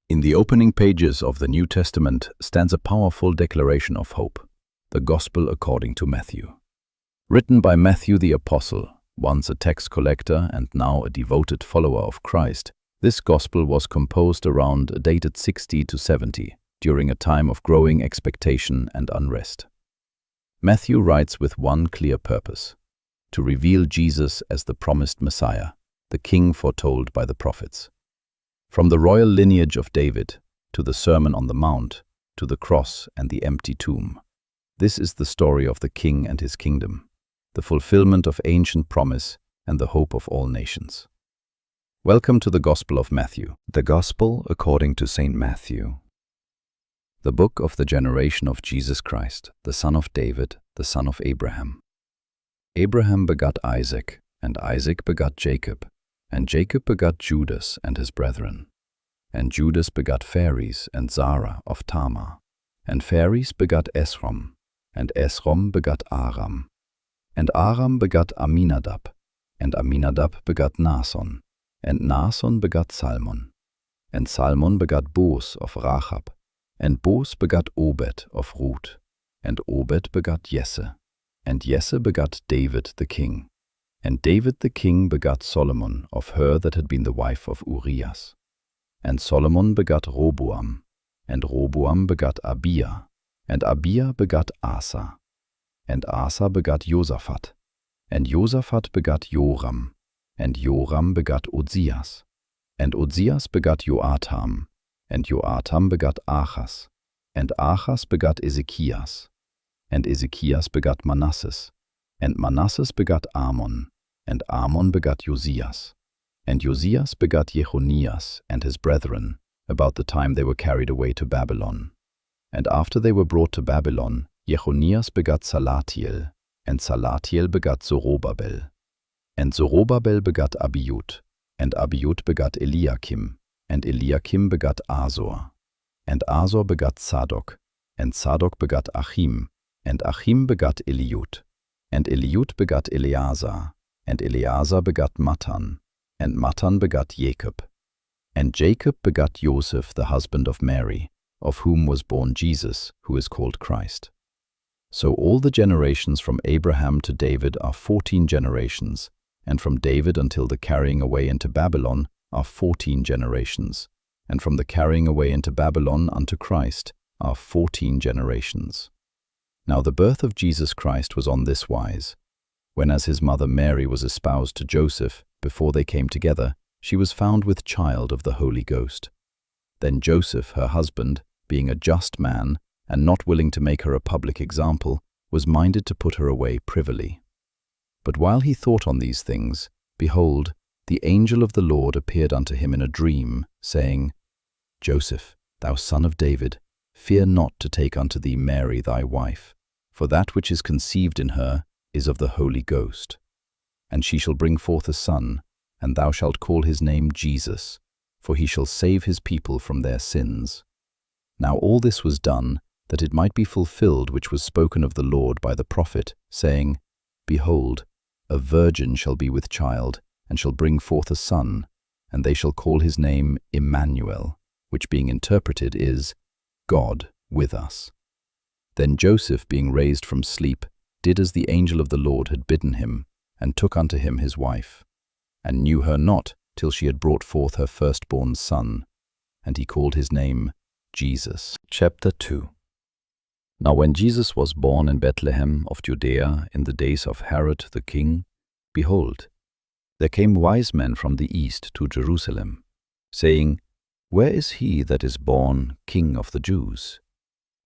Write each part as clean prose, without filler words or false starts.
In the opening pages of the New Testament stands a powerful declaration of hope, the Gospel according to Matthew. Written by Matthew the Apostle, once a tax collector and now a devoted follower of Christ, this Gospel was composed around a dated 60 to 70, during a time of growing expectation and unrest. Matthew writes with one clear purpose: to reveal Jesus as the promised Messiah, the King foretold by the prophets. From the royal lineage of David, to the Sermon on the Mount, to the cross and the empty tomb, this is the story of the King and his kingdom, the fulfillment of ancient promise and the hope of all nations. Welcome to the Gospel of Matthew. The Gospel according to St. Matthew. The book of the generation of Jesus Christ, the son of David, the son of Abraham. Abraham begot Isaac, and Isaac begot Jacob, and Jacob begot Judas and his brethren. And Judas begot Phares and Zara of Tamar. And Phares begot Esrom, and Esrom begot Aram. And Aram begot Aminadab, and Aminadab begot Nason, and Nason begot Salmon. And Salmon begot Boaz of Rachab, and Boaz begot Obed of Ruth, and Obed begot Jesse, and Jesse begot David the king. And David the king begot Solomon of her that had been the wife of Urias. And Solomon begot Roboam, and Roboam begot Abia, and Abia begot Asa. And Asa begot Josaphat, and Josaphat begot Joram, and Joram begot Ozias. And Ozias begot Joatam, and Joatam begot Achaz, and Achaz begot Ezekias. And Ezekias begot Manasses, and Manasses begot Amon, and Amon begot Josias. And Josias begot Jechonias and his brethren, about the time they were carried away to Babylon. And after they were brought to Babylon, Jechonias begot Salatiel, and Salatiel begot Zorobabel. And Zorobabel begot Abiud, and Abiud begot Eliakim, and Eliakim begot Azor. And Azor begot Zadok, and Zadok begot Achim, and Achim begot Eliud. And Eliud begot Eleazar, and Eleazar begot Matan, and Matan begot Jacob. And Jacob begot Joseph the husband of Mary, of whom was born Jesus, who is called Christ. So all the generations from Abraham to David are 14 generations, and from David until the carrying away into Babylon are 14 generations, and from the carrying away into Babylon unto Christ are 14 generations. Now the birth of Jesus Christ was on this wise. When as his mother Mary was espoused to Joseph, before they came together, she was found with child of the Holy Ghost. Then Joseph, her husband, being a just man, and not willing to make her a public example, was minded to put her away privily. But while he thought on these things, behold, the angel of the Lord appeared unto him in a dream, saying, Joseph, thou son of David, fear not to take unto thee Mary thy wife, for that which is conceived in her is of the Holy Ghost. And she shall bring forth a son, and thou shalt call his name Jesus, for he shall save his people from their sins. Now all this was done, that it might be fulfilled which was spoken of the Lord by the prophet, saying, Behold, a virgin shall be with child, and shall bring forth a son, and they shall call his name Emmanuel, which being interpreted is, God with us. Then Joseph, being raised from sleep, did as the angel of the Lord had bidden him, and took unto him his wife, and knew her not till she had brought forth her firstborn son, and he called his name Jesus. Chapter 2. Now when Jesus was born in Bethlehem of Judea in the days of Herod the king, behold, there came wise men from the east to Jerusalem, saying, Where is he that is born King of the Jews?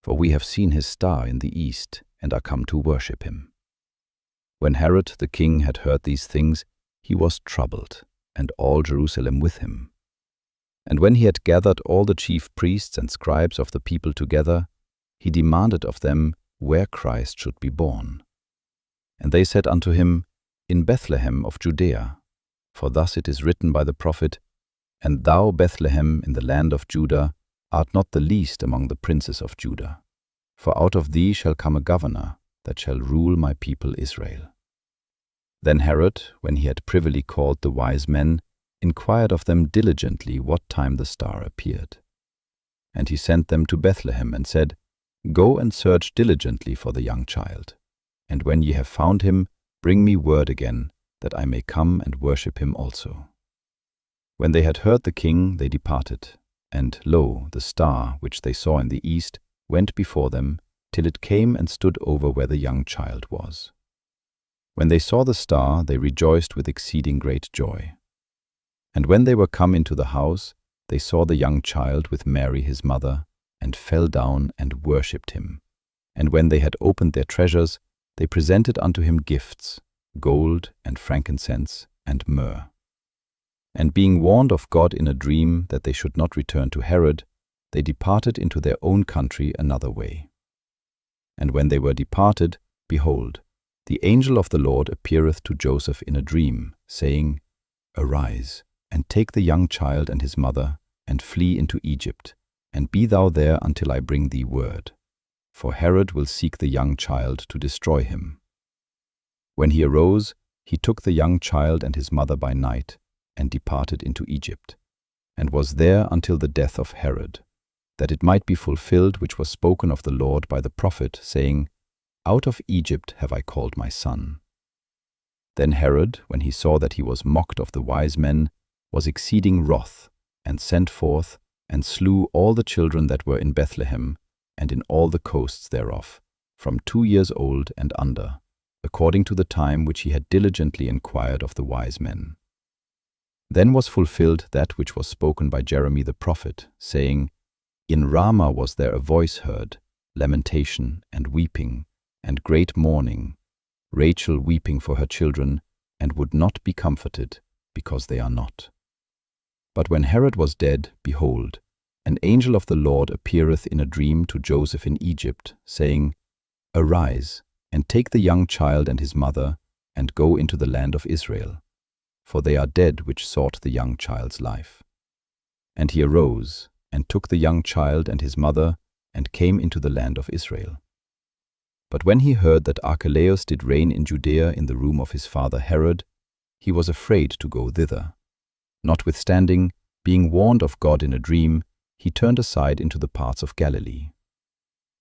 For we have seen his star in the east, and are come to worship him. When Herod the king had heard these things, he was troubled, and all Jerusalem with him. And when he had gathered all the chief priests and scribes of the people together, he demanded of them where Christ should be born. And they said unto him, In Bethlehem of Judea, for thus it is written by the prophet, And thou, Bethlehem, in the land of Judah, art not the least among the princes of Judah. For out of thee shall come a governor, that shall rule my people Israel. Then Herod, when he had privily called the wise men, inquired of them diligently what time the star appeared. And he sent them to Bethlehem and said, Go and search diligently for the young child. And when ye have found him, bring me word again, that I may come and worship him also. When they had heard the king, they departed. And lo, the star which they saw in the east went before them, till it came and stood over where the young child was. When they saw the star, they rejoiced with exceeding great joy. And when they were come into the house, they saw the young child with Mary his mother, and fell down and worshipped him. And when they had opened their treasures, they presented unto him gifts, gold and frankincense and myrrh. And being warned of God in a dream that they should not return to Herod, they departed into their own country another way. And when they were departed, behold, the angel of the Lord appeareth to Joseph in a dream, saying, Arise, and take the young child and his mother, and flee into Egypt, and be thou there until I bring thee word. For Herod will seek the young child to destroy him. When he arose, he took the young child and his mother by night, and departed into Egypt, and was there until the death of Herod, that it might be fulfilled which was spoken of the Lord by the prophet, saying, Out of Egypt have I called my son. Then Herod, when he saw that he was mocked of the wise men, was exceeding wroth, and sent forth, and slew all the children that were in Bethlehem, and in all the coasts thereof, from 2 years old and under, according to the time which he had diligently inquired of the wise men. Then was fulfilled that which was spoken by Jeremy the prophet, saying, In Ramah was there a voice heard, lamentation and weeping, and great mourning, Rachel weeping for her children, and would not be comforted, because they are not. But when Herod was dead, behold, an angel of the Lord appeareth in a dream to Joseph in Egypt, saying, Arise, and take the young child and his mother, and go into the land of Israel, for they are dead which sought the young child's life. And he arose, and took the young child and his mother, and came into the land of Israel. But when he heard that Archelaus did reign in Judea in the room of his father Herod, he was afraid to go thither. Notwithstanding, being warned of God in a dream, he turned aside into the parts of Galilee.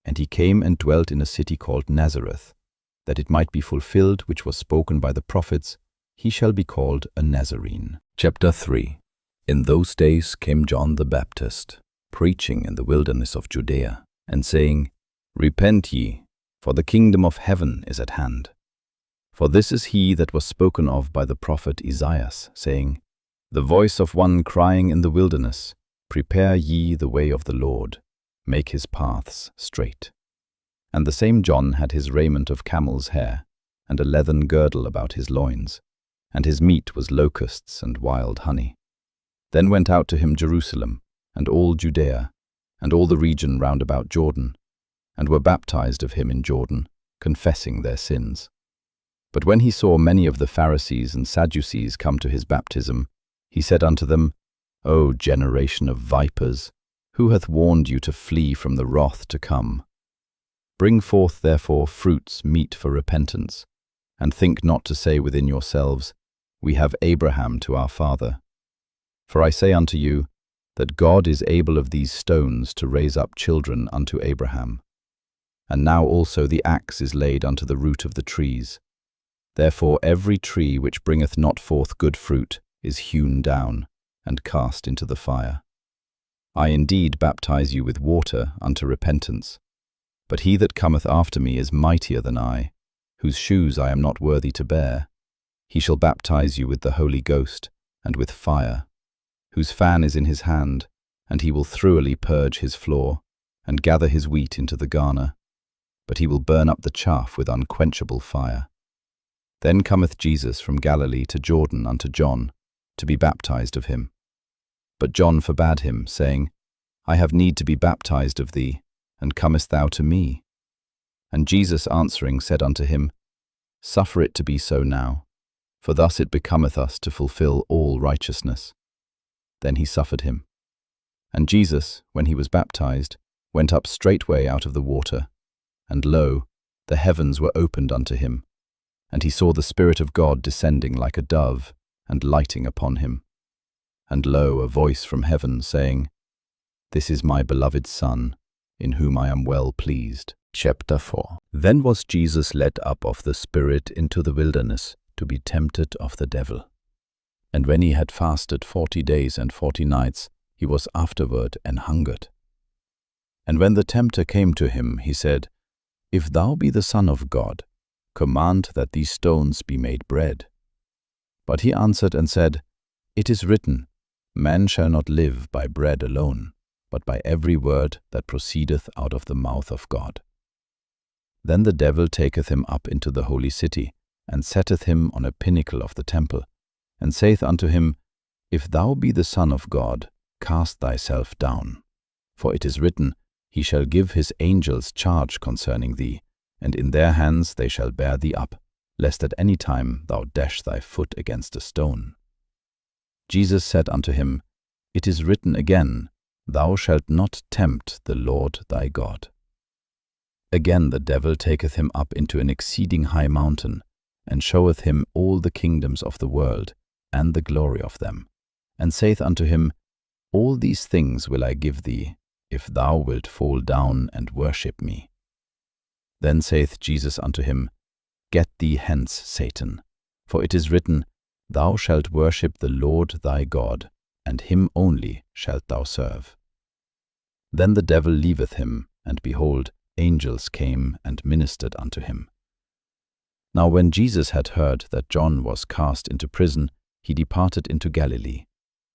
And he came and dwelt in a city called Nazareth, that it might be fulfilled which was spoken by the prophets, He shall be called a Nazarene. Chapter 3. In those days came John the Baptist, preaching in the wilderness of Judea, and saying, Repent ye, for the kingdom of heaven is at hand. For this is he that was spoken of by the prophet Esaias, saying, The voice of one crying in the wilderness, Prepare ye the way of the Lord, make his paths straight. And the same John had his raiment of camel's hair, and a leathern girdle about his loins, and his meat was locusts and wild honey. Then went out to him Jerusalem, and all Judea, and all the region round about Jordan, and were baptized of him in Jordan, confessing their sins. But when he saw many of the Pharisees and Sadducees come to his baptism, he said unto them, O generation of vipers, who hath warned you to flee from the wrath to come? Bring forth therefore fruits meet for repentance, and think not to say within yourselves, We have Abraham to our father. For I say unto you, that God is able of these stones to raise up children unto Abraham. And now also the axe is laid unto the root of the trees. Therefore every tree which bringeth not forth good fruit is hewn down, and cast into the fire. I indeed baptize you with water unto repentance, but he that cometh after me is mightier than I, whose shoes I am not worthy to bear. He shall baptize you with the Holy Ghost, and with fire, whose fan is in his hand, and he will thoroughly purge his floor, and gather his wheat into the garner, but he will burn up the chaff with unquenchable fire. Then cometh Jesus from Galilee to Jordan unto John, to be baptized of him. But John forbade him, saying, I have need to be baptized of thee, and comest thou to me? And Jesus answering said unto him, Suffer it to be so now, for thus it becometh us to fulfill all righteousness. Then he suffered him. And Jesus, when he was baptized, went up straightway out of the water, and lo, the heavens were opened unto him, and he saw the Spirit of God descending like a dove, and lighting upon him. And lo, a voice from heaven, saying, "This is my beloved Son, in whom I am well pleased." Chapter 4. Then was Jesus led up of the Spirit into the wilderness to be tempted of the devil. And when he had fasted 40 days and 40 nights, he was afterward and hungered. And when the tempter came to him, he said, "If thou be the Son of God, command that these stones be made bread." But he answered and said, "It is written, Man shall not live by bread alone, but by every word that proceedeth out of the mouth of God." Then the devil taketh him up into the holy city, and setteth him on a pinnacle of the temple, and saith unto him, "If thou be the Son of God, cast thyself down. For it is written, He shall give his angels charge concerning thee, and in their hands they shall bear thee up, lest at any time thou dash thy foot against a stone." Jesus said unto him, "It is written again, Thou shalt not tempt the Lord thy God." Again the devil taketh him up into an exceeding high mountain, and showeth him all the kingdoms of the world, and the glory of them, and saith unto him, "All these things will I give thee, if thou wilt fall down and worship me." Then saith Jesus unto him, "Get thee hence, Satan, for it is written, Thou shalt worship the Lord thy God, and him only shalt thou serve." Then the devil leaveth him, and behold, angels came and ministered unto him. Now when Jesus had heard that John was cast into prison, he departed into Galilee.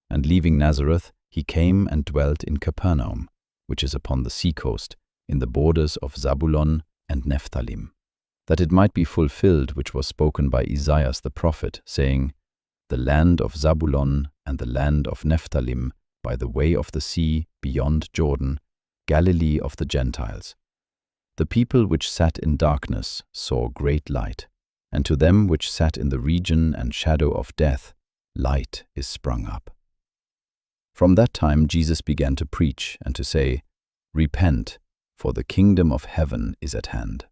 And leaving Nazareth, he came and dwelt in Capernaum, which is upon the sea coast, in the borders of Zabulon and Nephthalim, that it might be fulfilled which was spoken by Esaias the prophet, saying, "The land of Zabulon and the land of Nephthalim, by the way of the sea, beyond Jordan, Galilee of the Gentiles. The people which sat in darkness saw great light, and to them which sat in the region and shadow of death, light is sprung up." From that time Jesus began to preach and to say, "Repent, for the kingdom of heaven is at hand."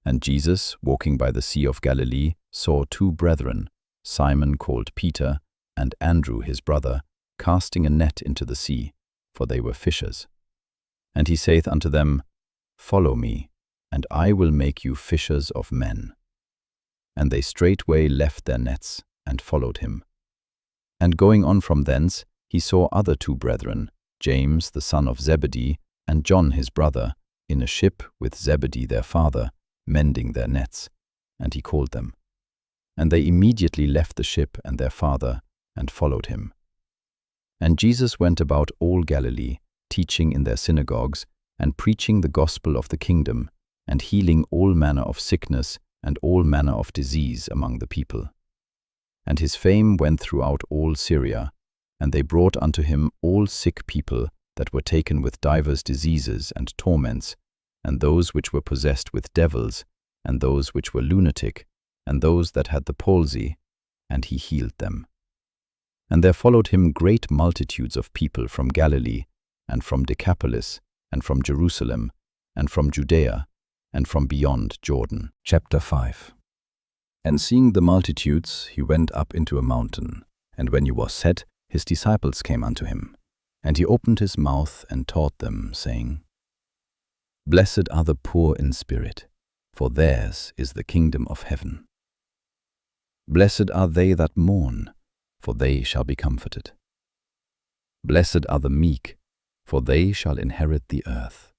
And Jesus, walking by the sea of Galilee, saw two brethren, Simon called Peter, and Andrew his brother, casting a net into the sea, for they were fishers. And he saith unto them, "Follow me, and I will make you fishers of men." And they straightway left their nets, and followed him. And going on from thence, he saw other two brethren, James the son of Zebedee, and John his brother, in a ship with Zebedee their father, mending their nets. And he called them. And they immediately left the ship and their father, and followed him. And Jesus went about all Galilee, teaching in their synagogues, and preaching the gospel of the kingdom, and healing all manner of sickness and all manner of disease among the people. And his fame went throughout all Syria, and they brought unto him all sick people that were taken with divers diseases and torments, and those which were possessed with devils, and those which were lunatic, and those that had the palsy, and he healed them. And there followed him great multitudes of people from Galilee, and from Decapolis, and from Jerusalem, and from Judea, and from beyond Jordan. Chapter 5. And seeing the multitudes, he went up into a mountain, and when he was set, his disciples came unto him. And he opened his mouth and taught them, saying, Blessed are the poor in spirit, for theirs is the kingdom of heaven. Blessed are they that mourn, for they shall be comforted. Blessed are the meek, for they shall inherit the earth.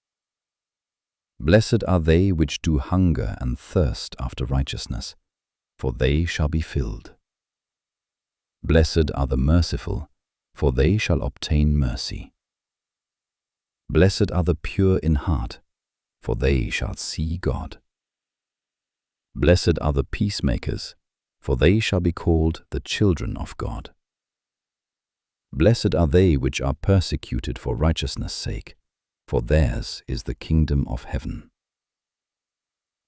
Blessed are they which do hunger and thirst after righteousness, for they shall be filled. Blessed are the merciful, for they shall obtain mercy. Blessed are the pure in heart, for they shall see God. Blessed are the peacemakers, for they shall be called the children of God. Blessed are they which are persecuted for righteousness' sake, for theirs is the kingdom of heaven.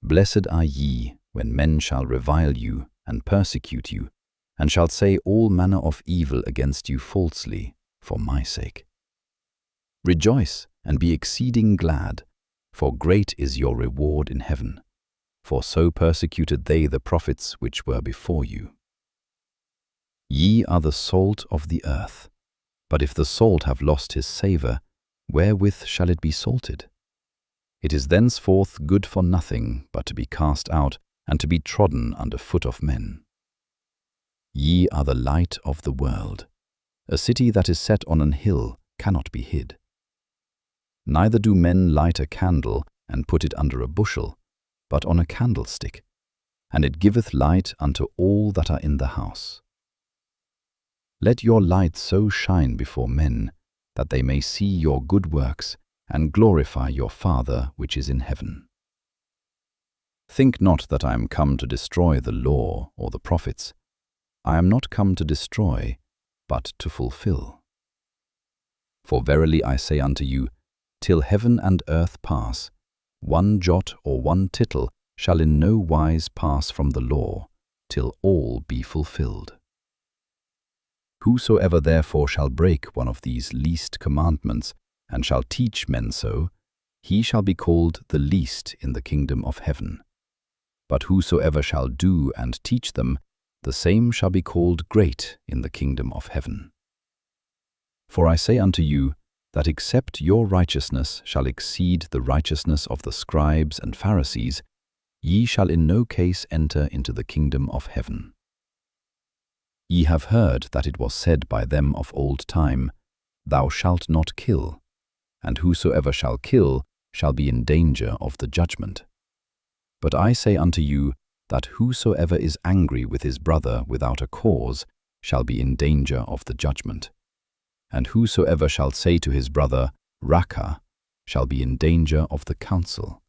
Blessed are ye, when men shall revile you and persecute you, and shall say all manner of evil against you falsely, for my sake. Rejoice and be exceeding glad, for great is your reward in heaven, for so persecuted they the prophets which were before you. Ye are the salt of the earth, but if the salt have lost his savour, wherewith shall it be salted? It is thenceforth good for nothing but to be cast out and to be trodden under foot of men. Ye are the light of the world. A city that is set on an hill cannot be hid. Neither do men light a candle and put it under a bushel, but on a candlestick, and it giveth light unto all that are in the house. Let your light so shine before men, that they may see your good works, and glorify your Father which is in heaven. Think not that I am come to destroy the law or the prophets. I am not come to destroy, but to fulfill. For verily I say unto you, till heaven and earth pass, one jot or one tittle shall in no wise pass from the law, till all be fulfilled. Whosoever therefore shall break one of these least commandments, and shall teach men so, he shall be called the least in the kingdom of heaven. But whosoever shall do and teach them, the same shall be called great in the kingdom of heaven. For I say unto you, that except your righteousness shall exceed the righteousness of the scribes and Pharisees, ye shall in no case enter into the kingdom of heaven. Ye have heard that it was said by them of old time, Thou shalt not kill, and whosoever shall kill shall be in danger of the judgment. But I say unto you, that whosoever is angry with his brother without a cause shall be in danger of the judgment. And whosoever shall say to his brother, Raca, shall be in danger of the council.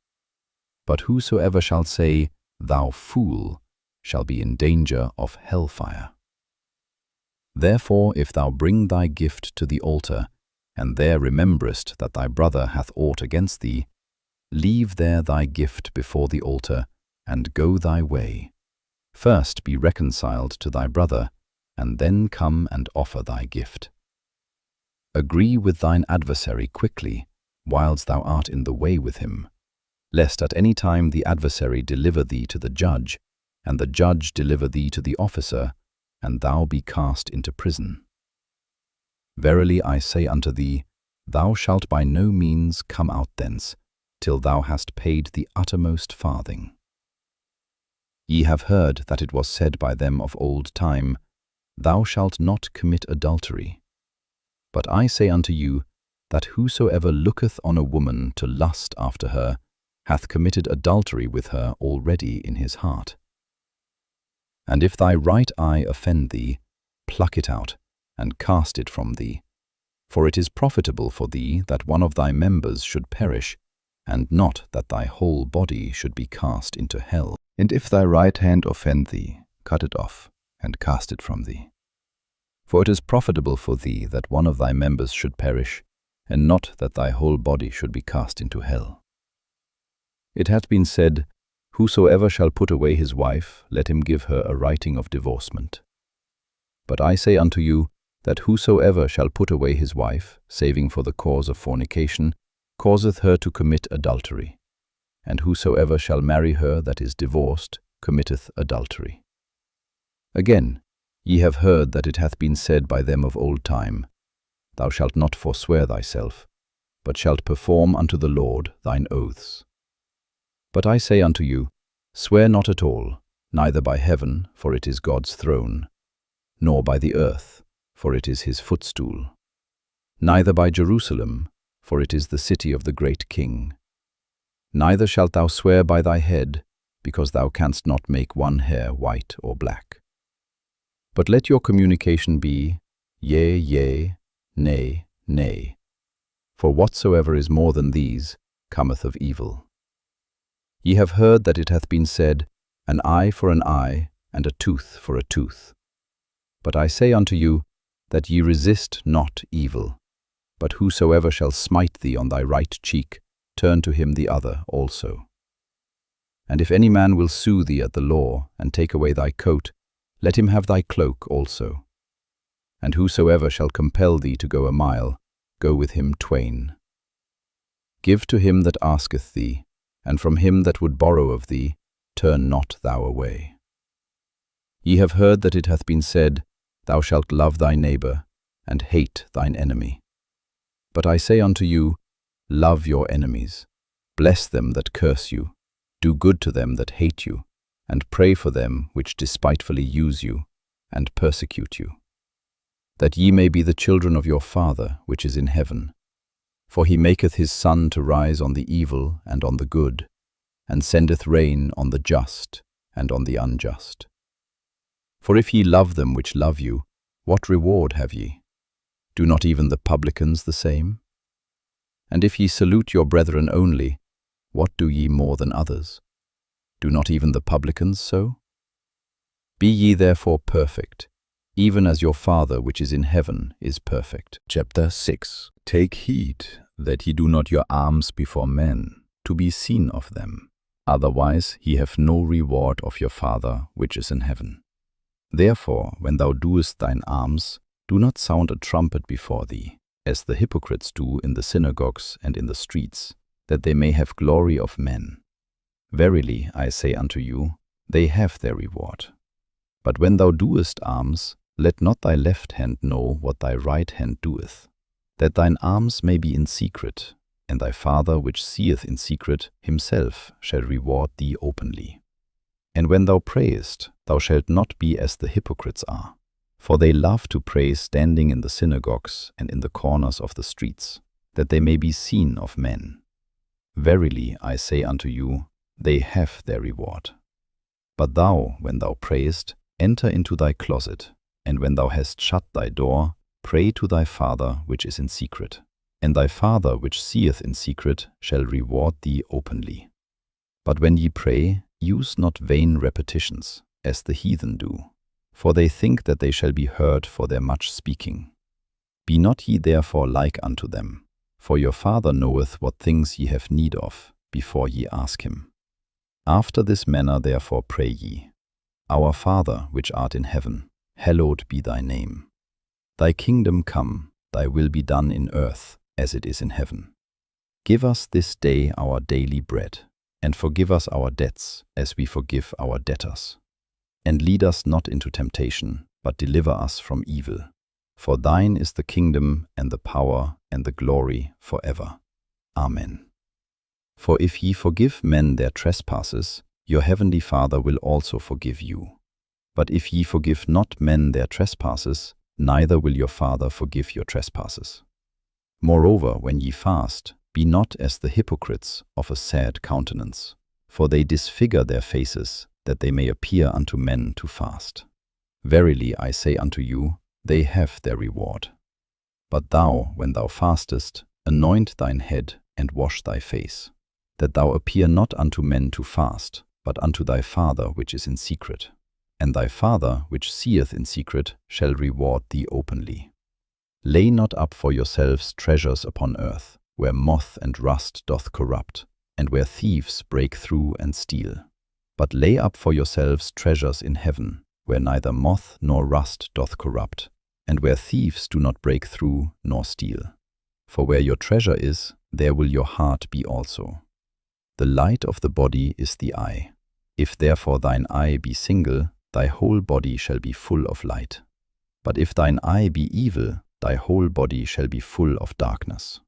But whosoever shall say, Thou fool, shall be in danger of hellfire. Therefore, if thou bring thy gift to the altar, and there rememberest that thy brother hath aught against thee, leave there thy gift before the altar, and go thy way. First be reconciled to thy brother, and then come and offer thy gift. Agree with thine adversary quickly, whilst thou art in the way with him, lest at any time the adversary deliver thee to the judge, and the judge deliver thee to the officer, and thou be cast into prison. Verily I say unto thee, thou shalt by no means come out thence, till thou hast paid the uttermost farthing. Ye have heard that it was said by them of old time, Thou shalt not commit adultery. But I say unto you, that whosoever looketh on a woman to lust after her, hath committed adultery with her already in his heart. And if thy right eye offend thee, pluck it out, and cast it from thee. For it is profitable for thee that one of thy members should perish, and not that thy whole body should be cast into hell. And if thy right hand offend thee, cut it off, and cast it from thee. For it is profitable for thee that one of thy members should perish, and not that thy whole body should be cast into hell. It hath been said, Whosoever shall put away his wife, let him give her a writing of divorcement. But I say unto you, that whosoever shall put away his wife, saving for the cause of fornication, causeth her to commit adultery. And whosoever shall marry her that is divorced, committeth adultery. Again, ye have heard that it hath been said by them of old time, Thou shalt not forswear thyself, but shalt perform unto the Lord thine oaths. But I say unto you, swear not at all, neither by heaven, for it is God's throne, nor by the earth, for it is his footstool, neither by Jerusalem, for it is the city of the great King. Neither shalt thou swear by thy head, because thou canst not make one hair white or black. But let your communication be, Yea, yea, nay, nay. For whatsoever is more than these cometh of evil. Ye have heard that it hath been said, An eye for an eye, and a tooth for a tooth. But I say unto you, that ye resist not evil. But whosoever shall smite thee on thy right cheek, turn to him the other also. And if any man will sue thee at the law, and take away thy coat, let him have thy cloak also. And whosoever shall compel thee to go a mile, go with him twain. Give to him that asketh thee, and from him that would borrow of thee, turn not thou away. Ye have heard that it hath been said, Thou shalt love thy neighbor, and hate thine enemy. But I say unto you, love your enemies, bless them that curse you, do good to them that hate you, and pray for them which despitefully use you, and persecute you, that ye may be the children of your Father which is in heaven. For he maketh his sun to rise on the evil and on the good, and sendeth rain on the just and on the unjust. For if ye love them which love you, what reward have ye? Do not even the publicans the same? And if ye salute your brethren only, what do ye more than others? Do not even the publicans so? Be ye therefore perfect, even as your Father which is in heaven is perfect. Chapter 6. Take heed that ye do not your alms before men, to be seen of them. Otherwise ye have no reward of your Father which is in heaven. Therefore, when thou doest thine alms, do not sound a trumpet before thee, as the hypocrites do in the synagogues and in the streets, that they may have glory of men. Verily, I say unto you, they have their reward. But when thou doest alms, let not thy left hand know what thy right hand doeth, that thine alms may be in secret, and thy Father which seeth in secret himself shall reward thee openly. And when thou prayest, thou shalt not be as the hypocrites are, for they love to pray standing in the synagogues and in the corners of the streets, that they may be seen of men. Verily, I say unto you, they have their reward. But thou, when thou prayest, enter into thy closet, and when thou hast shut thy door, pray to thy Father which is in secret, and thy Father which seeth in secret shall reward thee openly. But when ye pray, use not vain repetitions, as the heathen do, for they think that they shall be heard for their much speaking. Be not ye therefore like unto them, for your Father knoweth what things ye have need of, before ye ask him. After this manner therefore pray ye, Our Father which art in heaven, hallowed be thy name. Thy kingdom come, thy will be done in earth, as it is in heaven. Give us this day our daily bread, and forgive us our debts, as we forgive our debtors. And lead us not into temptation, but deliver us from evil. For thine is the kingdom, and the power, and the glory, forever. Amen. For if ye forgive men their trespasses, your heavenly Father will also forgive you. But if ye forgive not men their trespasses, neither will your Father forgive your trespasses. Moreover, when ye fast, be not as the hypocrites of a sad countenance, for they disfigure their faces, that they may appear unto men to fast. Verily I say unto you, they have their reward. But thou, when thou fastest, anoint thine head and wash thy face, that thou appear not unto men to fast, but unto thy Father which is in secret. And thy Father which seeth in secret shall reward thee openly. Lay not up for yourselves treasures upon earth, where moth and rust doth corrupt, and where thieves break through and steal. But lay up for yourselves treasures in heaven, where neither moth nor rust doth corrupt, and where thieves do not break through nor steal. For where your treasure is, there will your heart be also. The light of the body is the eye. If therefore thine eye be single, thy whole body shall be full of light. But if thine eye be evil, thy whole body shall be full of darkness.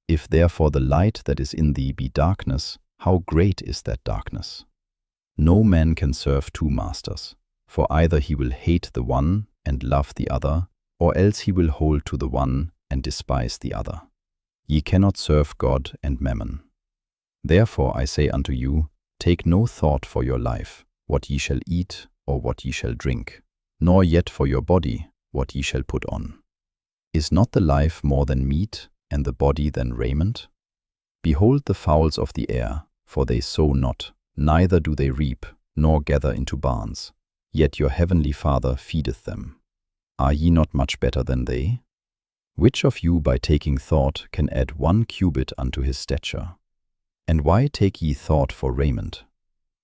If therefore the light that is in thee be darkness, how great is that darkness? No man can serve two masters, for either he will hate the one and love the other, or else he will hold to the one and despise the other. Ye cannot serve God and mammon. Therefore I say unto you, take no thought for your life, what ye shall eat, or what ye shall drink, nor yet for your body, what ye shall put on. Is not the life more than meat, and the body than raiment? Behold the fowls of the air, for they sow not, neither do they reap, nor gather into barns, yet your heavenly Father feedeth them. Are ye not much better than they? Which of you by taking thought can add 1 cubit unto his stature? And why take ye thought for raiment?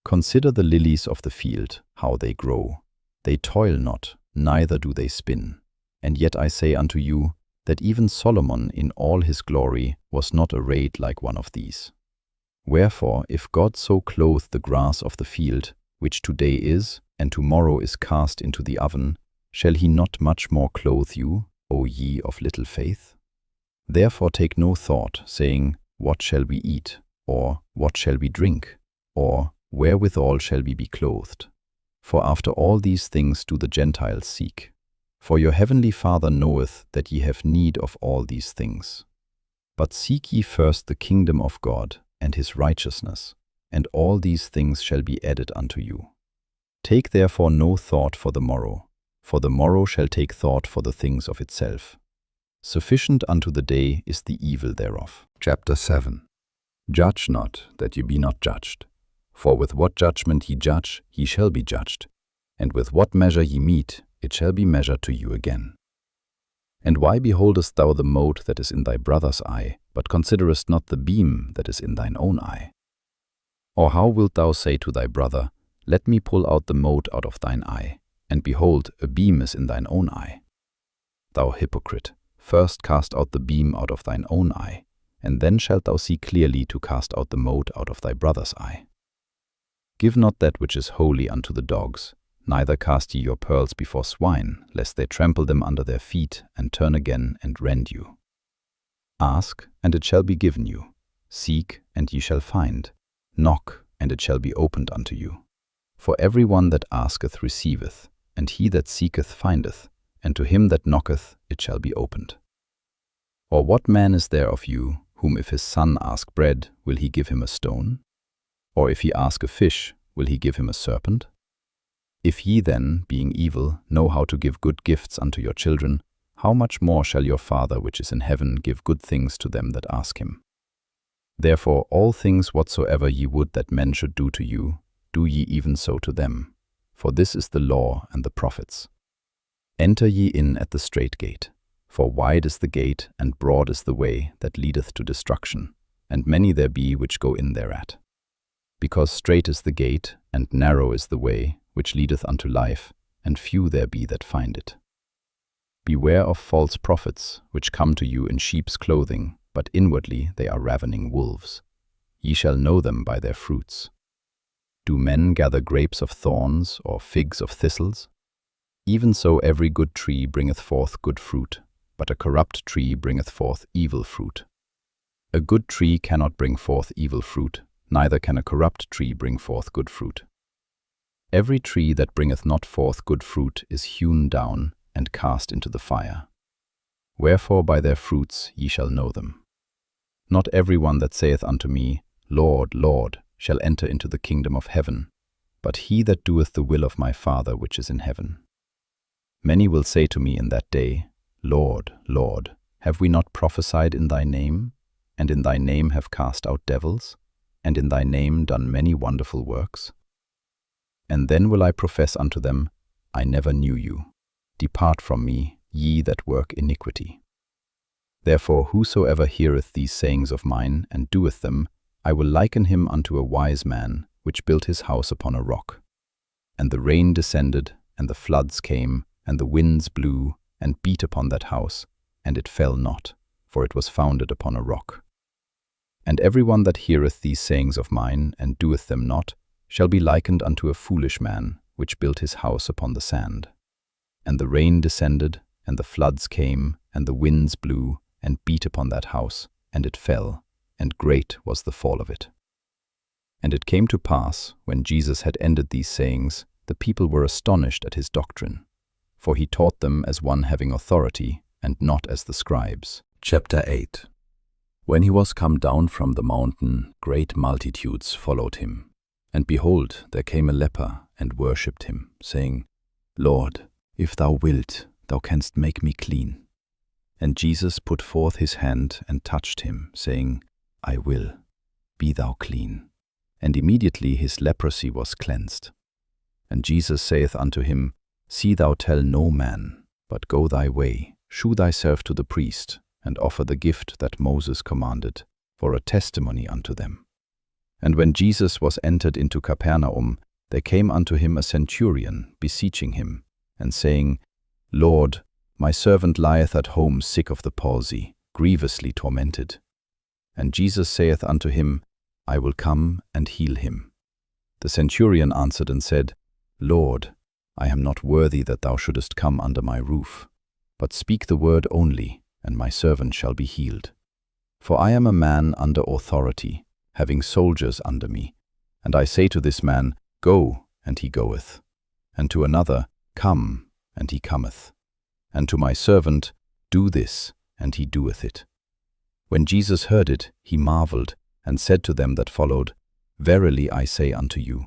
Consider the lilies of the field, how they grow. They toil not, neither do they spin. And yet I say unto you, that even Solomon in all his glory was not arrayed like one of these. Wherefore, if God so clothe the grass of the field, which today is, and tomorrow is cast into the oven, shall he not much more clothe you, O ye of little faith? Therefore take no thought, saying, What shall we eat? Or what shall we drink? Or wherewithal shall we be clothed? For after all these things do the Gentiles seek. For your heavenly Father knoweth that ye have need of all these things. But seek ye first the kingdom of God and his righteousness, and all these things shall be added unto you. Take therefore no thought for the morrow shall take thought for the things of itself. Sufficient unto the day is the evil thereof. Chapter 7. Judge not, that ye be not judged. For with what judgment ye judge, ye shall be judged, and with what measure ye mete, it shall be measured to you again. And why beholdest thou the mote that is in thy brother's eye, but considerest not the beam that is in thine own eye? Or how wilt thou say to thy brother, Let me pull out the mote out of thine eye, and behold, a beam is in thine own eye? Thou hypocrite, first cast out the beam out of thine own eye, and then shalt thou see clearly to cast out the mote out of thy brother's eye. Give not that which is holy unto the dogs, neither cast ye your pearls before swine, lest they trample them under their feet, and turn again and rend you. Ask, and it shall be given you. Seek, and ye shall find. Knock, and it shall be opened unto you. For every one that asketh receiveth, and he that seeketh findeth, and to him that knocketh it shall be opened. Or what man is there of you, whom if his son ask bread, will he give him a stone? Or if he ask a fish, will he give him a serpent? If ye then, being evil, know how to give good gifts unto your children, how much more shall your Father which is in heaven give good things to them that ask him? Therefore all things whatsoever ye would that men should do to you, do ye even so to them. For this is the law and the prophets. Enter ye in at the strait gate. For wide is the gate, and broad is the way that leadeth to destruction, and many there be which go in thereat. Because strait is the gate, and narrow is the way, which leadeth unto life, and few there be that find it. Beware of false prophets, which come to you in sheep's clothing, but inwardly they are ravening wolves. Ye shall know them by their fruits. Do men gather grapes of thorns, or figs of thistles? Even so every good tree bringeth forth good fruit, but a corrupt tree bringeth forth evil fruit. A good tree cannot bring forth evil fruit, neither can a corrupt tree bring forth good fruit. Every tree that bringeth not forth good fruit is hewn down and cast into the fire. Wherefore by their fruits ye shall know them. Not every one that saith unto me, Lord, Lord, shall enter into the kingdom of heaven, but he that doeth the will of my Father which is in heaven. Many will say to me in that day, Lord, Lord, have we not prophesied in thy name, and in thy name have cast out devils, and in thy name done many wonderful works? And then will I profess unto them, I never knew you. Depart from me, ye that work iniquity. Therefore whosoever heareth these sayings of mine, and doeth them, I will liken him unto a wise man, which built his house upon a rock. And the rain descended, and the floods came, and the winds blew, and beat upon that house, and it fell not, for it was founded upon a rock. And every one that heareth these sayings of mine, and doeth them not, shall be likened unto a foolish man, which built his house upon the sand. And the rain descended, and the floods came, and the winds blew, and beat upon that house, and it fell, and great was the fall of it. And it came to pass, when Jesus had ended these sayings, the people were astonished at his doctrine, for he taught them as one having authority, and not as the scribes. Chapter 8. When he was come down from the mountain, great multitudes followed him. And behold, there came a leper, and worshipped him, saying, Lord, if thou wilt, thou canst make me clean. And Jesus put forth his hand, and touched him, saying, I will, be thou clean. And immediately his leprosy was cleansed. And Jesus saith unto him, See thou tell no man, but go thy way, shew thyself to the priest, and offer the gift that Moses commanded, for a testimony unto them. And when Jesus was entered into Capernaum, there came unto him a centurion, beseeching him, and saying, Lord, my servant lieth at home sick of the palsy, grievously tormented. And Jesus saith unto him, I will come and heal him. The centurion answered and said, Lord, I am not worthy that thou shouldest come under my roof, but speak the word only, and my servant shall be healed. For I am a man under authority, having soldiers under me. And I say to this man, Go, and he goeth. And to another, Come, and he cometh. And to my servant, Do this, and he doeth it. When Jesus heard it, he marveled, and said to them that followed, Verily I say unto you,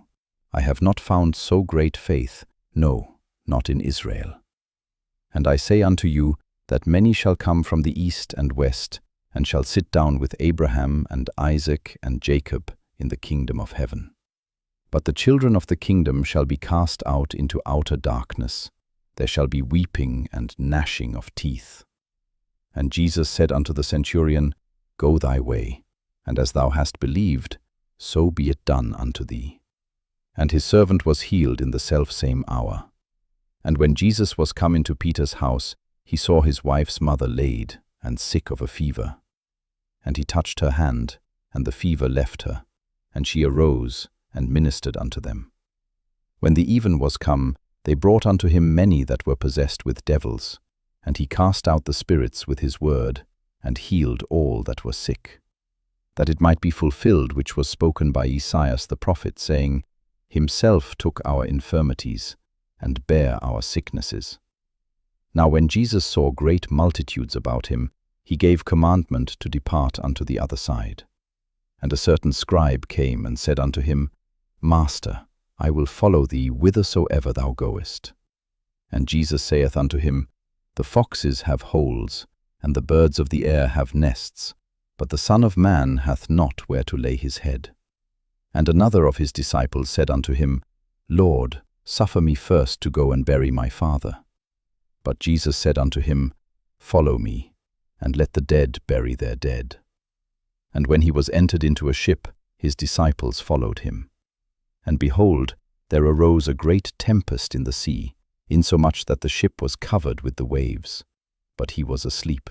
I have not found so great faith, no, not in Israel. And I say unto you, that many shall come from the east and west, and shall sit down with Abraham and Isaac and Jacob in the kingdom of heaven. But the children of the kingdom shall be cast out into outer darkness. There shall be weeping and gnashing of teeth. And Jesus said unto the centurion, Go thy way, and as thou hast believed, so be it done unto thee. And his servant was healed in the selfsame hour. And when Jesus was come into Peter's house, he saw his wife's mother laid, and sick of a fever. And he touched her hand, and the fever left her, and she arose, and ministered unto them. When the even was come, they brought unto him many that were possessed with devils, and he cast out the spirits with his word, and healed all that were sick. That it might be fulfilled which was spoken by Esaias the prophet, saying, Himself took our infirmities, and bare our sicknesses. Now when Jesus saw great multitudes about him, he gave commandment to depart unto the other side. And a certain scribe came and said unto him, Master, I will follow thee whithersoever thou goest. And Jesus saith unto him, The foxes have holes, and the birds of the air have nests, but the Son of Man hath not where to lay his head. And another of his disciples said unto him, Lord, suffer me first to go and bury my father. But Jesus said unto him, Follow me, and let the dead bury their dead. And when he was entered into a ship, his disciples followed him. And behold, there arose a great tempest in the sea, insomuch that the ship was covered with the waves. But he was asleep.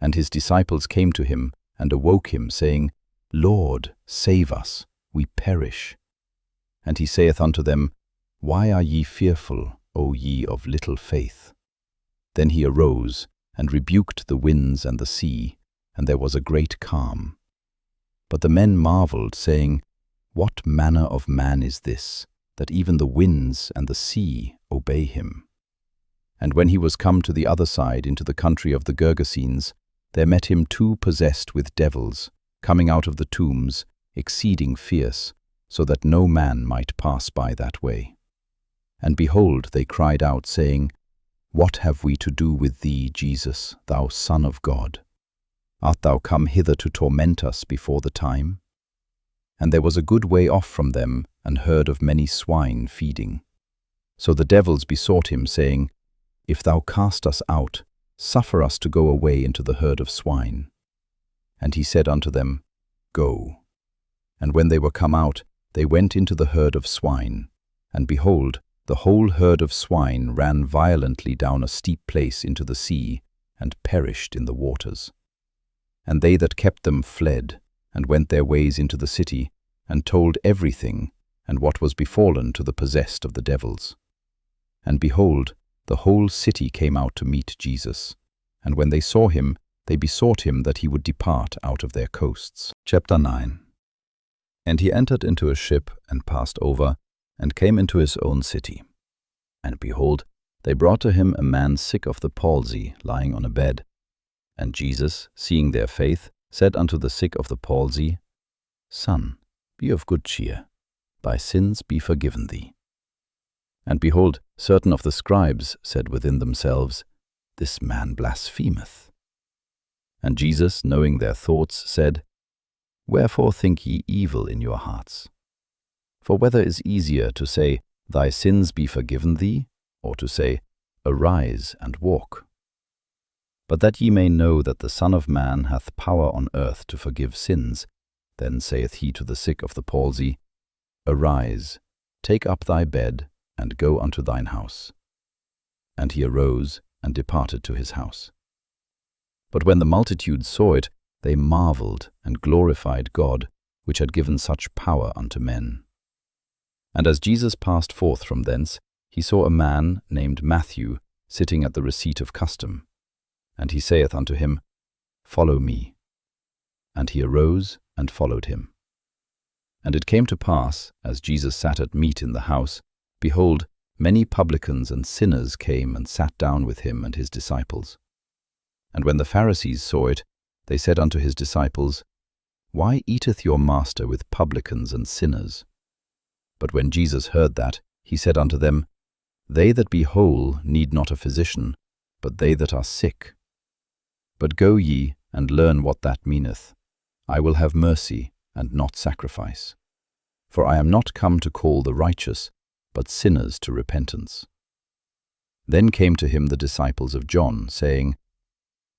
And his disciples came to him, and awoke him, saying, Lord, save us, we perish. And he saith unto them, Why are ye fearful, O ye of little faith? Then he arose, and rebuked the winds and the sea, and there was a great calm. But the men marveled, saying, What manner of man is this, that even the winds and the sea obey him? And when he was come to the other side, into the country of the Gergesenes, there met him 2 possessed with devils, coming out of the tombs, exceeding fierce, so that no man might pass by that way. And behold, they cried out, saying, What have we to do with thee, Jesus, thou Son of God? Art thou come hither to torment us before the time? And there was a good way off from them an herd of many swine feeding. So the devils besought him, saying, If thou cast us out, suffer us to go away into the herd of swine. And he said unto them, Go. And when they were come out, they went into the herd of swine. And behold, the whole herd of swine ran violently down a steep place into the sea, and perished in the waters. And they that kept them fled, and went their ways into the city, and told everything, and what was befallen to the possessed of the devils. And behold, the whole city came out to meet Jesus. And when they saw him, they besought him that he would depart out of their coasts. Chapter 9. And he entered into a ship, and passed over, and came into his own city. And behold, they brought to him a man sick of the palsy, lying on a bed. And Jesus, seeing their faith, said unto the sick of the palsy, Son, be of good cheer, thy sins be forgiven thee. And behold, certain of the scribes said within themselves, This man blasphemeth. And Jesus, knowing their thoughts, said, Wherefore think ye evil in your hearts? For whether is easier to say, Thy sins be forgiven thee, or to say, Arise and walk? But that ye may know that the Son of Man hath power on earth to forgive sins, then saith he to the sick of the palsy, Arise, take up thy bed, and go unto thine house. And he arose, and departed to his house. But when the multitude saw it, they marveled, and glorified God, which had given such power unto men. And as Jesus passed forth from thence, he saw a man named Matthew sitting at the receipt of custom. And he saith unto him, Follow me. And he arose and followed him. And it came to pass, as Jesus sat at meat in the house, behold, many publicans and sinners came and sat down with him and his disciples. And when the Pharisees saw it, they said unto his disciples, Why eateth your master with publicans and sinners? But when Jesus heard that, he said unto them, They that be whole need not a physician, but they that are sick. But go ye, and learn what that meaneth. I will have mercy, and not sacrifice. For I am not come to call the righteous, but sinners to repentance. Then came to him the disciples of John, saying,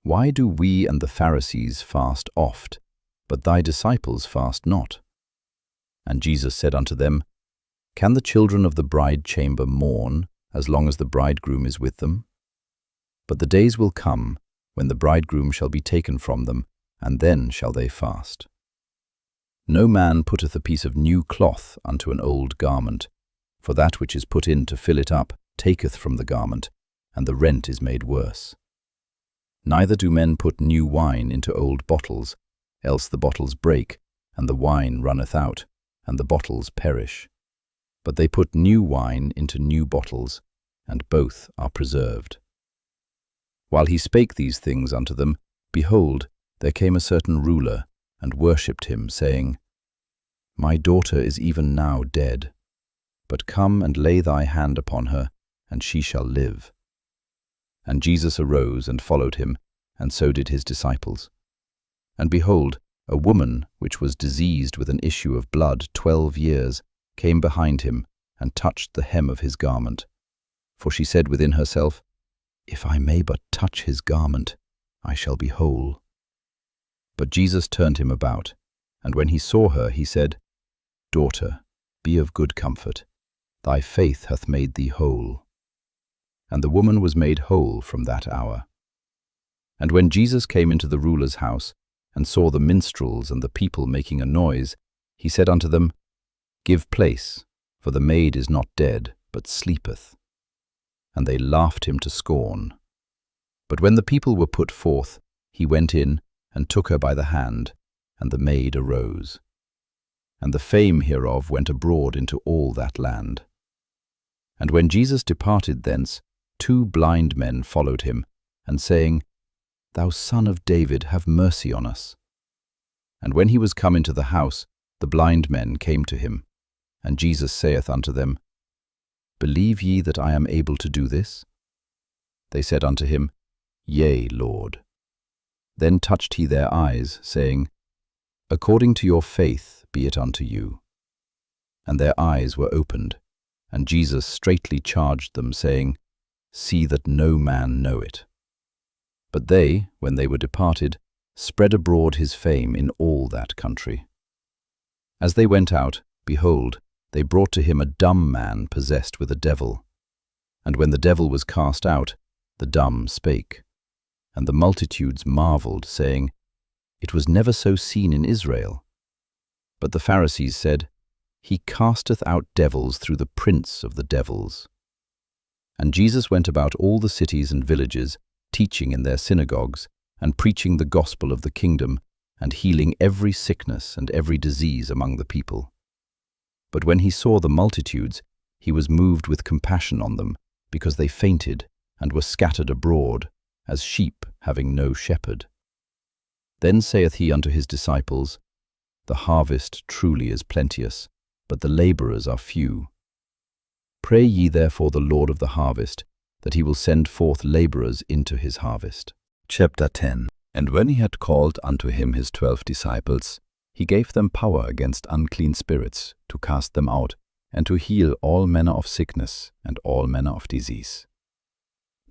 Why do we and the Pharisees fast oft, but thy disciples fast not? And Jesus said unto them, Can the children of the bride chamber mourn, as long as the bridegroom is with them? But the days will come, when the bridegroom shall be taken from them, and then shall they fast. No man putteth a piece of new cloth unto an old garment, for that which is put in to fill it up taketh from the garment, and the rent is made worse. Neither do men put new wine into old bottles, else the bottles break, and the wine runneth out, and the bottles perish. But they put new wine into new bottles, and both are preserved. While he spake these things unto them, behold, there came a certain ruler, and worshipped him, saying, My daughter is even now dead, but come and lay thy hand upon her, and she shall live. And Jesus arose and followed him, and so did his disciples. And behold, a woman which was diseased with an issue of blood 12 years came behind him, and touched the hem of his garment. For she said within herself, If I may but touch his garment, I shall be whole. But Jesus turned him about, and when he saw her, he said, Daughter, be of good comfort. Thy faith hath made thee whole. And the woman was made whole from that hour. And when Jesus came into the ruler's house, and saw the minstrels and the people making a noise, he said unto them, Give place, for the maid is not dead, but sleepeth. And they laughed him to scorn. But when the people were put forth, he went in, and took her by the hand, and the maid arose. And the fame hereof went abroad into all that land. And when Jesus departed thence, 2 blind men followed him, and saying, Thou Son of David, have mercy on us. And when he was come into the house, the blind men came to him. And Jesus saith unto them, Believe ye that I am able to do this? They said unto him, Yea, Lord. Then touched he their eyes, saying, According to your faith be it unto you. And their eyes were opened, and Jesus straitly charged them, saying, See that no man know it. But they, when they were departed, spread abroad his fame in all that country. As they went out, behold, they brought to him a dumb man possessed with a devil. And when the devil was cast out, the dumb spake. And the multitudes marveled, saying, It was never so seen in Israel. But the Pharisees said, He casteth out devils through the prince of the devils. And Jesus went about all the cities and villages, teaching in their synagogues, and preaching the gospel of the kingdom, and healing every sickness and every disease among the people. But when he saw the multitudes, he was moved with compassion on them, because they fainted, and were scattered abroad, as sheep having no shepherd. Then saith he unto his disciples, The harvest truly is plenteous, but the labourers are few. Pray ye therefore the Lord of the harvest, that he will send forth labourers into his harvest. Chapter 10. And when he had called unto him his 12 disciples, he gave them power against unclean spirits, to cast them out, and to heal all manner of sickness and all manner of disease.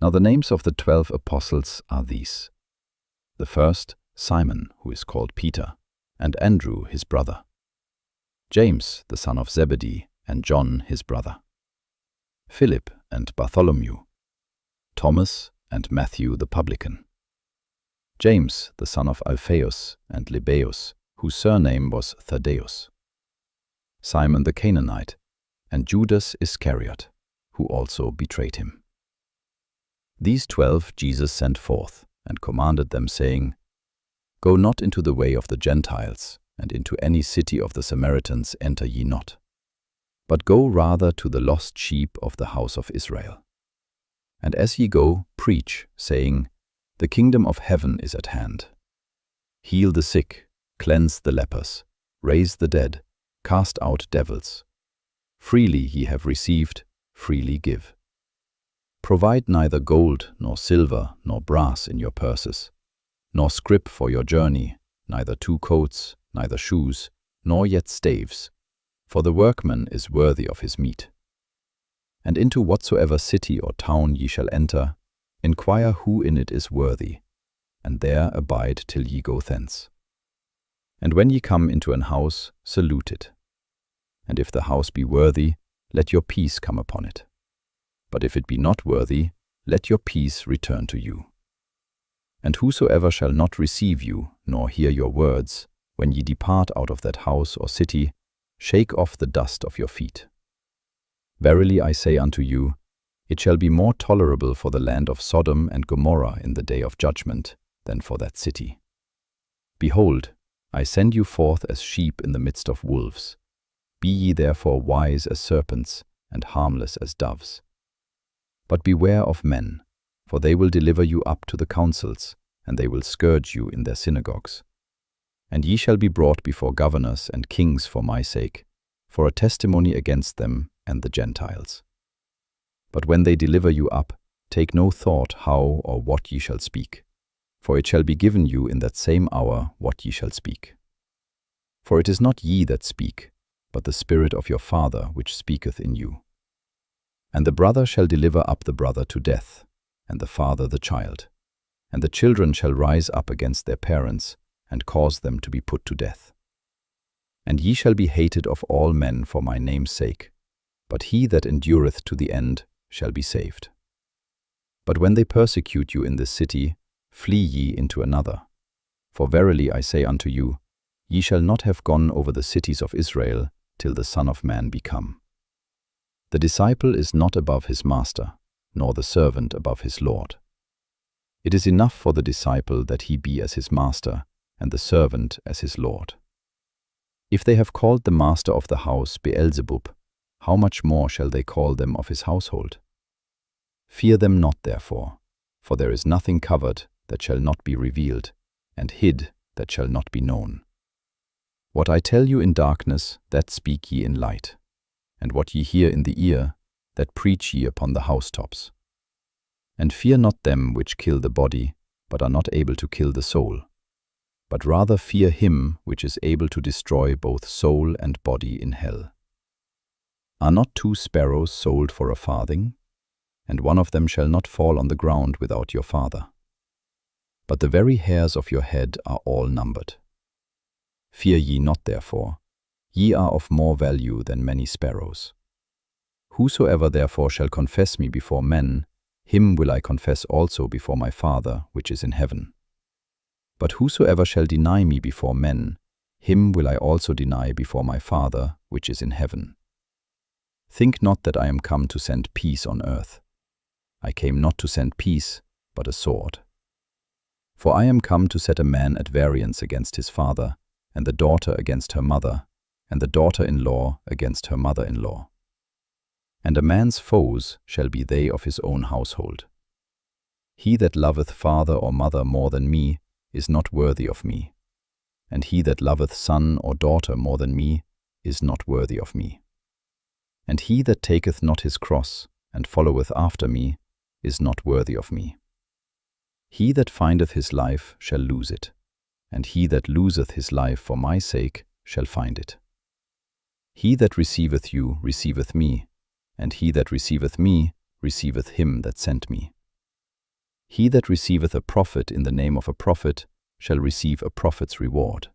Now the names of the 12 apostles are these: the first, Simon, who is called Peter, and Andrew his brother; James, the son of Zebedee, and John his brother; Philip and Bartholomew; Thomas and Matthew the publican; James, the son of Alphaeus, and Lebbaeus, whose surname was Thaddeus; Simon the Canaanite, and Judas Iscariot, who also betrayed him. These 12 Jesus sent forth, and commanded them, saying, Go not into the way of the Gentiles, and into any city of the Samaritans enter ye not, but go rather to the lost sheep of the house of Israel. And as ye go, preach, saying, The kingdom of heaven is at hand. Heal the sick, cleanse the lepers, raise the dead, cast out devils. Freely ye have received, freely give. Provide neither gold, nor silver, nor brass in your purses, nor scrip for your journey, neither 2 coats, neither shoes, nor yet staves, for the workman is worthy of his meat. And into whatsoever city or town ye shall enter, inquire who in it is worthy, and there abide till ye go thence. And when ye come into an house, salute it. And if the house be worthy, let your peace come upon it. But if it be not worthy, let your peace return to you. And whosoever shall not receive you, nor hear your words, when ye depart out of that house or city, shake off the dust of your feet. Verily I say unto you, it shall be more tolerable for the land of Sodom and Gomorrah in the day of judgment than for that city. Behold, I send you forth as sheep in the midst of wolves. Be ye therefore wise as serpents, and harmless as doves. But beware of men, for they will deliver you up to the councils, and they will scourge you in their synagogues. And ye shall be brought before governors and kings for my sake, for a testimony against them and the Gentiles. But when they deliver you up, take no thought how or what ye shall speak, for it shall be given you in that same hour what ye shall speak. For it is not ye that speak, but the Spirit of your Father which speaketh in you. And the brother shall deliver up the brother to death, and the father the child. And the children shall rise up against their parents, and cause them to be put to death. And ye shall be hated of all men for my name's sake, but he that endureth to the end shall be saved. But when they persecute you in this city, flee ye into another. For verily I say unto you, ye shall not have gone over the cities of Israel till the Son of Man be come. The disciple is not above his master, nor the servant above his Lord. It is enough for the disciple that he be as his master, and the servant as his Lord. If they have called the master of the house Beelzebub, how much more shall they call them of his household? Fear them not therefore, for there is nothing covered that shall not be revealed, and hid that shall not be known. What I tell you in darkness, that speak ye in light, and what ye hear in the ear, that preach ye upon the housetops. And fear not them which kill the body, but are not able to kill the soul, but rather fear him which is able to destroy both soul and body in hell. Are not 2 sparrows sold for a farthing? And one of them shall not fall on the ground without your Father. But the very hairs of your head are all numbered. Fear ye not therefore, ye are of more value than many sparrows. Whosoever therefore shall confess me before men, him will I confess also before my Father which is in heaven. But whosoever shall deny me before men, him will I also deny before my Father which is in heaven. Think not that I am come to send peace on earth. I came not to send peace, but a sword. For I am come to set a man at variance against his father, and the daughter against her mother, and the daughter-in-law against her mother-in-law. And a man's foes shall be they of his own household. He that loveth father or mother more than me is not worthy of me, and he that loveth son or daughter more than me is not worthy of me. And he that taketh not his cross, and followeth after me, is not worthy of me. He that findeth his life shall lose it, and he that loseth his life for my sake shall find it. He that receiveth you receiveth me, and he that receiveth me receiveth him that sent me. He that receiveth a prophet in the name of a prophet shall receive a prophet's reward,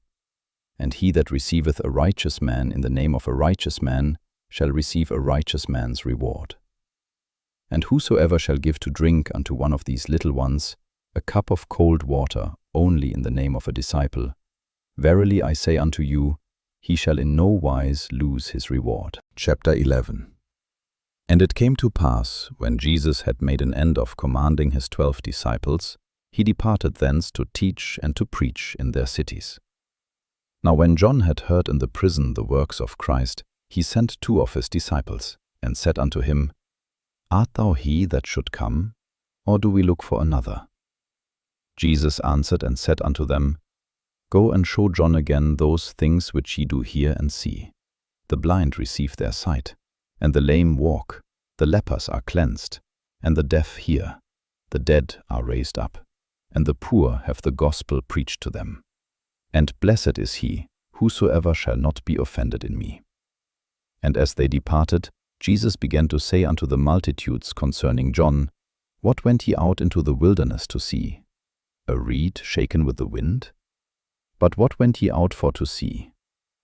and he that receiveth a righteous man in the name of a righteous man shall receive a righteous man's reward. And whosoever shall give to drink unto one of these little ones a cup of cold water only in the name of a disciple, verily I say unto you, he shall in no wise lose his reward. Chapter 11. And it came to pass, when Jesus had made an end of commanding his 12 disciples, he departed thence to teach and to preach in their cities. Now when John had heard in the prison the works of Christ, he sent 2 of his disciples, and said unto him, Art thou he that should come, or do we look for another? Jesus answered and said unto them, Go and show John again those things which ye do hear and see. The blind receive their sight, and the lame walk, the lepers are cleansed, and the deaf hear, the dead are raised up, and the poor have the gospel preached to them. And blessed is he, whosoever shall not be offended in me. And as they departed, Jesus began to say unto the multitudes concerning John, What went ye out into the wilderness to see? A reed shaken with the wind? But what went ye out for to see?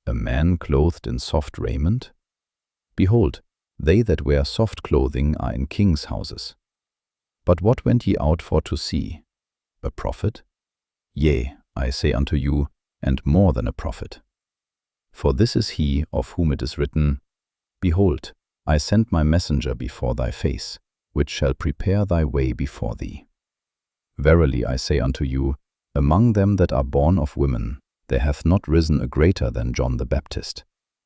A man clothed in soft raiment? Behold, they that wear soft clothing are in kings' houses. But what went ye out for to see? A prophet? Yea, I say unto you, and more than a prophet. For this is he of whom it is written, Behold, I send my messenger before thy face, which shall prepare thy way before thee. Verily I say unto you, among them that are born of women, there hath not risen a greater than John the Baptist.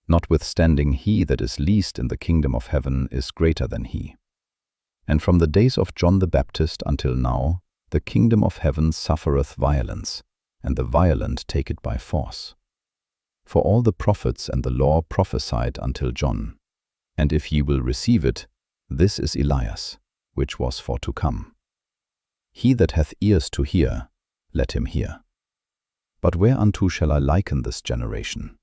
Notwithstanding he that is least in the kingdom of heaven is greater than he. And from the days of John the Baptist until now, the kingdom of heaven suffereth violence, and the violent take it by force. For all the prophets and the law prophesied until John. And if ye will receive it, this is Elias, which was for to come. He that hath ears to hear, let him hear. But whereunto shall I liken this generation?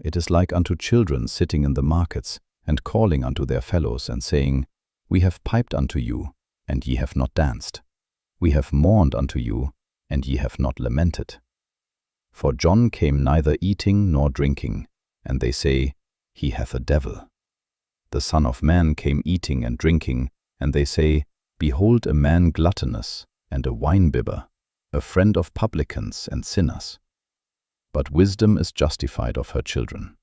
It is like unto children sitting in the markets, and calling unto their fellows, and saying, We have piped unto you, and ye have not danced. We have mourned unto you, and ye have not lamented. For John came neither eating nor drinking, and they say, He hath a devil. The Son of Man came eating and drinking, and they say, Behold a man gluttonous, and a winebibber, a friend of publicans and sinners. But wisdom is justified of her children.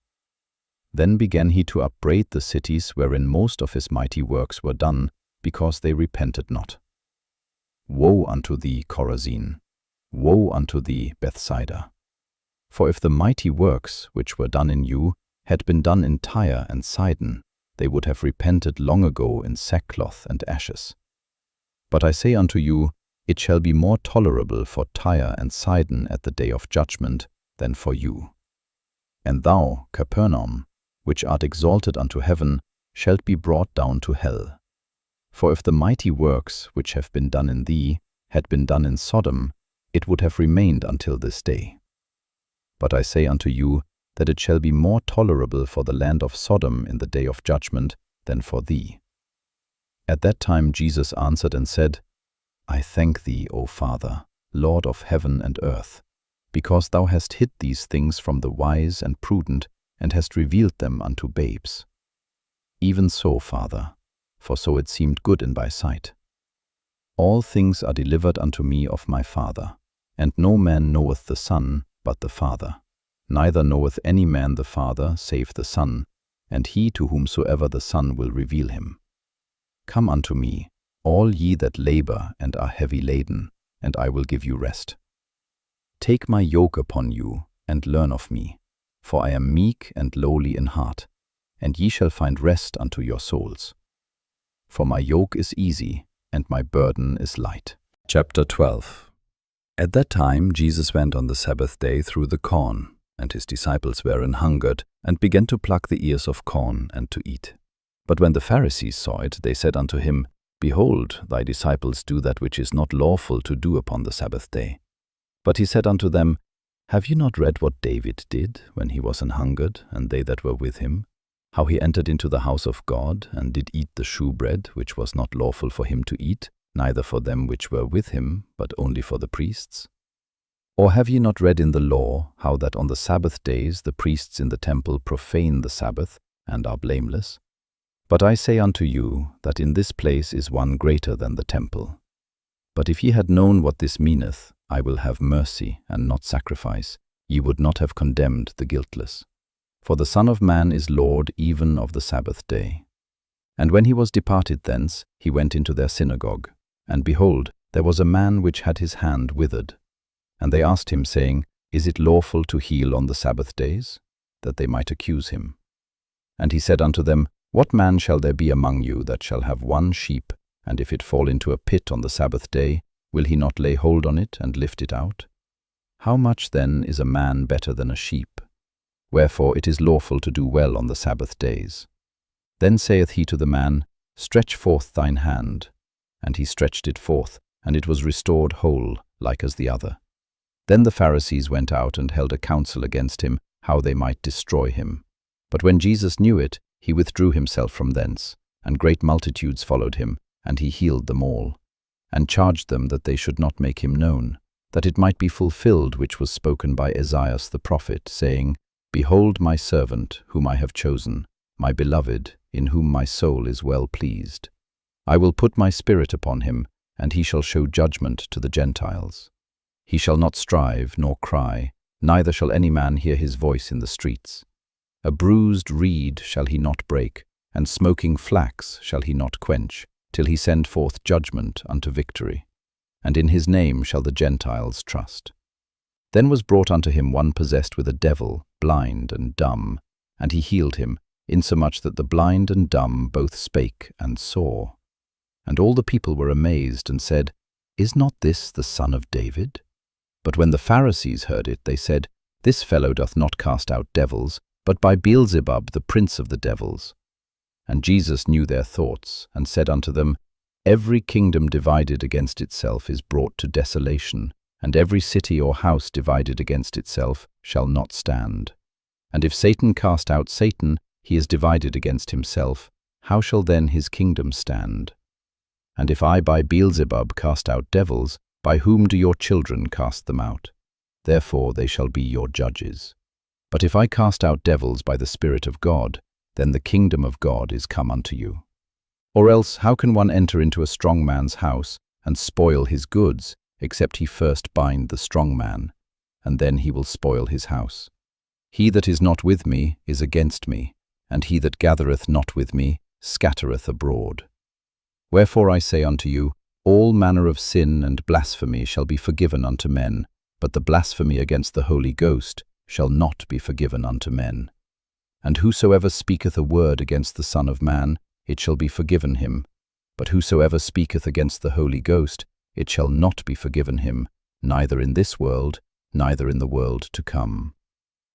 Then began he to upbraid the cities wherein most of his mighty works were done, because they repented not. Woe unto thee, Chorazin! Woe unto thee, Bethsaida! For if the mighty works which were done in you had been done in Tyre and Sidon, they would have repented long ago in sackcloth and ashes. But I say unto you, it shall be more tolerable for Tyre and Sidon at the day of judgment than for you. And thou, Capernaum, which art exalted unto heaven, shalt be brought down to hell. For if the mighty works which have been done in thee had been done in Sodom, it would have remained until this day. But I say unto you, that it shall be more tolerable for the land of Sodom in the day of judgment than for thee. At that time Jesus answered and said, I thank thee, O Father, Lord of heaven and earth, because thou hast hid these things from the wise and prudent, and hast revealed them unto babes. Even so, Father, for so it seemed good in thy sight. All things are delivered unto me of my Father, and no man knoweth the Son but the Father. Neither knoweth any man the Father save the Son, and he to whomsoever the Son will reveal him. Come unto me, all ye that labor and are heavy laden, and I will give you rest. Take my yoke upon you, and learn of me, for I am meek and lowly in heart, and ye shall find rest unto your souls. For my yoke is easy, and my burden is light. Chapter 12. At that time Jesus went on the Sabbath day through the corn, and his disciples were an hungered, and began to pluck the ears of corn and to eat. But when the Pharisees saw it, they said unto him, Behold, thy disciples do that which is not lawful to do upon the Sabbath day. But he said unto them, Have you not read what David did when he was an hungered, and they that were with him? How he entered into the house of God, and did eat the shewbread, which was not lawful for him to eat, neither for them which were with him, but only for the priests? Or have ye not read in the law, how that on the Sabbath days the priests in the temple profane the Sabbath, and are blameless? But I say unto you, that in this place is one greater than the temple. But if ye had known what this meaneth, I will have mercy, and not sacrifice, ye would not have condemned the guiltless. For the Son of Man is Lord even of the Sabbath day. And when he was departed thence, he went into their synagogue. And behold, there was a man which had his hand withered. And they asked him, saying, Is it lawful to heal on the Sabbath days? That they might accuse him. And he said unto them, What man shall there be among you that shall have one sheep, and if it fall into a pit on the Sabbath day, will he not lay hold on it and lift it out? How much then is a man better than a sheep? Wherefore it is lawful to do well on the Sabbath days. Then saith he to the man, Stretch forth thine hand. And he stretched it forth, and it was restored whole, like as the other. Then the Pharisees went out and held a council against him, how they might destroy him. But when Jesus knew it, he withdrew himself from thence, and great multitudes followed him, and he healed them all, and charged them that they should not make him known, that it might be fulfilled which was spoken by Esaias the prophet, saying, Behold my servant, whom I have chosen, my beloved, in whom my soul is well pleased. I will put my spirit upon him, and he shall show judgment to the Gentiles. He shall not strive nor cry, neither shall any man hear his voice in the streets. A bruised reed shall he not break, and smoking flax shall he not quench, till he send forth judgment unto victory. And in his name shall the Gentiles trust. Then was brought unto him one possessed with a devil, blind and dumb, and he healed him, insomuch that the blind and dumb both spake and saw. And all the people were amazed, and said, Is not this the son of David? But when the Pharisees heard it, they said, This fellow doth not cast out devils, but by Beelzebub the prince of the devils. And Jesus knew their thoughts, and said unto them, Every kingdom divided against itself is brought to desolation, and every city or house divided against itself shall not stand. And if Satan cast out Satan, he is divided against himself. How shall then his kingdom stand? And if I by Beelzebub cast out devils, by whom do your children cast them out? Therefore they shall be your judges. But if I cast out devils by the Spirit of God, then the kingdom of God is come unto you. Or else how can one enter into a strong man's house, and spoil his goods, except he first bind the strong man, and then he will spoil his house? He that is not with me is against me, and he that gathereth not with me scattereth abroad. Wherefore I say unto you, all manner of sin and blasphemy shall be forgiven unto men, but the blasphemy against the Holy Ghost shall not be forgiven unto men. And whosoever speaketh a word against the Son of Man, it shall be forgiven him. But whosoever speaketh against the Holy Ghost, it shall not be forgiven him, neither in this world, neither in the world to come.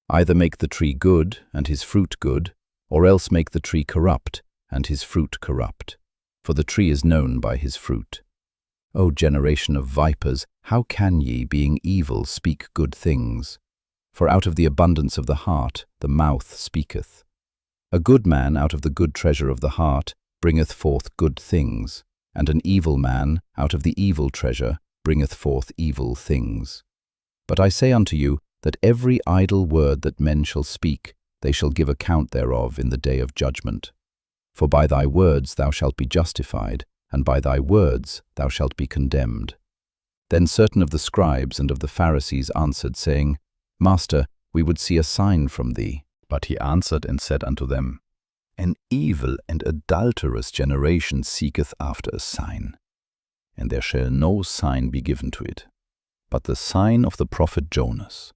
Either make the tree good, and his fruit good, or else make the tree corrupt, and his fruit corrupt. For the tree is known by his fruit. O generation of vipers, how can ye, being evil, speak good things? For out of the abundance of the heart the mouth speaketh. A good man out of the good treasure of the heart bringeth forth good things, and an evil man out of the evil treasure bringeth forth evil things. But I say unto you, that every idle word that men shall speak, they shall give account thereof in the day of judgment. For by thy words thou shalt be justified, and by thy words thou shalt be condemned. Then certain of the scribes and of the Pharisees answered, saying, Master, we would see a sign from thee. But he answered and said unto them, An evil and adulterous generation seeketh after a sign, and there shall no sign be given to it, but the sign of the prophet Jonas.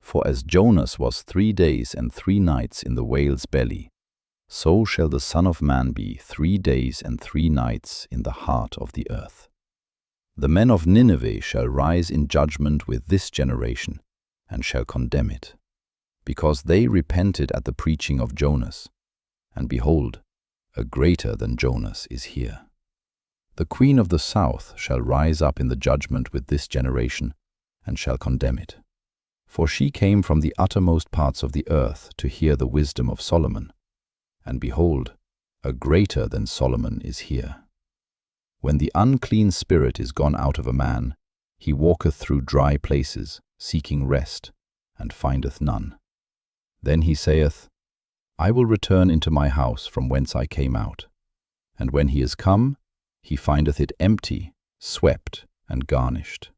For as Jonas was 3 days and 3 nights in the whale's belly, so shall the Son of Man be 3 days and 3 nights in the heart of the earth. The men of Nineveh shall rise in judgment with this generation, and shall condemn it, because they repented at the preaching of Jonas. And behold, a greater than Jonas is here. The queen of the south shall rise up in the judgment with this generation, and shall condemn it. For she came from the uttermost parts of the earth to hear the wisdom of Solomon. And behold, a greater than Solomon is here. When the unclean spirit is gone out of a man, he walketh through dry places, seeking rest, and findeth none. Then he saith, I will return into my house from whence I came out. And when he is come, he findeth it empty, swept, and garnished.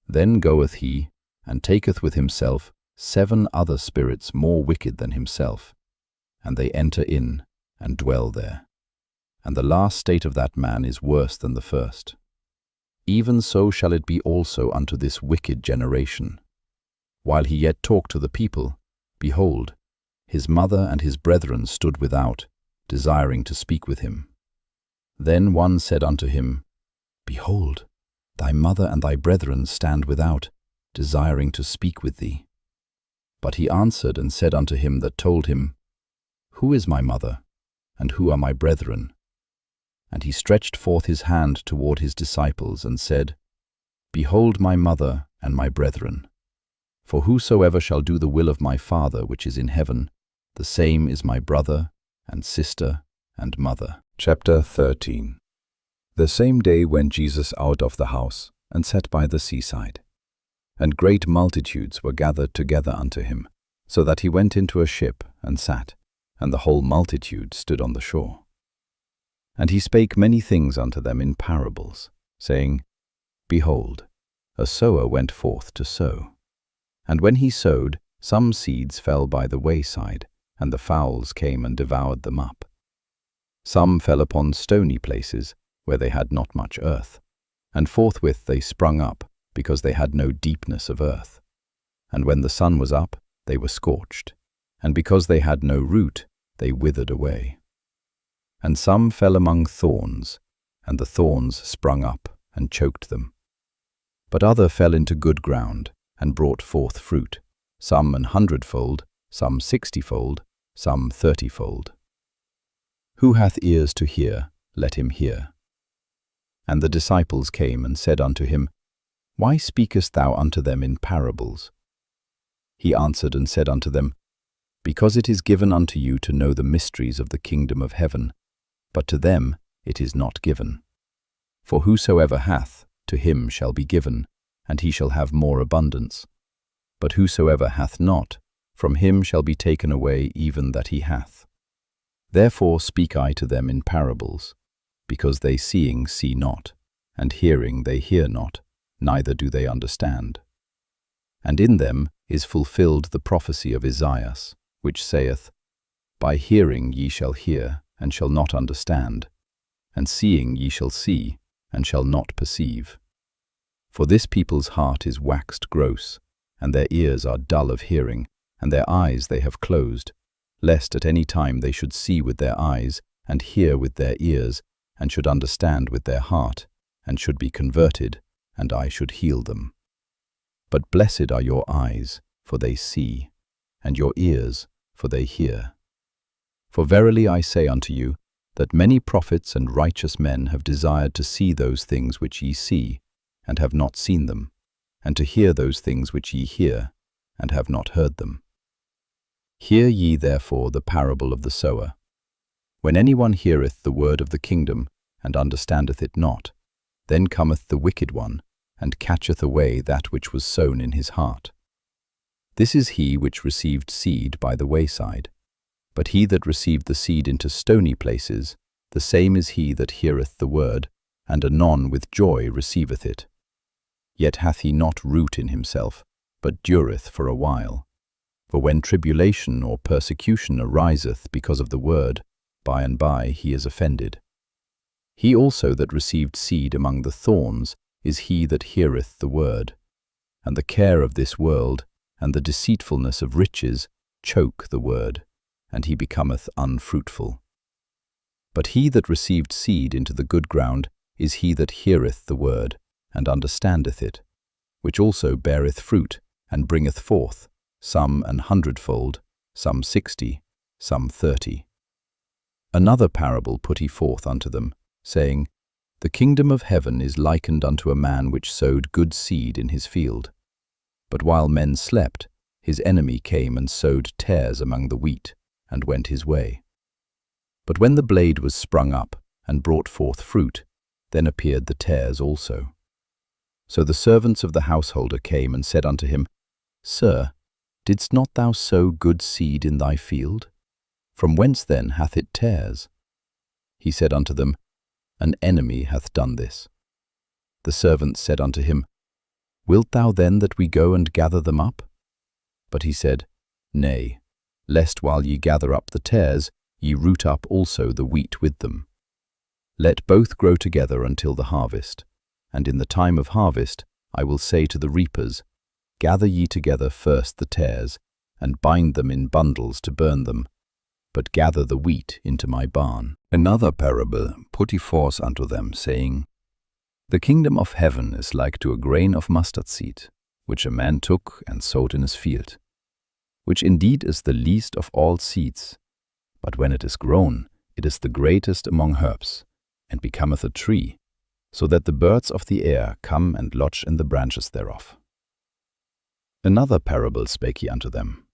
Then goeth he, and taketh with himself 7 other spirits more wicked than himself, and they enter in, and dwell there. And the last state of that man is worse than the first. even so shall it be also unto this wicked generation. While he yet talked to the people, behold, his mother and his brethren stood without, desiring to speak with him. Then one said unto him, Behold, thy mother and thy brethren stand without, desiring to speak with thee. But he answered and said unto him that told him, Who is my mother, and who are my brethren? And he stretched forth his hand toward his disciples, and said, Behold my mother and my brethren. For whosoever shall do the will of my Father which is in heaven, the same is my brother and sister and mother. Chapter 13. The same day went Jesus out of the house, and sat by the seaside. And great multitudes were gathered together unto him, so that he went into a ship, and sat, and the whole multitude stood on the shore. And he spake many things unto them in parables, saying, Behold, a sower went forth to sow. And when he sowed, some seeds fell by the wayside, and the fowls came and devoured them up. Some fell upon stony places, where they had not much earth, and forthwith they sprung up, because they had no deepness of earth. And when the sun was up, they were scorched, and because they had no root, they withered away. And some fell among thorns, and the thorns sprung up and choked them. But other fell into good ground, and brought forth fruit, some 100-fold, some 60-fold, some 30-fold. Who hath ears to hear, let him hear. And the disciples came and said unto him, Why speakest thou unto them in parables? He answered and said unto them, Because it is given unto you to know the mysteries of the kingdom of heaven, but to them it is not given. For whosoever hath, to him shall be given, and he shall have more abundance. But whosoever hath not, from him shall be taken away even that he hath. Therefore speak I to them in parables, because they seeing see not, and hearing they hear not, neither do they understand. And in them is fulfilled the prophecy of Esaias, which saith, By hearing ye shall hear, and shall not understand, and seeing ye shall see, and shall not perceive. For this people's heart is waxed gross, and their ears are dull of hearing, and their eyes they have closed, lest at any time they should see with their eyes, and hear with their ears, and should understand with their heart, and should be converted, and I should heal them. But blessed are your eyes, for they see, and your ears, for they hear. For verily I say unto you, that many prophets and righteous men have desired to see those things which ye see, and have not seen them, and to hear those things which ye hear, and have not heard them. Hear ye therefore the parable of the sower. When any one heareth the word of the kingdom, and understandeth it not, then cometh the wicked one, and catcheth away that which was sown in his heart. This is he which received seed by the wayside. But he that received the seed into stony places, the same is he that heareth the word, and anon with joy receiveth it. Yet hath he not root in himself, but dureth for a while. For when tribulation or persecution ariseth because of the word, by and by he is offended. He also that received seed among the thorns is he that heareth the word. And the care of this world, and the deceitfulness of riches, choke the word, and he becometh unfruitful. But he that received seed into the good ground is he that heareth the word, and understandeth it, which also beareth fruit, and bringeth forth, some 100-fold, some 60, some 30. Another parable put he forth unto them, saying, The kingdom of heaven is likened unto a man which sowed good seed in his field. But while men slept, his enemy came and sowed tares among the wheat, and went his way. But when the blade was sprung up, and brought forth fruit, then appeared the tares also. So the servants of the householder came and said unto him, Sir, didst not thou sow good seed in thy field? From whence then hath it tares? He said unto them, An enemy hath done this. The servants said unto him, Wilt thou then that we go and gather them up? But he said, Nay, lest while ye gather up the tares, ye root up also the wheat with them. Let both grow together until the harvest. and in the time of harvest I will say to the reapers, Gather ye together first the tares, and bind them in bundles to burn them, but gather the wheat into my barn. Another parable put he forth unto them, saying, The kingdom of heaven is like to a grain of mustard seed, which a man took and sowed in his field, which indeed is the least of all seeds, but when it is grown, it is the greatest among herbs, and becometh a tree, so that the birds of the air come and lodge in the branches thereof. Another parable spake he unto them.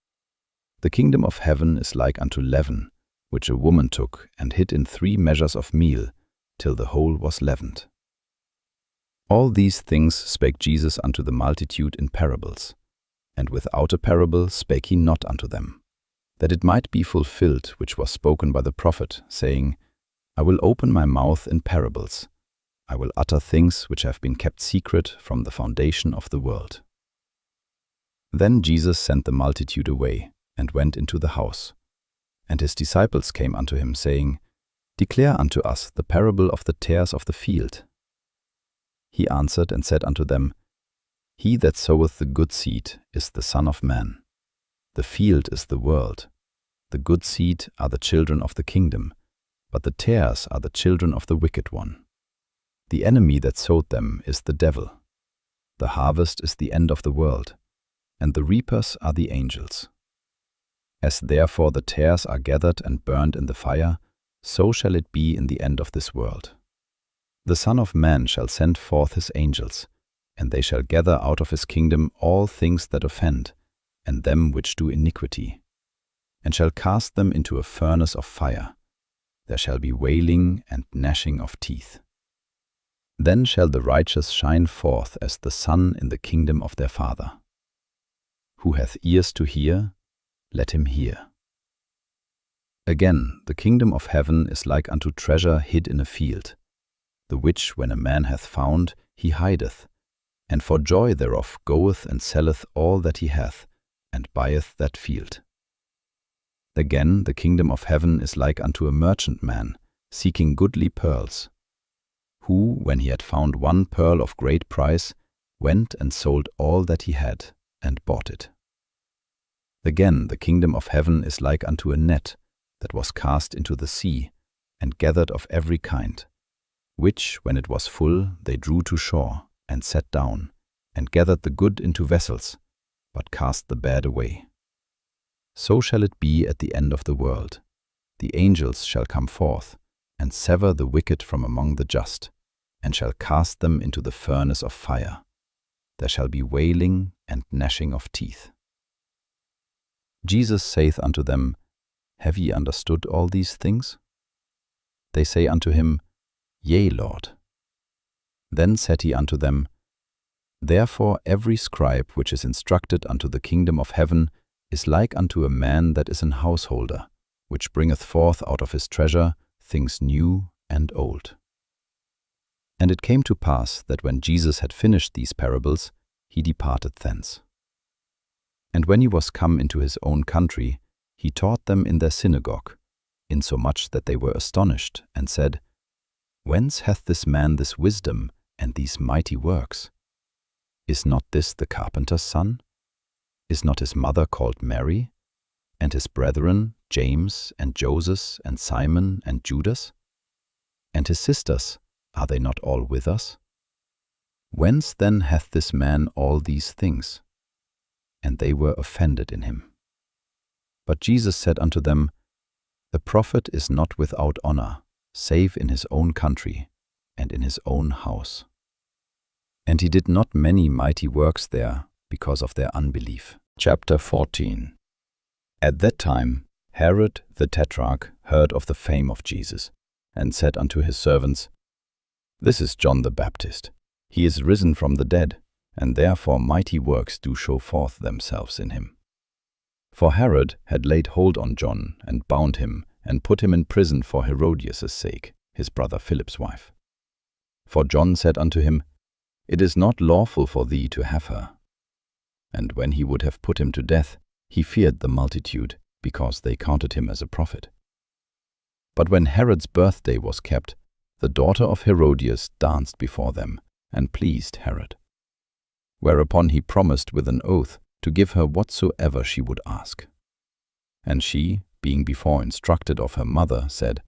The kingdom of heaven is like unto leaven, which a woman took and hid in 3 measures of meal, till the whole was leavened. All these things spake Jesus unto the multitude in parables, and without a parable spake he not unto them, that it might be fulfilled which was spoken by the prophet, saying, I will open my mouth in parables, I will utter things which have been kept secret from the foundation of the world. Then Jesus sent the multitude away, and went into the house. And his disciples came unto him, saying, Declare unto us the parable of the tares of the field. He answered and said unto them, He that soweth the good seed is the Son of Man. The field is the world. The good seed are the children of the kingdom, but the tares are the children of the wicked one. The enemy that sowed them is the devil. The harvest is the end of the world, and the reapers are the angels. As therefore the tares are gathered and burned in the fire, so shall it be in the end of this world. The Son of Man shall send forth his angels, and they shall gather out of his kingdom all things that offend, and them which do iniquity, and shall cast them into a furnace of fire. There shall be wailing and gnashing of teeth. Then shall the righteous shine forth as the sun in the kingdom of their Father. Who hath ears to hear, let him hear. Again, the kingdom of heaven is like unto treasure hid in a field, the which when a man hath found, he hideth, and for joy thereof goeth and selleth all that he hath, and buyeth that field. Again, the kingdom of heaven is like unto a merchant man, seeking goodly pearls, who, when he had found one pearl of great price, went and sold all that he had, and bought it. Again, the kingdom of heaven is like unto a net that was cast into the sea, and gathered of every kind, which, when it was full, they drew to shore, and sat down, and gathered the good into vessels, but cast the bad away. So shall it be at the end of the world. The angels shall come forth, and sever the wicked from among the just, and shall cast them into the furnace of fire. There shall be wailing and gnashing of teeth. Jesus saith unto them, Have ye understood all these things? They say unto him, Yea, Lord. Then said he unto them, Therefore every scribe which is instructed unto the kingdom of heaven is like unto a man that is an householder, which bringeth forth out of his treasure things new and old. And it came to pass that when Jesus had finished these parables, he departed thence. And when he was come into his own country, he taught them in their synagogue, insomuch that they were astonished, and said, Whence hath this man this wisdom and these mighty works? Is not this the carpenter's son? Is not his mother called Mary? And his brethren, James and Joses and Simon and Judas? And his sisters, are they not all with us? Whence then hath this man all these things? And they were offended in him. But Jesus said unto them, The prophet is not without honor, save in his own country and in his own house. And he did not many mighty works there, because of their unbelief. Chapter 14. At that time Herod the Tetrarch heard of the fame of Jesus, and said unto his servants, This is John the Baptist. He is risen from the dead, and therefore mighty works do show forth themselves in him. For Herod had laid hold on John, and bound him, and put him in prison for Herodias' sake, his brother Philip's wife. For John said unto him, It is not lawful for thee to have her. And when he would have put him to death, he feared the multitude, because they counted him as a prophet. But when Herod's birthday was kept, the daughter of Herodias danced before them, and pleased Herod. Whereupon he promised with an oath to give her whatsoever she would ask. And she, being before instructed of her mother, said,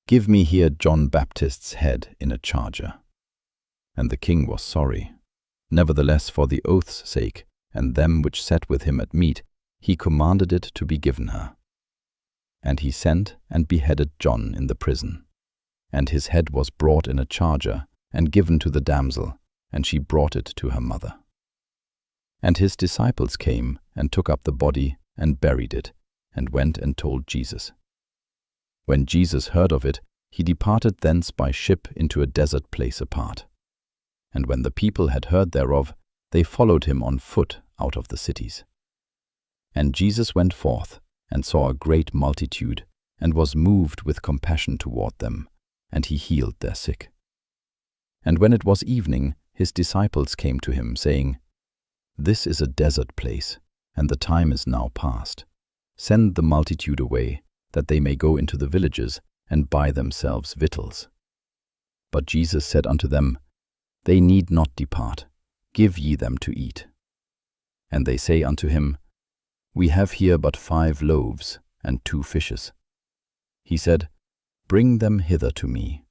Give me here John Baptist's head in a charger. And the king was sorry. Nevertheless, for the oath's sake, and them which sat with him at meat, he commanded it to be given her. And he sent and beheaded John in the prison. And his head was brought in a charger, and given to the damsel, and she brought it to her mother. And his disciples came, and took up the body, and buried it, and went and told Jesus. When Jesus heard of it, he departed thence by ship into a desert place apart. And when the people had heard thereof, they followed him on foot out of the cities. And Jesus went forth, and saw a great multitude, and was moved with compassion toward them, and he healed their sick. And when it was evening, his disciples came to him, saying, This is a desert place, and the time is now past. Send the multitude away, that they may go into the villages, and buy themselves victuals. But Jesus said unto them, They need not depart, give ye them to eat. And they say unto him, We have here but 5 loaves, and 2 fishes. He said, Bring them hither to me.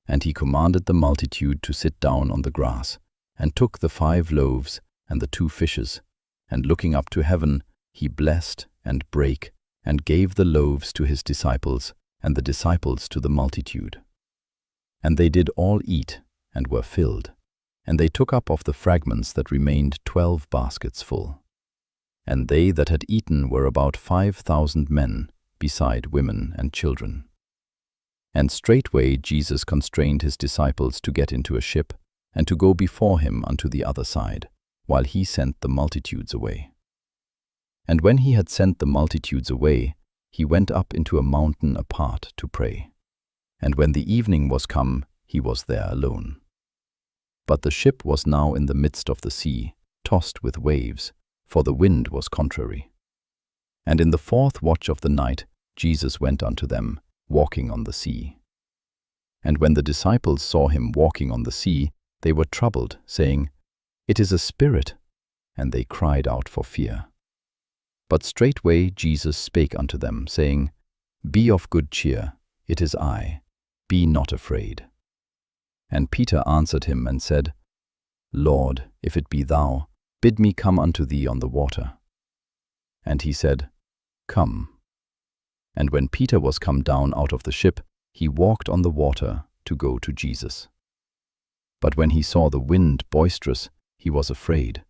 And he commanded the multitude to sit down on the grass, and took the 5 loaves and the 2 fishes, and looking up to heaven, he blessed and brake, and gave the loaves to his disciples, and the disciples to the multitude. And they did all eat, and were filled, and they took up of the fragments that remained 12 baskets full. And they that had eaten were about 5,000 men, beside women and children. And straightway Jesus constrained his disciples to get into a ship, and to go before him unto the other side, while he sent the multitudes away. And when he had sent the multitudes away, he went up into a mountain apart to pray. And when the evening was come, he was there alone. But the ship was now in the midst of the sea, tossed with waves, for the wind was contrary. And in the 4th watch of the night Jesus went unto them, walking on the sea. And when the disciples saw him walking on the sea, they were troubled, saying, It is a spirit, and they cried out for fear. But straightway Jesus spake unto them, saying, Be of good cheer, it is I, be not afraid. And Peter answered him and said, Lord, if it be thou, bid me come unto thee on the water. And he said, Come. And when Peter was come down out of the ship, he walked on the water to go to Jesus. But when he saw the wind boisterous, he was afraid,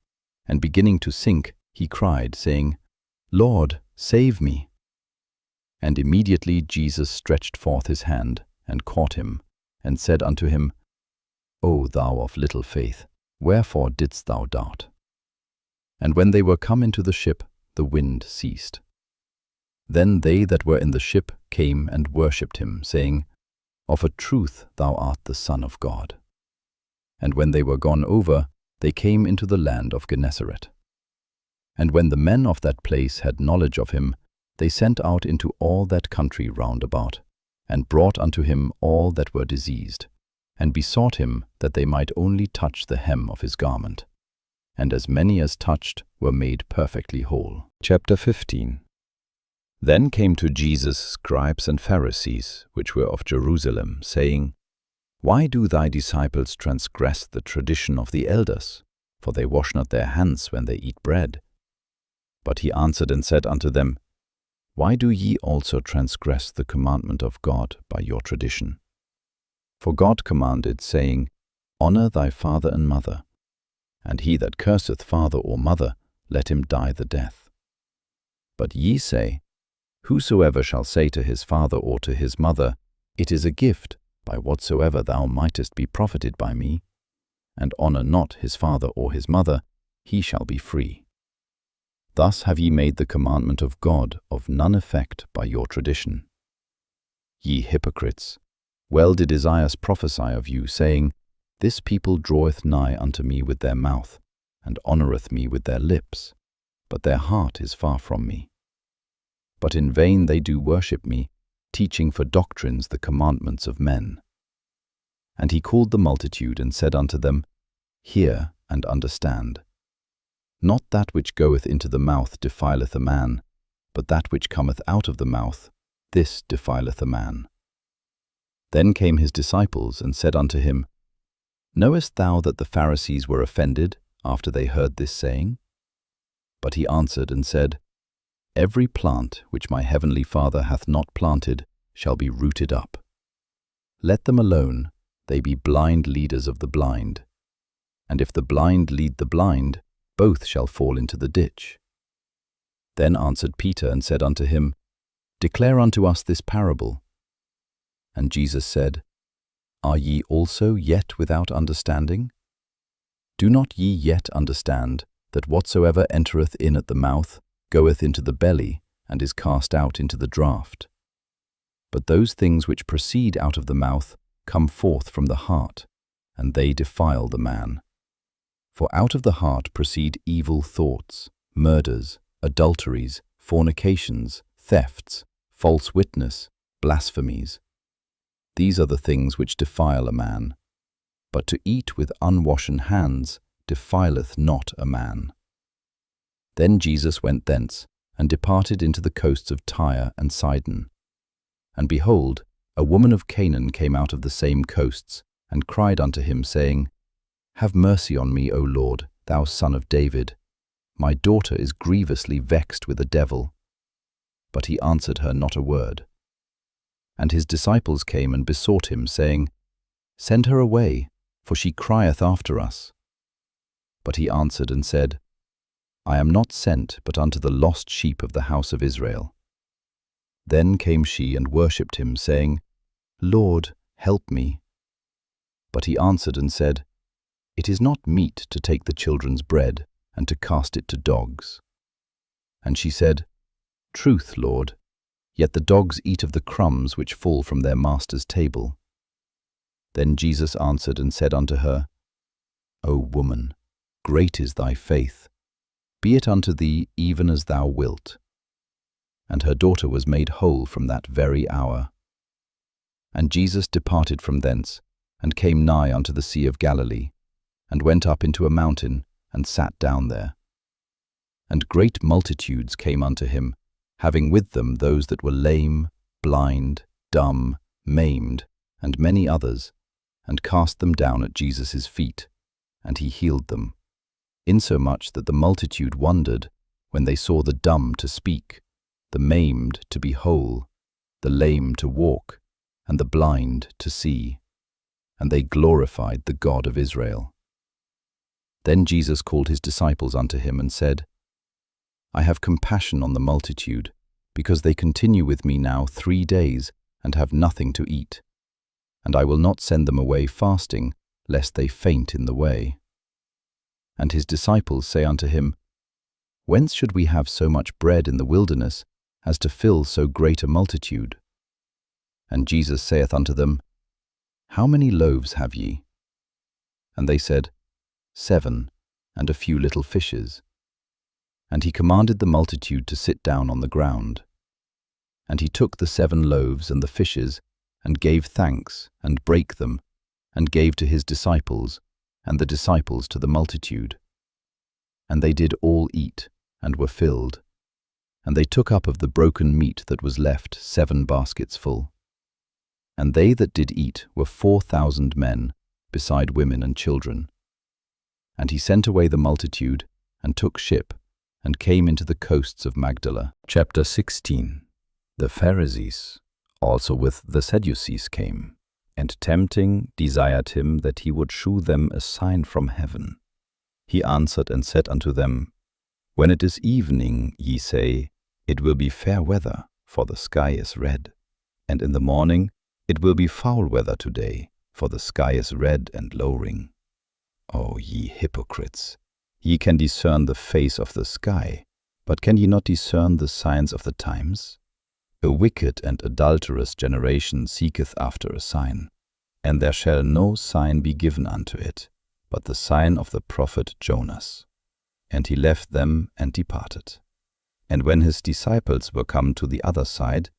and beginning to sink, he cried, saying, Lord, save me. And immediately Jesus stretched forth his hand, and caught him, and said unto him, O thou of little faith, wherefore didst thou doubt? And when they were come into the ship, the wind ceased. Then they that were in the ship came and worshipped him, saying, Of a truth thou art the Son of God. And when they were gone over, they came into the land of Gennesaret. And when the men of that place had knowledge of him, they sent out into all that country round about, and brought unto him all that were diseased, and besought him that they might only touch the hem of his garment. And as many as touched were made perfectly whole. Chapter 15. Then came to Jesus scribes and Pharisees, which were of Jerusalem, saying, Why do thy disciples transgress the tradition of the elders? For they wash not their hands when they eat bread. But he answered and said unto them, Why do ye also transgress the commandment of God by your tradition? For God commanded, saying, Honor thy father and mother, and he that curseth father or mother, let him die the death. But ye say, Whosoever shall say to his father or to his mother, It is a gift, by whatsoever thou mightest be profited by me, and honor not his father or his mother, he shall be free. Thus have ye made the commandment of God of none effect by your tradition. Ye hypocrites, well did Isaiah prophesy of you, saying, This people draweth nigh unto me with their mouth, and honoureth me with their lips, but their heart is far from me. But in vain they do worship me, teaching for doctrines the commandments of men. And he called the multitude, and said unto them, Hear and understand. Not that which goeth into the mouth defileth a man, but that which cometh out of the mouth, this defileth a man. Then came his disciples, and said unto him, Knowest thou that the Pharisees were offended after they heard this saying? But he answered and said, Every plant which my heavenly Father hath not planted shall be rooted up. Let them alone, they be blind leaders of the blind. And if the blind lead the blind, both shall fall into the ditch. Then answered Peter and said unto him, Declare unto us this parable. And Jesus said, Are ye also yet without understanding? Do not ye yet understand that whatsoever entereth in at the mouth goeth into the belly, and is cast out into the draught? But those things which proceed out of the mouth come forth from the heart, and they defile the man. For out of the heart proceed evil thoughts, murders, adulteries, fornications, thefts, false witness, blasphemies. These are the things which defile a man. But to eat with unwashen hands defileth not a man. Then Jesus went thence, and departed into the coasts of Tyre and Sidon. And behold, a woman of Canaan came out of the same coasts, and cried unto him, saying, Have mercy on me, O Lord, thou Son of David. My daughter is grievously vexed with a devil. But he answered her not a word. And his disciples came and besought him, saying, Send her away, for she crieth after us. But he answered and said, I am not sent but unto the lost sheep of the house of Israel. Then came she and worshipped him, saying, Lord, help me. But he answered and said, It is not meet to take the children's bread, and to cast it to dogs. And she said, Truth, Lord, yet the dogs eat of the crumbs which fall from their master's table. Then Jesus answered and said unto her, O woman, great is thy faith. Be it unto thee even as thou wilt. And her daughter was made whole from that very hour. And Jesus departed from thence, and came nigh unto the sea of Galilee, and went up into a mountain, and sat down there. And great multitudes came unto him, having with them those that were lame, blind, dumb, maimed, and many others, and cast them down at Jesus' feet, and he healed them, insomuch that the multitude wondered when they saw the dumb to speak, the maimed to be whole, the lame to walk, and the blind to see. And they glorified the God of Israel. Then Jesus called his disciples unto him, and said, I have compassion on the multitude, because they continue with me now 3 days, and have nothing to eat. And I will not send them away fasting, lest they faint in the way. And his disciples say unto him, Whence should we have so much bread in the wilderness, as to fill so great a multitude? And Jesus saith unto them, How many loaves have ye? And they said, 7, and a few little fishes. And he commanded the multitude to sit down on the ground. And he took the 7 loaves and the fishes, and gave thanks, and brake them, and gave to his disciples, and the disciples to the multitude. And they did all eat, and were filled. And they took up of the broken meat that was left 7 baskets full. And they that did eat were 4,000 men, beside women and children. And he sent away the multitude, and took ship, and came into the coasts of Magdala. Chapter 16. The Pharisees also with the Sadducees came, and tempting desired him that he would shew them a sign from heaven. He answered and said unto them, When it is evening, ye say, It will be fair weather, for the sky is red. And in the morning, It will be foul weather today, for the sky is red and lowering. O ye hypocrites! Ye can discern the face of the sky, but can ye not discern the signs of the times? A wicked and adulterous generation seeketh after a sign, and there shall no sign be given unto it, but the sign of the prophet Jonas. And he left them and departed. And when his disciples were come to the other side,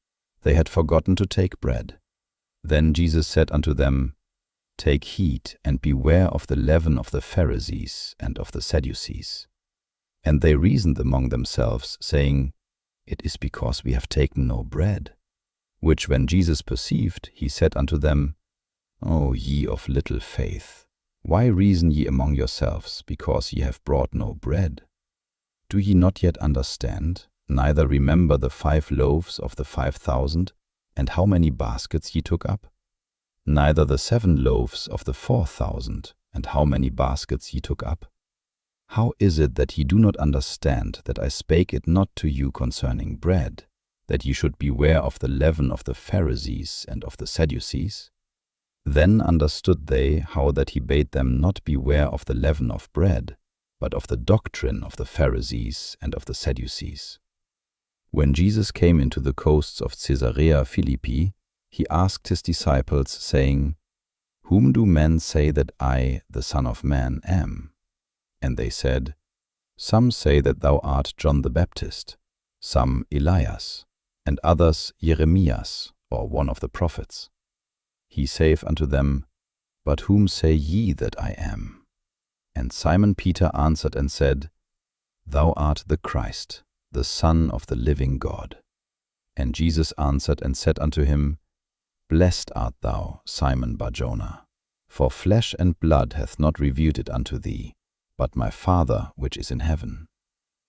they had forgotten to take bread. Then Jesus said unto them, Take heed and beware of the leaven of the Pharisees and of the Sadducees. And they reasoned among themselves, saying, It is because we have taken no bread. Which when Jesus perceived, he said unto them, O ye of little faith, why reason ye among yourselves, because ye have brought no bread? Do ye not yet understand, neither remember the 5 loaves of the 5,000, and how many baskets ye took up? Neither the 7 loaves of the 4,000, and how many baskets ye took up? How is it that ye do not understand that I spake it not to you concerning bread, that ye should beware of the leaven of the Pharisees and of the Sadducees? Then understood they how that he bade them not beware of the leaven of bread, but of the doctrine of the Pharisees and of the Sadducees. When Jesus came into the coasts of Caesarea Philippi, he asked his disciples, saying, Whom do men say that I, the Son of Man, am? And they said, Some say that thou art John the Baptist, some Elias, and others Jeremias, or one of the prophets. He saith unto them, But whom say ye that I am? And Simon Peter answered and said, Thou art the Christ, the Son of the living God. And Jesus answered and said unto him, Blessed art thou, Simon Bar-Jonah, for flesh and blood hath not revealed it unto thee, but my Father which is in heaven.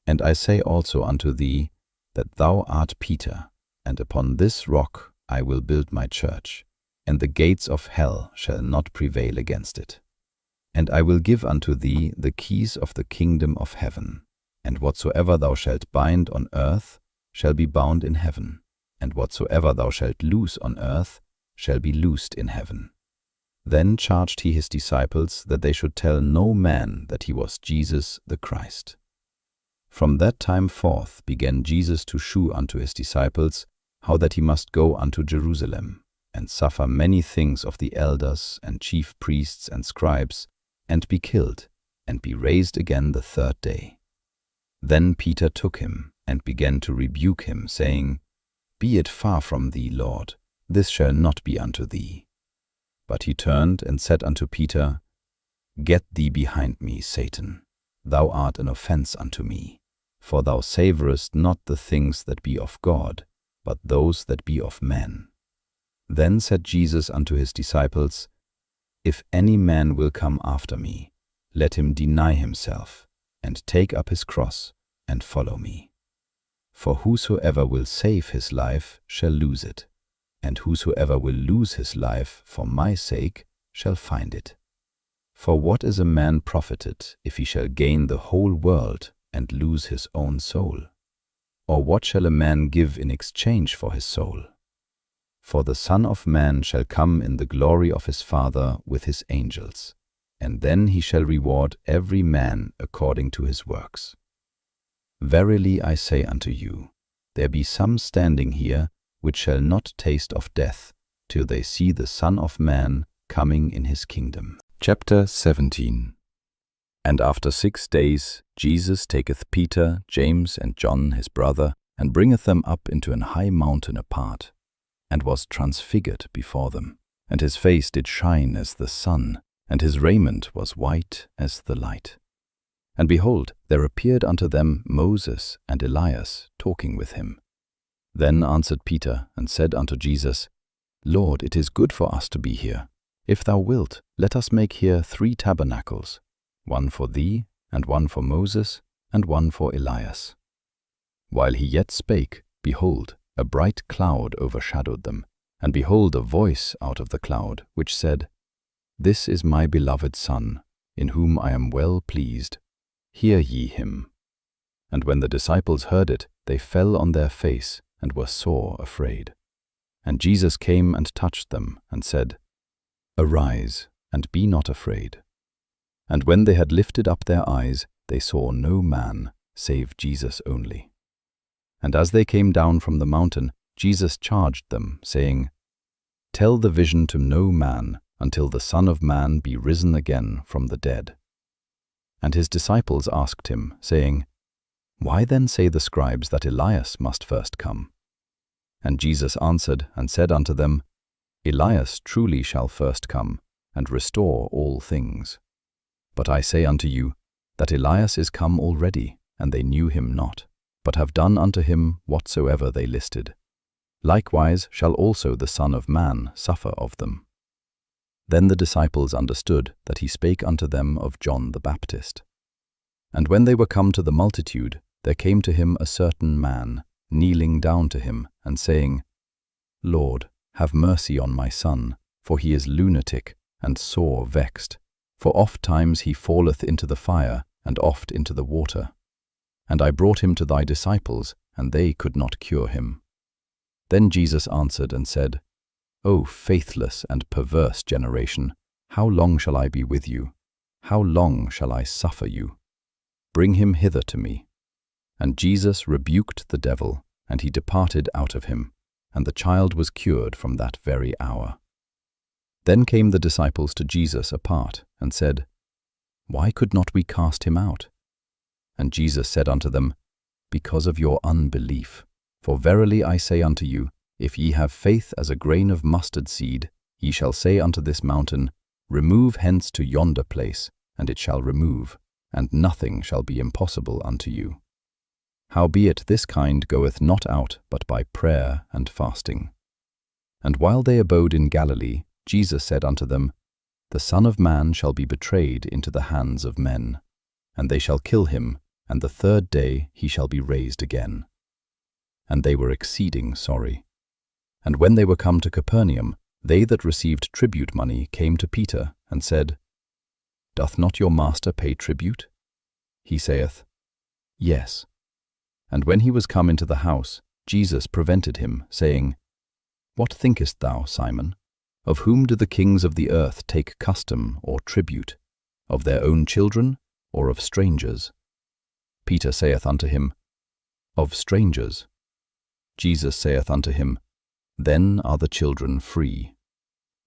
And I say also unto thee, that thou art Peter, and upon this rock I will build my church, and the gates of hell shall not prevail against it. And I will give unto thee the keys of the kingdom of heaven, and whatsoever thou shalt bind on earth shall be bound in heaven, and whatsoever thou shalt loose on earth shall be loosed in heaven. Then charged he his disciples that they should tell no man that he was Jesus the Christ. From that time forth began Jesus to shew unto his disciples how that he must go unto Jerusalem, and suffer many things of the elders and chief priests and scribes, and be killed, and be raised again the 3rd day. Then Peter took him, and began to rebuke him, saying, Be it far from thee, Lord, this shall not be unto thee. But he turned and said unto Peter, Get thee behind me, Satan, thou art an offense unto me, for thou savourest not the things that be of God, but those that be of men. Then said Jesus unto his disciples, If any man will come after me, let him deny himself, and take up his cross, and follow me. For whosoever will save his life shall lose it, and whosoever will lose his life for my sake shall find it. For what is a man profited if he shall gain the whole world and lose his own soul? Or what shall a man give in exchange for his soul? For the Son of Man shall come in the glory of his Father with his angels, and then he shall reward every man according to his works. Verily I say unto you, there be some standing here which shall not taste of death, till they see the Son of Man coming in his kingdom. Chapter 17. And after 6 days Jesus taketh Peter, James, and John his brother, and bringeth them up into an high mountain apart, and was transfigured before them. And his face did shine as the sun, and his raiment was white as the light. And behold, there appeared unto them Moses and Elias talking with him. Then answered Peter, and said unto Jesus, Lord, it is good for us to be here. If thou wilt, let us make here 3 tabernacles, one for thee, and one for Moses, and one for Elias. While he yet spake, behold, a bright cloud overshadowed them, and behold, a voice out of the cloud, which said, This is my beloved Son, in whom I am well pleased. Hear ye him. And when the disciples heard it, they fell on their face, and were sore afraid. And Jesus came and touched them, and said, Arise, and be not afraid. And when they had lifted up their eyes, they saw no man, save Jesus only. And as they came down from the mountain, Jesus charged them, saying, Tell the vision to no man, until the Son of Man be risen again from the dead. And his disciples asked him, saying, Why then say the scribes that Elias must first come? And Jesus answered and said unto them, Elias truly shall first come, and restore all things. But I say unto you, that Elias is come already, and they knew him not, but have done unto him whatsoever they listed. Likewise shall also the Son of Man suffer of them. Then the disciples understood that he spake unto them of John the Baptist. And when they were come to the multitude, there came to him a certain man, kneeling down to him, and saying, Lord, have mercy on my son, for he is lunatic, and sore vexed. For oft times he falleth into the fire, and oft into the water. And I brought him to thy disciples, and they could not cure him. Then Jesus answered and said, O faithless and perverse generation, how long shall I be with you? How long shall I suffer you? Bring him hither to me. And Jesus rebuked the devil, and he departed out of him, and the child was cured from that very hour. Then came the disciples to Jesus apart, and said, Why could not we cast him out? And Jesus said unto them, Because of your unbelief. For verily I say unto you, if ye have faith as a grain of mustard seed, ye shall say unto this mountain, Remove hence to yonder place, and it shall remove, and nothing shall be impossible unto you. Howbeit this kind goeth not out but by prayer and fasting. And while they abode in Galilee, Jesus said unto them, The Son of Man shall be betrayed into the hands of men, and they shall kill him, and the third day he shall be raised again. And they were exceeding sorry. And when they were come to Capernaum, they that received tribute money came to Peter, and said, Doth not your master pay tribute? He saith, Yes. And when he was come into the house, Jesus prevented him, saying, What thinkest thou, Simon? Of whom do the kings of the earth take custom or tribute? Of their own children, or of strangers? Peter saith unto him, Of strangers. Jesus saith unto him, Then are the children free.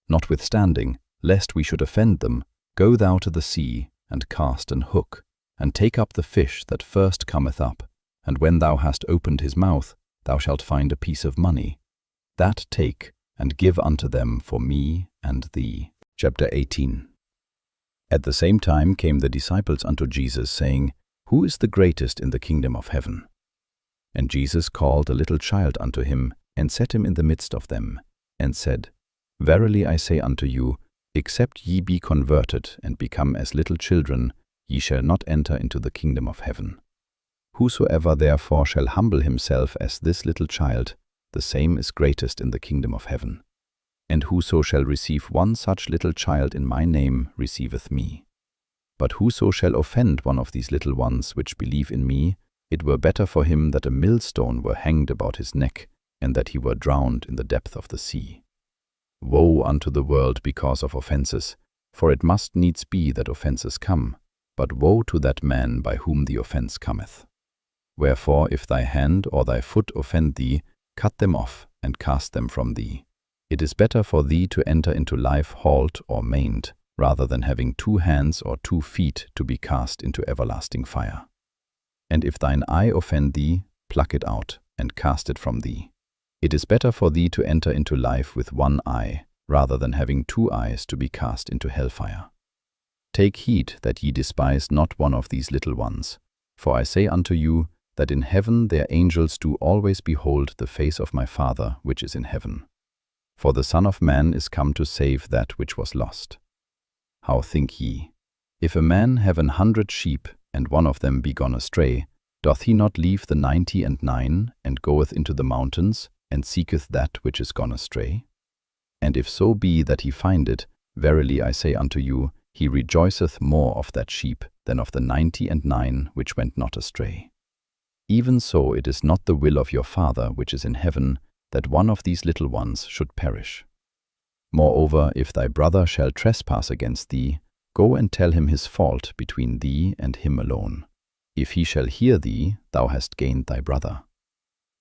Notwithstanding, lest we should offend them, go thou to the sea, and cast an hook, and take up the fish that first cometh up, and when thou hast opened his mouth, thou shalt find a piece of money. That take, and give unto them for me and thee. Chapter 18. At the same time came the disciples unto Jesus, saying, Who is the greatest in the kingdom of heaven? And Jesus called a little child unto him, and set him in the midst of them, and said, Verily I say unto you, except ye be converted and become as little children, ye shall not enter into the kingdom of heaven. Whosoever therefore shall humble himself as this little child, the same is greatest in the kingdom of heaven. And whoso shall receive one such little child in my name receiveth me. But whoso shall offend one of these little ones which believe in me, it were better for him that a millstone were hanged about his neck, and that he were drowned in the depth of the sea. Woe unto the world because of offences, for it must needs be that offences come, but woe to that man by whom the offence cometh. Wherefore if thy hand or thy foot offend thee, cut them off, and cast them from thee. It is better for thee to enter into life halt or maimed, rather than having 2 hands or 2 feet to be cast into everlasting fire. And if thine eye offend thee, pluck it out, and cast it from thee. It is better for thee to enter into life with 1 eye, rather than having 2 eyes to be cast into hellfire. Take heed that ye despise not one of these little ones, for I say unto you, that in heaven their angels do always behold the face of my Father which is in heaven. For the Son of Man is come to save that which was lost. How think ye? If a man have 100 sheep, and one of them be gone astray, doth he not leave the 99, and goeth into the mountains, and seeketh that which is gone astray? And if so be that he find it, verily I say unto you, he rejoiceth more of that sheep than of the 99 which went not astray. Even so it is not the will of your Father which is in heaven, that one of these little ones should perish. Moreover, if thy brother shall trespass against thee, go and tell him his fault between thee and him alone. If he shall hear thee, thou hast gained thy brother.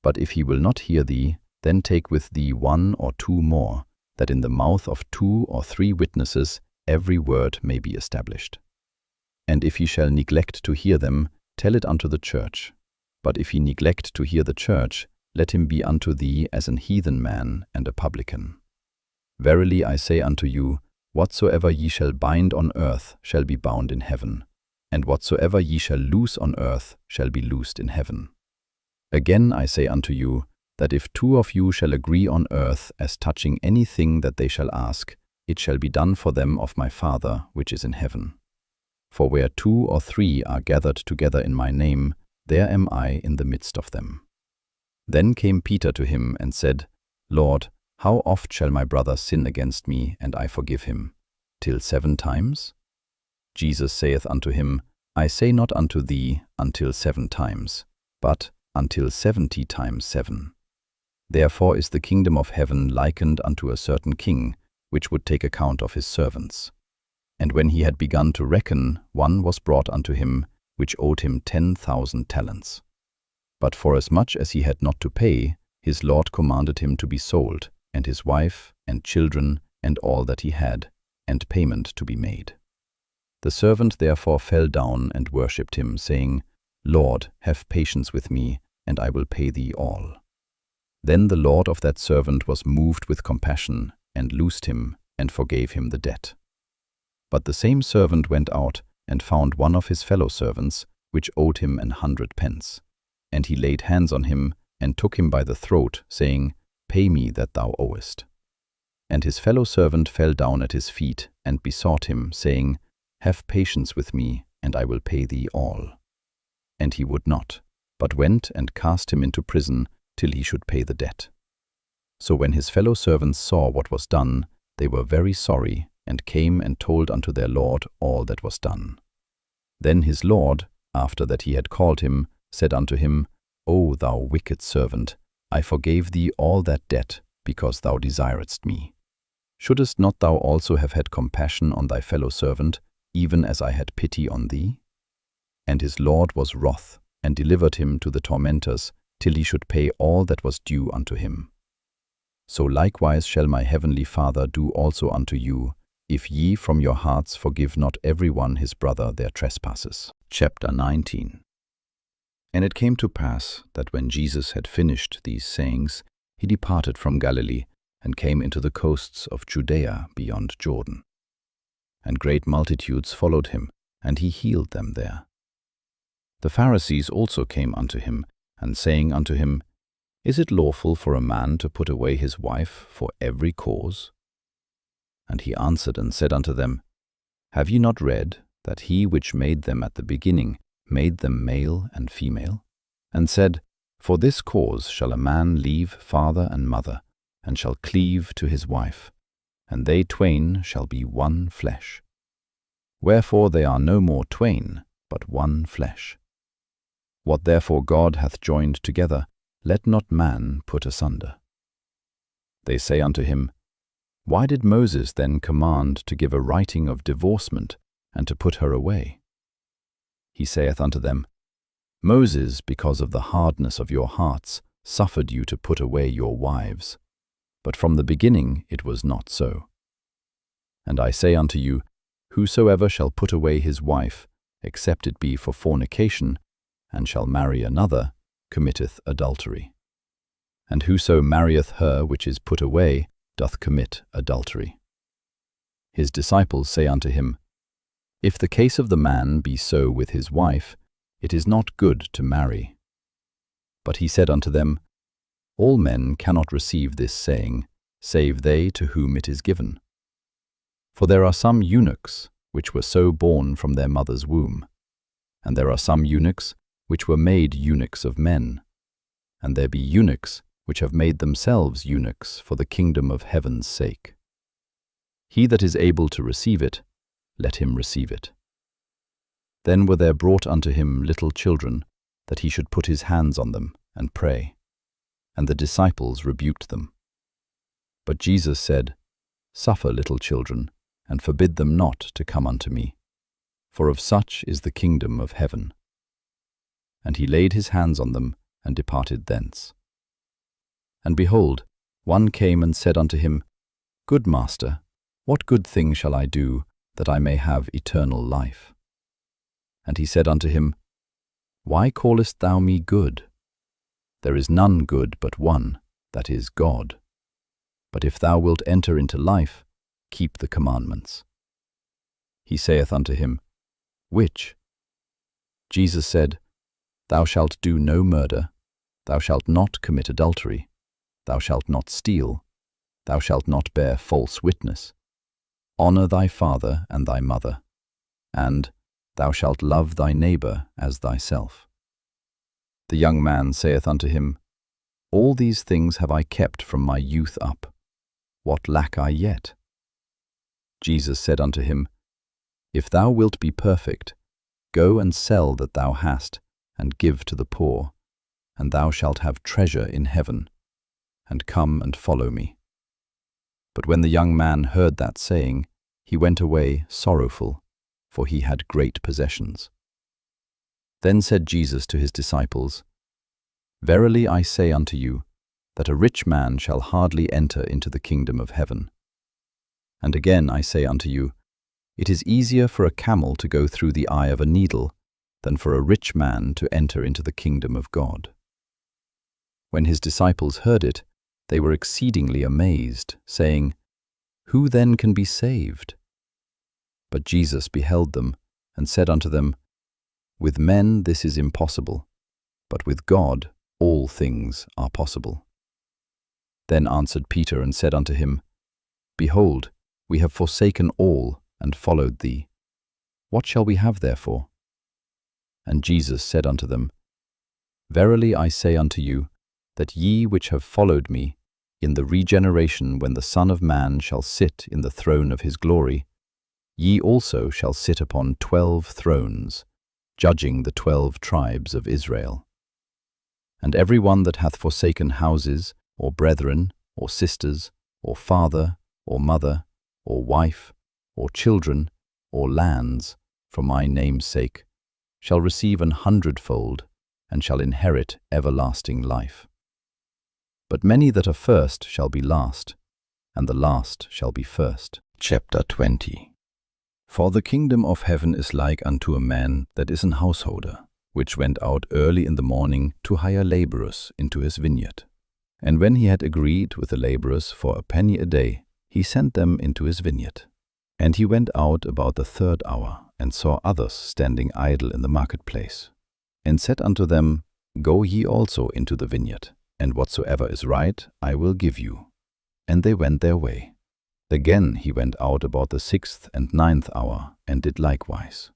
But if he will not hear thee, then take with thee 1 or 2 more, that in the mouth of 2 or 3 witnesses every word may be established. And if he shall neglect to hear them, tell it unto the church. But if he neglect to hear the church, let him be unto thee as an heathen man and a publican. Verily I say unto you, Whatsoever ye shall bind on earth shall be bound in heaven, and whatsoever ye shall loose on earth shall be loosed in heaven. Again I say unto you, that if 2 of you shall agree on earth as touching anything that they shall ask, it shall be done for them of my Father which is in heaven. For where 2 or 3 are gathered together in my name, there am I in the midst of them. Then came Peter to him and said, Lord, how oft shall my brother sin against me, and I forgive him? Till 7 times? Jesus saith unto him, I say not unto thee, until 7 times, but until 70 times 7. Therefore is the kingdom of heaven likened unto a certain king, which would take account of his servants. And when he had begun to reckon, one was brought unto him, which owed him 10,000 talents. But forasmuch as he had not to pay, his lord commanded him to be sold, and his wife, and children, and all that he had, and payment to be made. The servant therefore fell down and worshipped him, saying, Lord, have patience with me, and I will pay thee all. Then the lord of that servant was moved with compassion, and loosed him, and forgave him the debt. But the same servant went out, and found one of his fellow servants, which owed him 100 pence. And he laid hands on him, and took him by the throat, saying, Pay me that thou owest. And his fellow servant fell down at his feet, and besought him, saying, Have patience with me, and I will pay thee all. And he would not, but went and cast him into prison, till he should pay the debt. So when his fellow servants saw what was done, they were very sorry, and came and told unto their lord all that was done. Then his lord, after that he had called him, said unto him, O thou wicked servant, I forgave thee all that debt, because thou desiredst me. Shouldest not thou also have had compassion on thy fellow servant, even as I had pity on thee? And his lord was wroth, and delivered him to the tormentors, till he should pay all that was due unto him. So likewise shall my heavenly Father do also unto you, if ye from your hearts forgive not every one his brother their trespasses. Chapter 19. And it came to pass that when Jesus had finished these sayings, he departed from Galilee, and came into the coasts of Judea beyond Jordan. And great multitudes followed him, and he healed them there. The Pharisees also came unto him, and saying unto him, Is it lawful for a man to put away his wife for every cause? And he answered and said unto them, Have ye not read that he which made them at the beginning made them male and female, and said, For this cause shall a man leave father and mother, and shall cleave to his wife, and they twain shall be one flesh. Wherefore they are no more twain, but one flesh. What therefore God hath joined together, let not man put asunder. They say unto him, Why did Moses then command to give a writing of divorcement, and to put her away? He saith unto them, Moses, because of the hardness of your hearts, suffered you to put away your wives. But from the beginning it was not so. And I say unto you, Whosoever shall put away his wife, except it be for fornication, and shall marry another, committeth adultery. And whoso marrieth her which is put away, doth commit adultery. His disciples say unto him, If the case of the man be so with his wife, it is not good to marry. But he said unto them, All men cannot receive this saying, save they to whom it is given. For there are some eunuchs which were so born from their mother's womb, and there are some eunuchs which were made eunuchs of men, and there be eunuchs which have made themselves eunuchs for the kingdom of heaven's sake. He that is able to receive it, let him receive it. Then were there brought unto him little children, that he should put his hands on them and pray. And the disciples rebuked them. But Jesus said, Suffer little children, and forbid them not to come unto me, for of such is the kingdom of heaven. And he laid his hands on them, and departed thence. And behold, one came and said unto him, Good Master, what good thing shall I do, that I may have eternal life? And he said unto him, Why callest thou me good? There is none good but one, that is God. But if thou wilt enter into life, keep the commandments. He saith unto him, Which? Jesus said, Thou shalt do no murder, thou shalt not commit adultery, thou shalt not steal, thou shalt not bear false witness. Honor thy father and thy mother, and thou shalt love thy neighbor as thyself. The young man saith unto him, All these things have I kept from my youth up. What lack I yet? Jesus said unto him, If thou wilt be perfect, go and sell that thou hast, and give to the poor, and thou shalt have treasure in heaven, and come and follow me. But when the young man heard that saying, he went away sorrowful, for he had great possessions. Then said Jesus to his disciples, Verily I say unto you, that a rich man shall hardly enter into the kingdom of heaven. And again I say unto you, it is easier for a camel to go through the eye of a needle than for a rich man to enter into the kingdom of God. When his disciples heard it, they were exceedingly amazed, saying, Who then can be saved? But Jesus beheld them, and said unto them, With men this is impossible, but with God all things are possible. Then answered Peter and said unto him, Behold, we have forsaken all and followed thee. What shall we have therefore? And Jesus said unto them, Verily I say unto you, that ye which have followed me, in the regeneration when the Son of Man shall sit in the throne of his glory, ye also shall sit upon 12 thrones, judging the 12 tribes of Israel. And every one that hath forsaken houses, or brethren, or sisters, or father, or mother, or wife, or children, or lands, for my name's sake, shall receive 100-fold, and shall inherit everlasting life. But many that are first shall be last, and the last shall be first. Chapter 20. For the kingdom of heaven is like unto a man that is an householder, which went out early in the morning to hire laborers into his vineyard. And when he had agreed with the laborers for a penny a day, he sent them into his vineyard. And he went out about the 3rd hour, and saw others standing idle in the marketplace, and said unto them, Go ye also into the vineyard, and whatsoever is right I will give you. And they went their way. Again he went out about the 6th and 9th hour, and did likewise.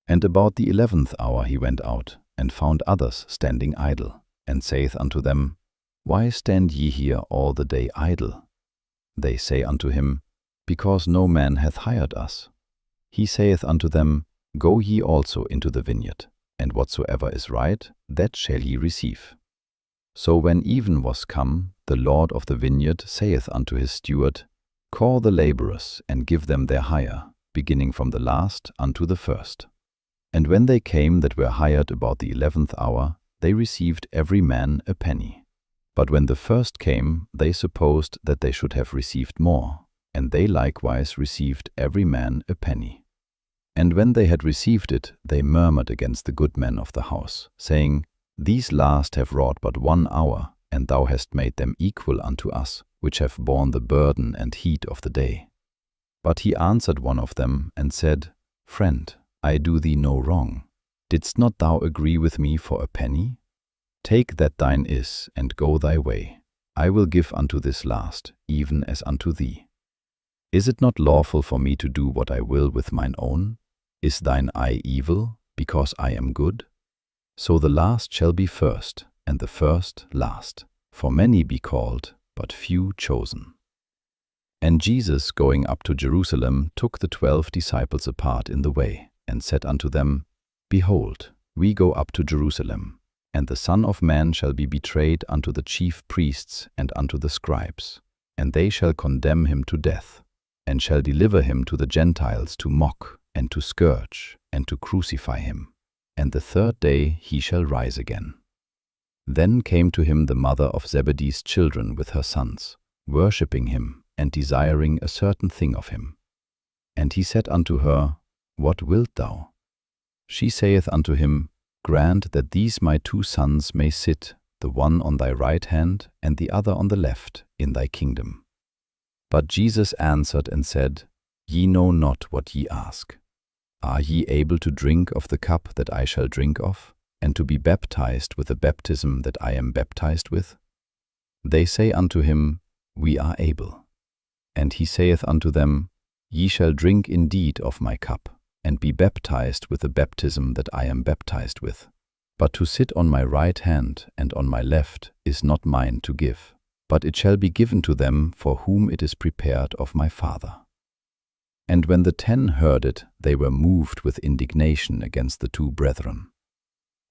And about the 11th hour he went out, and found others standing idle, and saith unto them, Why stand ye here all the day idle? They say unto him, Because no man hath hired us. He saith unto them, Go ye also into the vineyard, and whatsoever is right, that shall ye receive. So when even was come, the Lord of the vineyard saith unto his steward, Call the laborers, and give them their hire, beginning from the last unto the first. And when they came that were hired about the 11th hour, they received every man a penny. But when the first came, they supposed that they should have received more, and they likewise received every man a penny. And when they had received it, they murmured against the good men of the house, saying, These last have wrought but 1 hour, and thou hast made them equal unto us, which have borne the burden and heat of the day. But he answered one of them, and said, Friend, I do thee no wrong. Didst not thou agree with me for a penny? Take that thine is, and go thy way. I will give unto this last, even as unto thee. Is it not lawful for me to do what I will with mine own? Is thine eye evil, because I am good? So the last shall be first, and the first last. For many be called, but few chosen. And Jesus, going up to Jerusalem, took the 12 disciples apart in the way, and said unto them, Behold, we go up to Jerusalem, and the Son of Man shall be betrayed unto the chief priests and unto the scribes, and they shall condemn him to death, and shall deliver him to the Gentiles to mock, and to scourge, and to crucify him. And the 3rd day he shall rise again. Then came to him the mother of Zebedee's children with her sons, worshipping him, and desiring a certain thing of him. And he said unto her, What wilt thou? She saith unto him, Grant that these my 2 sons may sit, the one on thy right hand, and the other on the left, in thy kingdom. But Jesus answered and said, Ye know not what ye ask. Are ye able to drink of the cup that I shall drink of, and to be baptized with the baptism that I am baptized with? They say unto him, We are able. And he saith unto them, Ye shall drink indeed of my cup, and be baptized with the baptism that I am baptized with. But to sit on my right hand and on my left is not mine to give, but it shall be given to them for whom it is prepared of my Father. And when the 10 heard it, they were moved with indignation against the 2 brethren.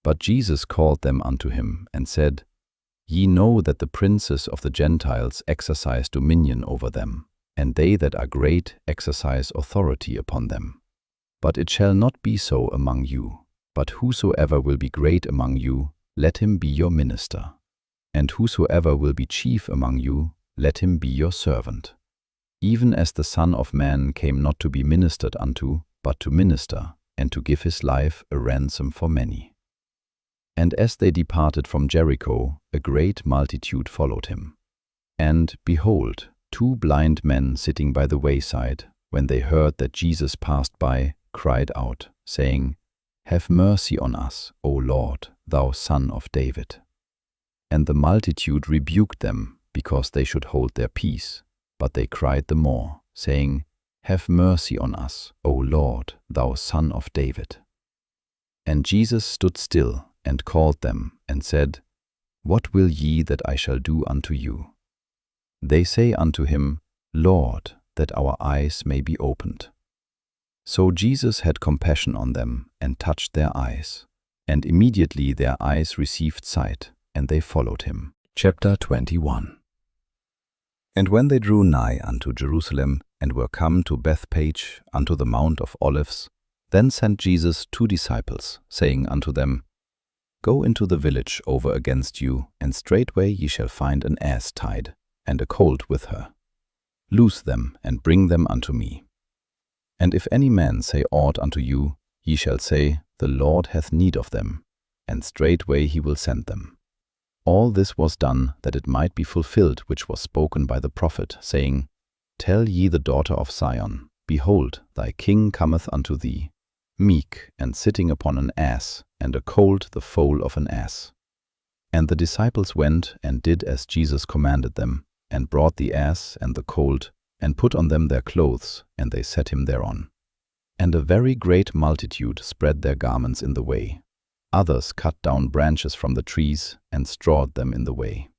But Jesus called them unto him, and said, Ye know that the princes of the Gentiles exercise dominion over them, and they that are great exercise authority upon them. But it shall not be so among you, but whosoever will be great among you, let him be your minister. And whosoever will be chief among you, let him be your servant. Even as the Son of Man came not to be ministered unto, but to minister, and to give his life a ransom for many. And as they departed from Jericho, a great multitude followed him. And, behold, 2 blind men sitting by the wayside, when they heard that Jesus passed by, cried out, saying, Have mercy on us, O Lord, thou Son of David. And the multitude rebuked them, because they should hold their peace. But they cried the more, saying, Have mercy on us, O Lord, thou Son of David. And Jesus stood still, and called them, and said, What will ye that I shall do unto you? They say unto him, Lord, that our eyes may be opened. So Jesus had compassion on them, and touched their eyes. And immediately their eyes received sight, and they followed him. Chapter 21. And when they drew nigh unto Jerusalem, and were come to Bethpage, unto the Mount of Olives, then sent Jesus 2 disciples, saying unto them, Go into the village over against you, and straightway ye shall find an ass tied, and a colt with her. Loose them, and bring them unto me. And if any man say aught unto you, ye shall say, The Lord hath need of them, and straightway he will send them. All this was done, that it might be fulfilled which was spoken by the prophet, saying, Tell ye the daughter of Zion, Behold, thy king cometh unto thee, meek, and sitting upon an ass, and a colt the foal of an ass. And the disciples went, and did as Jesus commanded them, and brought the ass and the colt, and put on them their clothes, and they set him thereon. And a very great multitude spread their garments in the way. Others cut down branches from the trees, and strawed them in the way.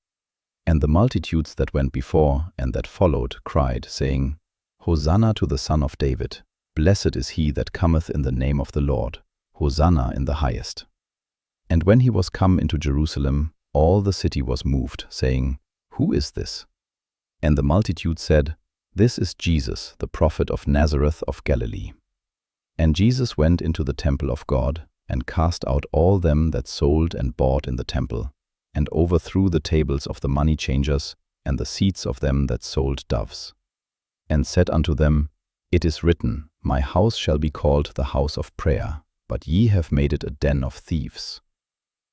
And the multitudes that went before and that followed cried, saying, Hosanna to the Son of David. Blessed is he that cometh in the name of the Lord. Hosanna in the highest. And when he was come into Jerusalem, all the city was moved, saying, Who is this? And the multitude said, This is Jesus, the prophet of Nazareth of Galilee. And Jesus went into the temple of God, and cast out all them that sold and bought in the temple, and overthrew the tables of the money changers, and the seats of them that sold doves. And said unto them, It is written, My house shall be called the house of prayer, but ye have made it a den of thieves.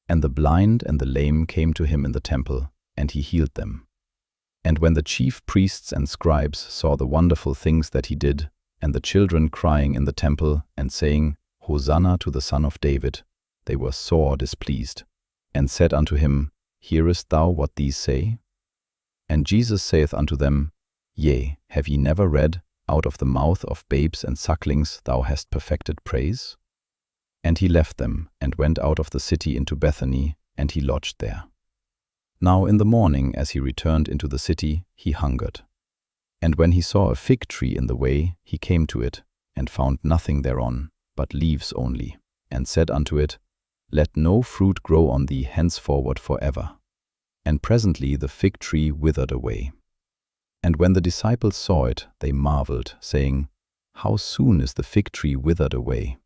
And the blind and the lame came to him in the temple, and he healed them. And when the chief priests and scribes saw the wonderful things that he did, and the children crying in the temple, and saying, Hosanna to the Son of David, they were sore displeased, and said unto him, Hearest thou what these say? And Jesus saith unto them, Yea, have ye never read, Out of the mouth of babes and sucklings thou hast perfected praise? And he left them, and went out of the city into Bethany, and he lodged there. Now in the morning, as he returned into the city, he hungered. And when he saw a fig tree in the way, he came to it, and found nothing thereon, but leaves only, and said unto it, Let no fruit grow on thee henceforward forever. And presently the fig tree withered away. And when the disciples saw it, they marveled, saying, How soon is the fig tree withered away?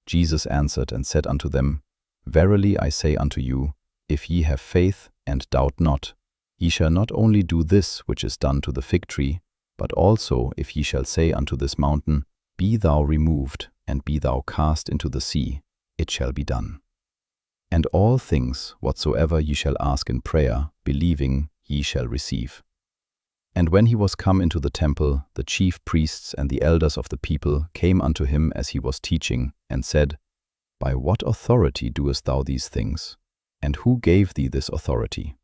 Jesus answered and said unto them, Verily I say unto you, if ye have faith, and doubt not, ye shall not only do this which is done to the fig tree, but also if ye shall say unto this mountain, Be thou removed, and be thou cast into the sea, it shall be done. And all things whatsoever ye shall ask in prayer, believing, ye shall receive. And when he was come into the temple, the chief priests and the elders of the people came unto him as he was teaching, and said, By what authority doest thou these things? And who gave thee this authority?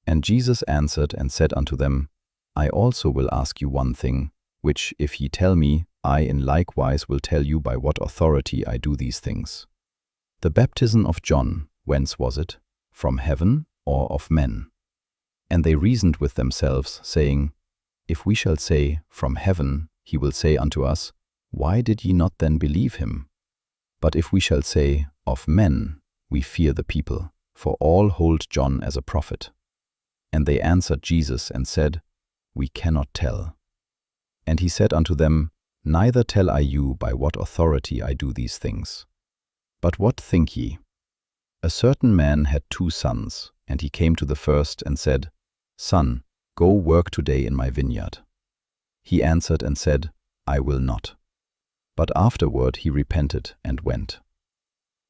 And Jesus answered and said unto them, I also will ask you one thing, which if ye tell me, I in likewise will tell you by what authority I do these things. The baptism of John, whence was it? From heaven or of men? And they reasoned with themselves, saying, If we shall say, From heaven, he will say unto us, Why did ye not then believe him? But if we shall say, Of men, we fear the people, for all hold John as a prophet. And they answered Jesus and said, We cannot tell. And he said unto them, Neither tell I you by what authority I do these things. But what think ye? A certain man had 2 sons, and he came to the first and said, Son, go work today in my vineyard. He answered and said, I will not. But afterward he repented and went.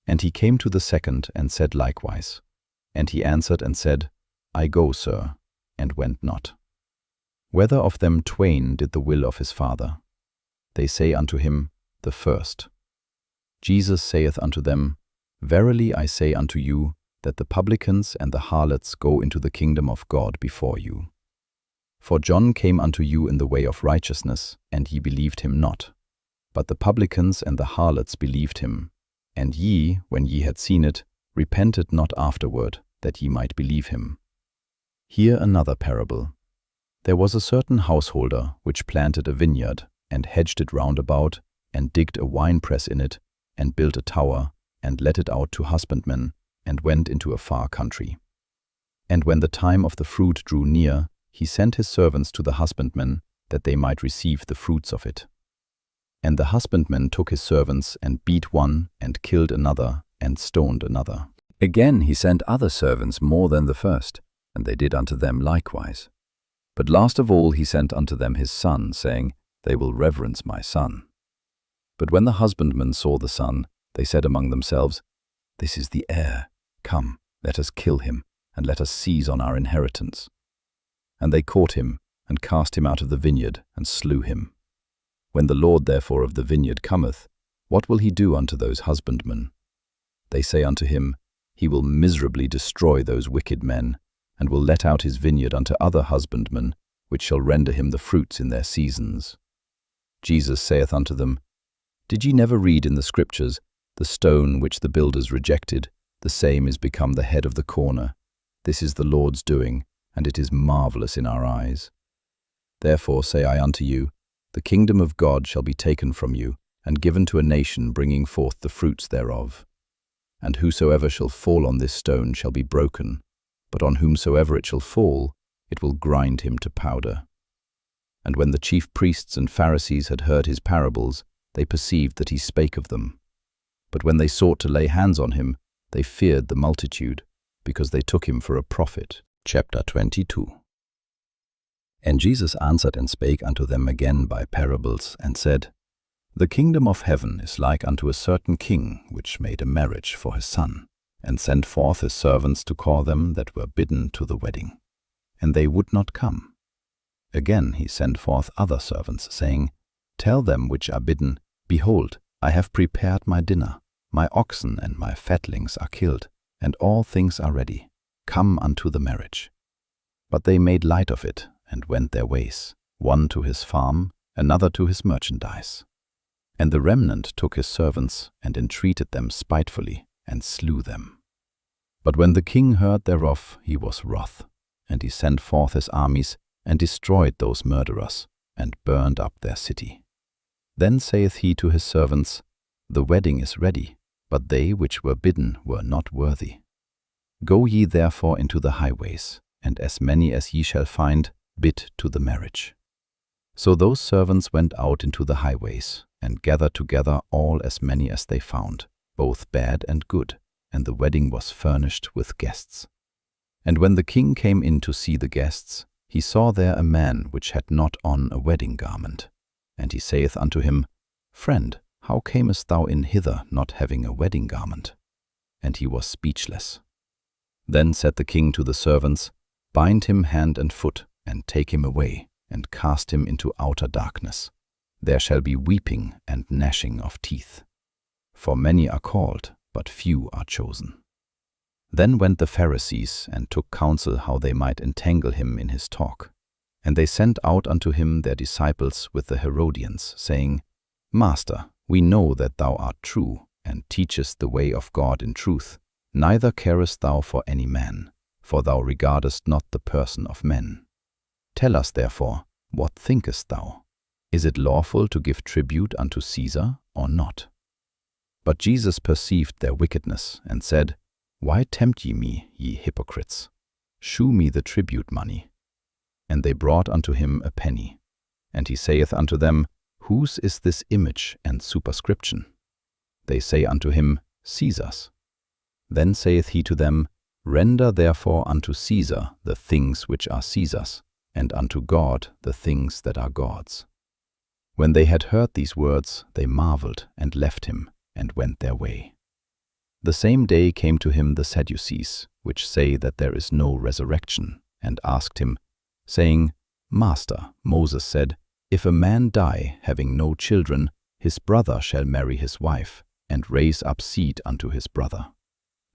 And he came to the second and said likewise. And he answered and said, I go, sir, and went not. Whether of them twain did the will of his father? They say unto him, The first. Jesus saith unto them, Verily I say unto you, that the publicans and the harlots go into the kingdom of God before you. For John came unto you in the way of righteousness, and ye believed him not. But the publicans and the harlots believed him. And ye, when ye had seen it, repented not afterward, that ye might believe him. Hear another parable. There was a certain householder which planted a vineyard, and hedged it round about, and digged a winepress in it, and built a tower, and let it out to husbandmen, and went into a far country. And when the time of the fruit drew near, he sent his servants to the husbandmen, that they might receive the fruits of it. And the husbandman took his servants, and beat one, and killed another, and stoned another. Again he sent other servants more than the first, and they did unto them likewise. But last of all he sent unto them his son, saying, They will reverence my son. But when the husbandmen saw the son, they said among themselves, This is the heir. Come, let us kill him, and let us seize on our inheritance. And they caught him, and cast him out of the vineyard, and slew him. When the Lord therefore of the vineyard cometh, what will he do unto those husbandmen? They say unto him, He will miserably destroy those wicked men, and will let out his vineyard unto other husbandmen, which shall render him the fruits in their seasons. Jesus saith unto them, Did ye never read in the Scriptures, The stone which the builders rejected, the same is become the head of the corner. This is the Lord's doing, and it is marvelous in our eyes. Therefore say I unto you, the kingdom of God shall be taken from you, and given to a nation bringing forth the fruits thereof. And whosoever shall fall on this stone shall be broken, but on whomsoever it shall fall, it will grind him to powder. And when the chief priests and Pharisees had heard his parables, they perceived that he spake of them. But when they sought to lay hands on him, they feared the multitude, because they took him for a prophet. Chapter 22. And Jesus answered and spake unto them again by parables, and said, The kingdom of heaven is like unto a certain king, which made a marriage for his son, and sent forth his servants to call them that were bidden to the wedding. And they would not come. Again he sent forth other servants, saying, Tell them which are bidden, Behold, I have prepared my dinner. My oxen and my fatlings are killed, and all things are ready. Come unto the marriage. But they made light of it, and went their ways, one to his farm, another to his merchandise. And the remnant took his servants, and entreated them spitefully, and slew them. But when the king heard thereof, he was wroth, and he sent forth his armies, and destroyed those murderers, and burned up their city. Then saith he to his servants, The wedding is ready, but they which were bidden were not worthy. Go ye therefore into the highways, and as many as ye shall find, bid to the marriage. So those servants went out into the highways, and gathered together all as many as they found, both bad and good, and the wedding was furnished with guests. And when the king came in to see the guests, he saw there a man which had not on a wedding garment. And he saith unto him, Friend, how camest thou in hither not having a wedding garment? And he was speechless. Then said the king to the servants, Bind him hand and foot, and take him away, and cast him into outer darkness. There shall be weeping and gnashing of teeth. For many are called, but few are chosen." Then went the Pharisees and took counsel how they might entangle him in his talk. And they sent out unto him their disciples with the Herodians, saying, "Master, we know that thou art true, and teachest the way of God in truth, neither carest thou for any man, for thou regardest not the person of men. Tell us therefore, what thinkest thou? Is it lawful to give tribute unto Caesar, or not?" But Jesus perceived their wickedness, and said, "Why tempt ye me, ye hypocrites? Shew me the tribute money." And they brought unto him a penny. And he saith unto them, "Whose is this image and superscription?" They say unto him, "Caesar's." Then saith he to them, "Render therefore unto Caesar the things which are Caesar's, and unto God the things that are God's." When they had heard these words, they marveled, and left him, and went their way. The same day came to him the Sadducees, which say that there is no resurrection, and asked him, saying, "Master, Moses said, if a man die having no children, his brother shall marry his wife, and raise up seed unto his brother.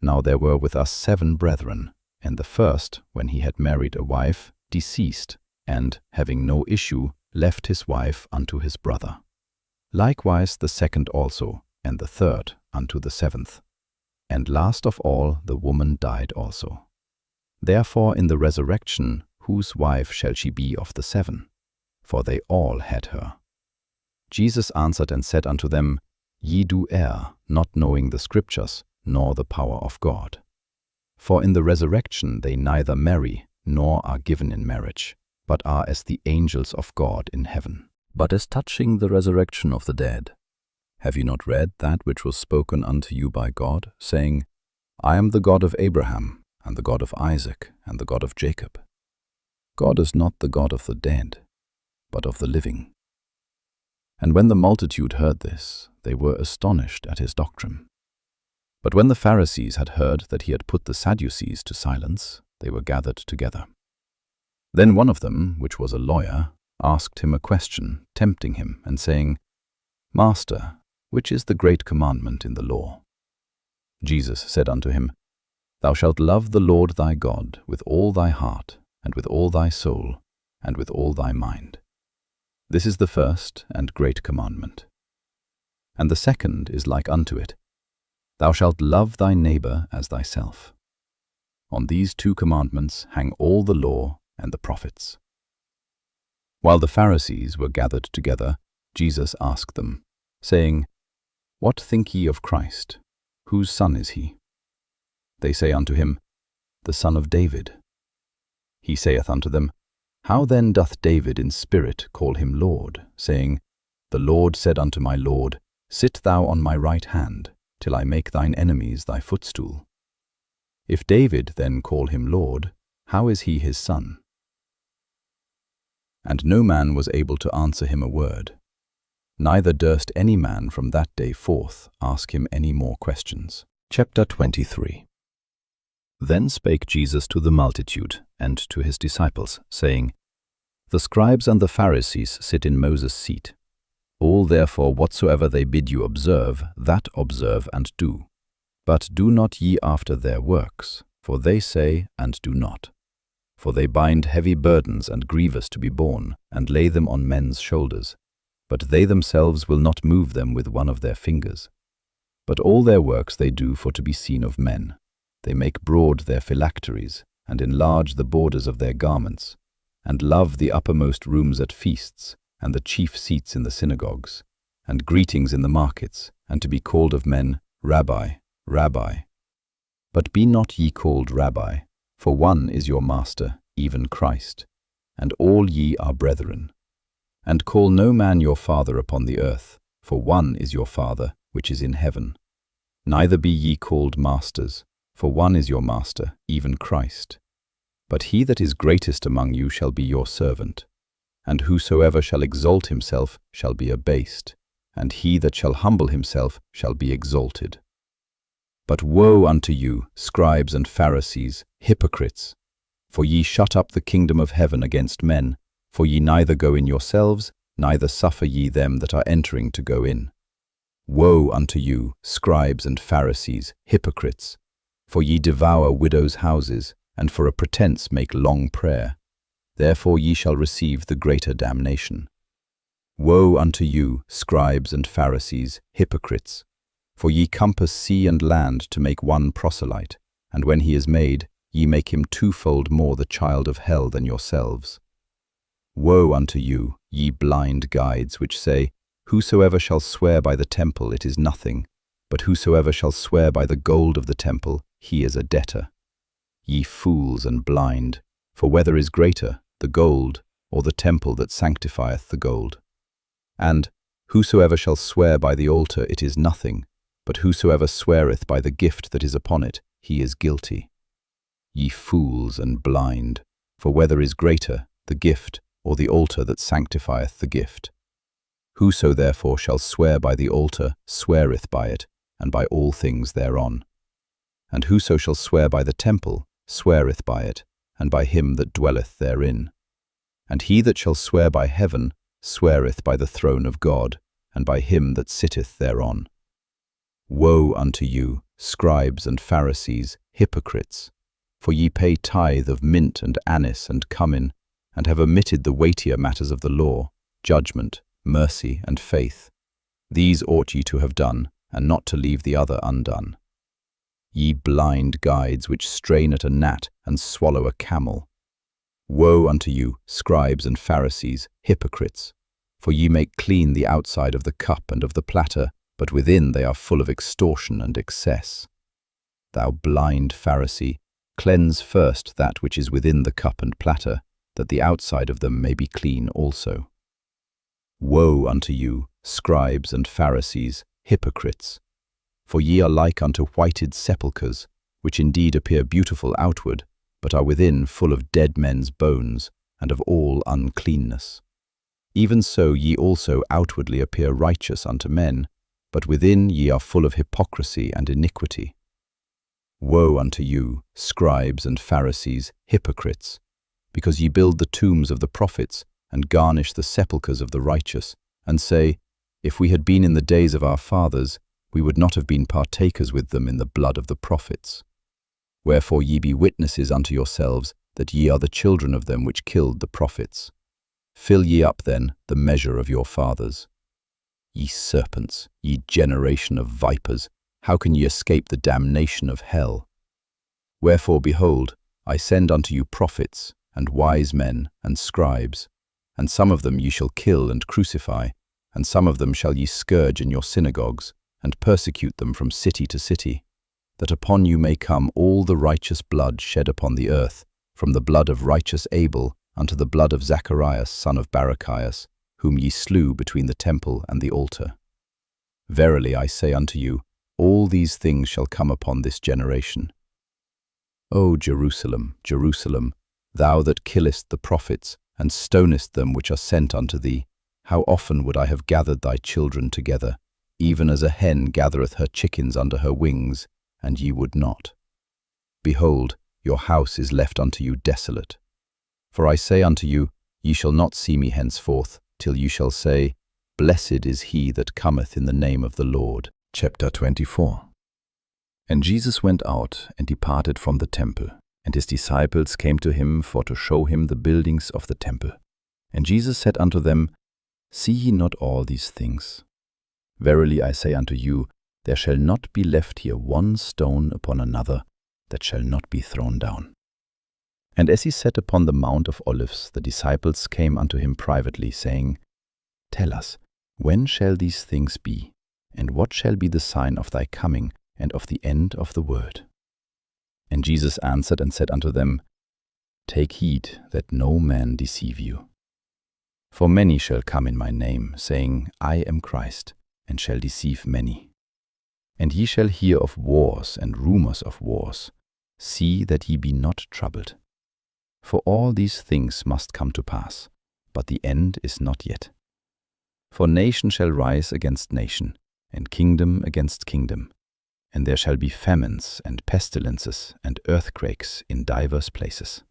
Now there were with us 7 brethren, and the first, when he had married a wife, deceased, and, having no issue, left his wife unto his brother. Likewise the second also, and the third unto the 7th. And last of all the woman died also. Therefore in the resurrection whose wife shall she be of the 7? For they all had her. Jesus answered and said unto them, Ye do err, not knowing the Scriptures, nor the power of God. For in the resurrection they neither marry, nor are given in marriage, but are as the angels of God in heaven. But as touching the resurrection of the dead, have ye not read that which was spoken unto you by God, saying, I am the God of Abraham, and the God of Isaac, and the God of Jacob? God is not the God of the dead, but of the living. And when the multitude heard this, they were astonished at his doctrine. But when the Pharisees had heard that he had put the Sadducees to silence, they were gathered together. Then one of them, which was a lawyer, asked him a question, tempting him, and saying, Master, which is the great commandment in the law? Jesus said unto him, Thou shalt love the Lord thy God with all thy heart, and with all thy soul, and with all thy mind. This is the first and great commandment. And the second is like unto it, Thou shalt love thy neighbor as thyself. On these 2 commandments hang all the law and the prophets. While the Pharisees were gathered together, Jesus asked them, saying, What think ye of Christ? Whose son is he? They say unto him, The son of David. He saith unto them, How then doth David in spirit call him Lord, saying, The Lord said unto my Lord, Sit thou on my right hand, till I make thine enemies thy footstool? If David then call him Lord, how is he his son? And no man was able to answer him a word. Neither durst any man from that day forth ask him any more questions. Chapter 23. Then spake Jesus to the multitude and to his disciples, saying, The scribes and the Pharisees sit in Moses' seat. All therefore whatsoever they bid you observe, that observe and do. But do not ye after their works, for they say and do not. For they bind heavy burdens and grievous to be borne, and lay them on men's shoulders. But they themselves will not move them with one of their fingers. But all their works they do for to be seen of men. They make broad their phylacteries, and enlarge the borders of their garments, and love the uppermost rooms at feasts, and the chief seats in the synagogues, and greetings in the markets, and to be called of men, Rabbi, Rabbi. But be not ye called Rabbi, for one is your Master, even Christ, and all ye are brethren. And call no man your father upon the earth, for one is your Father, which is in heaven. Neither be ye called masters, for one is your Master, even Christ. But he that is greatest among you shall be your servant. And whosoever shall exalt himself shall be abased, and he that shall humble himself shall be exalted. But woe unto you, scribes and Pharisees, hypocrites! For ye shut up the kingdom of heaven against men, for ye neither go in yourselves, neither suffer ye them that are entering to go in. Woe unto you, scribes and Pharisees, hypocrites! For ye devour widows' houses, and for a pretence make long prayer. Therefore ye shall receive the greater damnation. Woe unto you, scribes and Pharisees, hypocrites! For ye compass sea and land to make one proselyte, and when he is made, ye make him twofold more the child of hell than yourselves. Woe unto you, ye blind guides, which say, Whosoever shall swear by the temple, it is nothing, but whosoever shall swear by the gold of the temple, he is a debtor. Ye fools and blind, for whether is greater, the gold, or the temple that sanctifieth the gold? And, whosoever shall swear by the altar, it is nothing, but whosoever sweareth by the gift that is upon it, he is guilty. Ye fools and blind, for whether is greater, the gift, or the altar that sanctifieth the gift? Whoso therefore shall swear by the altar sweareth by it, and by all things thereon. And whoso shall swear by the temple sweareth by it, and by him that dwelleth therein. And he that shall swear by heaven sweareth by the throne of God, and by him that sitteth thereon. Woe unto you, scribes and Pharisees, hypocrites! For ye pay tithe of mint and anise and cummin, and have omitted the weightier matters of the law, judgment, mercy, and faith. These ought ye to have done, and not to leave the other undone. Ye blind guides, which strain at a gnat and swallow a camel. Woe unto you, scribes and Pharisees, hypocrites! For ye make clean the outside of the cup and of the platter, but within they are full of extortion and excess. Thou blind Pharisee, cleanse first that which is within the cup and platter, that the outside of them may be clean also. Woe unto you, scribes and Pharisees, hypocrites! For ye are like unto whited sepulchres, which indeed appear beautiful outward, but are within full of dead men's bones, and of all uncleanness. Even so ye also outwardly appear righteous unto men, but within ye are full of hypocrisy and iniquity. Woe unto you, scribes and Pharisees, hypocrites! Because ye build the tombs of the prophets, and garnish the sepulchres of the righteous, and say, If we had been in the days of our fathers, we would not have been partakers with them in the blood of the prophets. Wherefore ye be witnesses unto yourselves, that ye are the children of them which killed the prophets. Fill ye up then the measure of your fathers. Ye serpents, ye generation of vipers, how can ye escape the damnation of hell? Wherefore, behold, I send unto you prophets, and wise men, and scribes, and some of them ye shall kill and crucify, and some of them shall ye scourge in your synagogues, and persecute them from city to city, that upon you may come all the righteous blood shed upon the earth, from the blood of righteous Abel unto the blood of Zacharias son of Barachias, whom ye slew between the temple and the altar. Verily I say unto you, all these things shall come upon this generation. O Jerusalem, Jerusalem, thou that killest the prophets, and stonest them which are sent unto thee, how often would I have gathered thy children together, even as a hen gathereth her chickens under her wings, and ye would not. Behold, your house is left unto you desolate. For I say unto you, ye shall not see me henceforth, till you shall say, Blessed is he that cometh in the name of the Lord. Chapter 24. And Jesus went out and departed from the temple, and his disciples came to him for to show him the buildings of the temple. And Jesus said unto them, See ye not all these things? Verily I say unto you, there shall not be left here one stone upon another that shall not be thrown down. And as he sat upon the Mount of Olives, the disciples came unto him privately, saying, Tell us, when shall these things be, and what shall be the sign of thy coming and of the end of the word? And Jesus answered and said unto them, Take heed that no man deceive you. For many shall come in my name, saying, I am Christ, and shall deceive many. And ye shall hear of wars and rumors of wars. See that ye be not troubled. For all these things must come to pass, but the end is not yet. For nation shall rise against nation, and kingdom against kingdom, and there shall be famines and pestilences and earthquakes in divers places.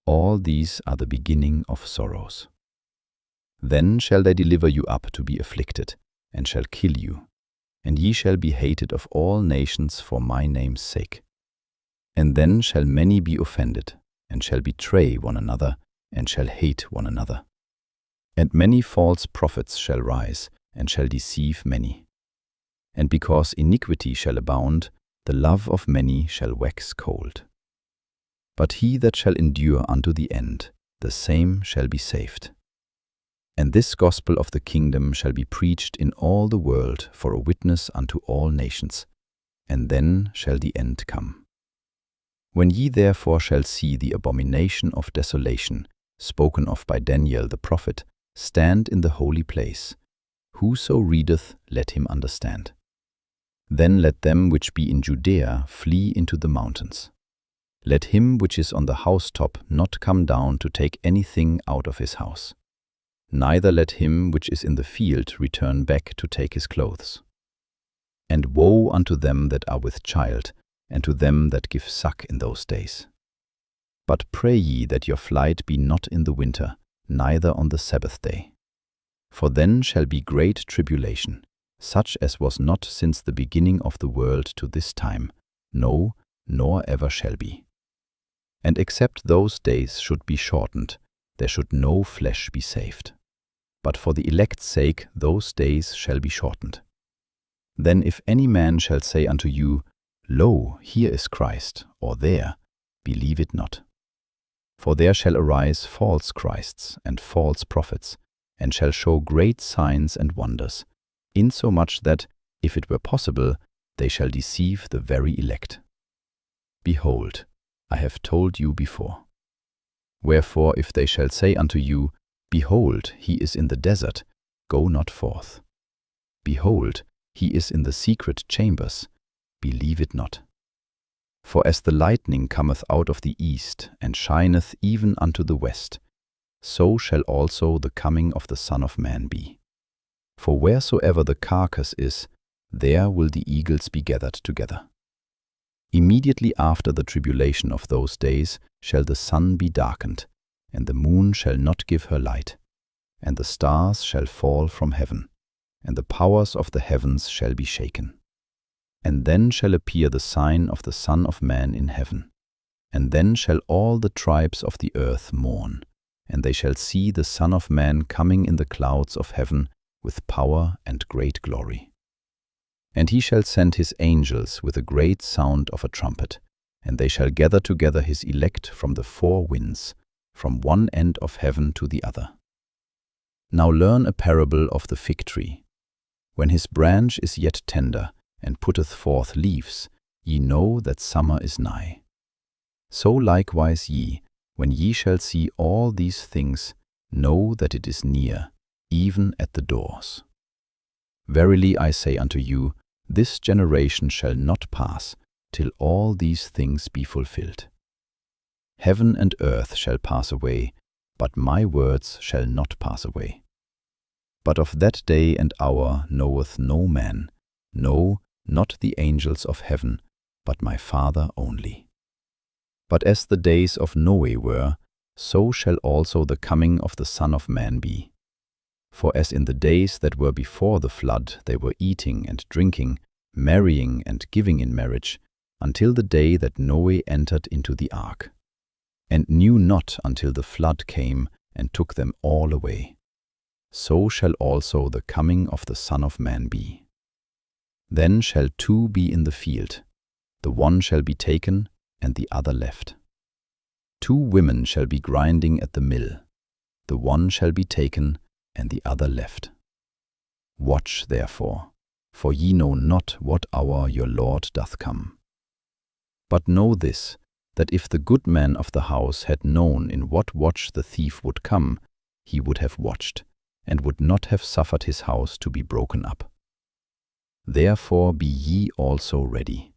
All these are the beginning of sorrows. Then shall they deliver you up to be afflicted, and shall kill you, and ye shall be hated of all nations for my name's sake. And then shall many be offended, and shall betray one another, and shall hate one another. And many false prophets shall rise, and shall deceive many. And because iniquity shall abound, the love of many shall wax cold. But he that shall endure unto the end, the same shall be saved. And this gospel of the kingdom shall be preached in all the world for a witness unto all nations, and then shall the end come. When ye therefore shall see the abomination of desolation, spoken of by Daniel the prophet, stand in the holy place, whoso readeth, let him understand. Then let them which be in Judea flee into the mountains. Let him which is on the housetop not come down to take anything out of his house. Neither let him which is in the field return back to take his clothes. And woe unto them that are with child, and to them that give suck in those days. But pray ye that your flight be not in the winter, neither on the Sabbath day. For then shall be great tribulation, such as was not since the beginning of the world to this time, no, nor ever shall be. And except those days should be shortened, there should no flesh be saved. But for the elect's sake those days shall be shortened. Then if any man shall say unto you, Lo, here is Christ, or there, believe it not. For there shall arise false Christs and false prophets, and shall show great signs and wonders, insomuch that, if it were possible, they shall deceive the very elect. Behold, I have told you before. Wherefore, if they shall say unto you, Behold, he is in the desert, go not forth. Behold, he is in the secret chambers, believe it not. For as the lightning cometh out of the east, and shineth even unto the west, so shall also the coming of the Son of Man be. For wheresoever the carcass is, there will the eagles be gathered together. Immediately after the tribulation of those days shall the sun be darkened, and the moon shall not give her light, and the stars shall fall from heaven, and the powers of the heavens shall be shaken. And then shall appear the sign of the Son of Man in heaven. And then shall all the tribes of the earth mourn, and they shall see the Son of Man coming in the clouds of heaven with power and great glory. And he shall send his angels with a great sound of a trumpet, and they shall gather together his elect from the four winds, from one end of heaven to the other. Now learn a parable of the fig tree. When his branch is yet tender, and putteth forth leaves, ye know that summer is nigh. So likewise ye, when ye shall see all these things, know that it is near, even at the doors. Verily I say unto you, this generation shall not pass, till all these things be fulfilled. Heaven and earth shall pass away, but my words shall not pass away. But of that day and hour knoweth no man, no, not the angels of heaven, but my Father only. But as the days of Noe were, so shall also the coming of the Son of Man be. For as in the days that were before the flood they were eating and drinking, marrying and giving in marriage, until the day that Noe entered into the ark, and knew not until the flood came and took them all away. So shall also the coming of the Son of Man be. Then shall two be in the field, the one shall be taken, and the other left. 2 women shall be grinding at the mill, the one shall be taken, and the other left. Watch therefore, for ye know not what hour your Lord doth come. But know this, that if the good man of the house had known in what watch the thief would come, he would have watched, and would not have suffered his house to be broken up. Therefore be ye also ready,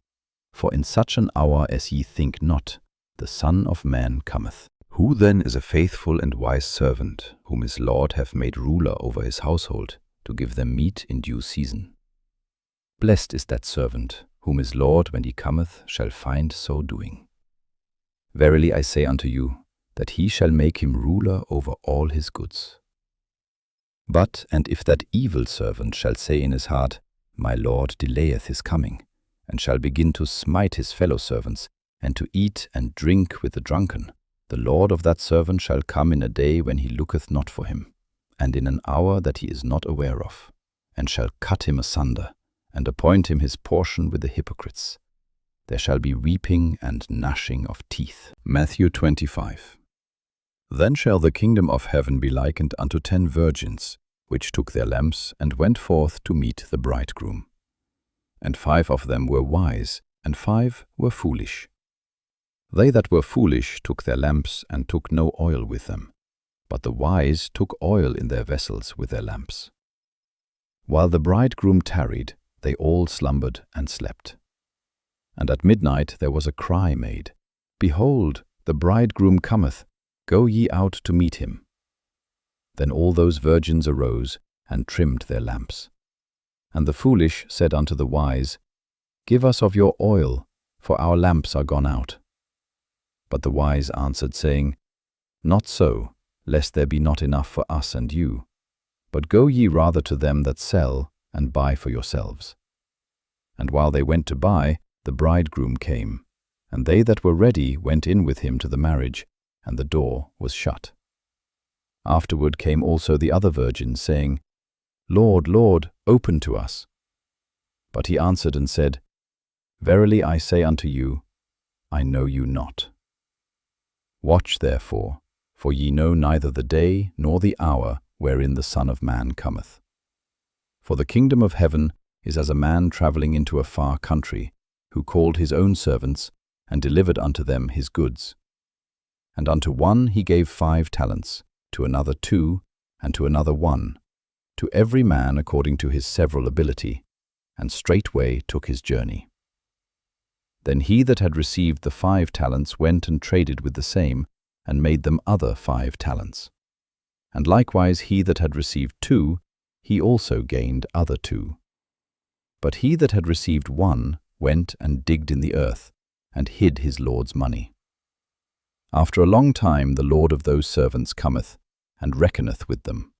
for in such an hour as ye think not, the Son of Man cometh. Who then is a faithful and wise servant, whom his Lord hath made ruler over his household, to give them meat in due season? Blessed is that servant, whom his Lord, when he cometh, shall find so doing. Verily I say unto you, that he shall make him ruler over all his goods. But, and if that evil servant shall say in his heart, My Lord delayeth his coming, and shall begin to smite his fellow servants, and to eat and drink with the drunken, the Lord of that servant shall come in a day when he looketh not for him, and in an hour that he is not aware of, and shall cut him asunder, and appoint him his portion with the hypocrites. There shall be weeping and gnashing of teeth. Matthew 25. Then shall the kingdom of heaven be likened unto 10 virgins, which took their lamps and went forth to meet the bridegroom. And 5 of them were wise, and 5 were foolish. They that were foolish took their lamps and took no oil with them, but the wise took oil in their vessels with their lamps. While the bridegroom tarried, they all slumbered and slept. And at midnight there was a cry made, Behold, the bridegroom cometh, go ye out to meet him. Then all those virgins arose and trimmed their lamps. And the foolish said unto the wise, Give us of your oil, for our lamps are gone out. But the wise answered, saying, Not so, lest there be not enough for us and you. But go ye rather to them that sell, and buy for yourselves. And while they went to buy, the bridegroom came, and they that were ready went in with him to the marriage, and the door was shut. Afterward came also the other virgins, saying, Lord, Lord, open to us. But he answered and said, Verily I say unto you, I know you not. Watch therefore, for ye know neither the day nor the hour wherein the Son of Man cometh. For the kingdom of heaven is as a man travelling into a far country, who called his own servants, and delivered unto them his goods. And unto one he gave 5 talents, to another 2, and to another 1, to every man according to his several ability, and straightway took his journey. Then he that had received the 5 talents went and traded with the same, and made them other 5 talents. And likewise he that had received 2, he also gained other 2. But he that had received 1 went and digged in the earth, and hid his lord's money. After a long time the lord of those servants cometh, and reckoneth with them.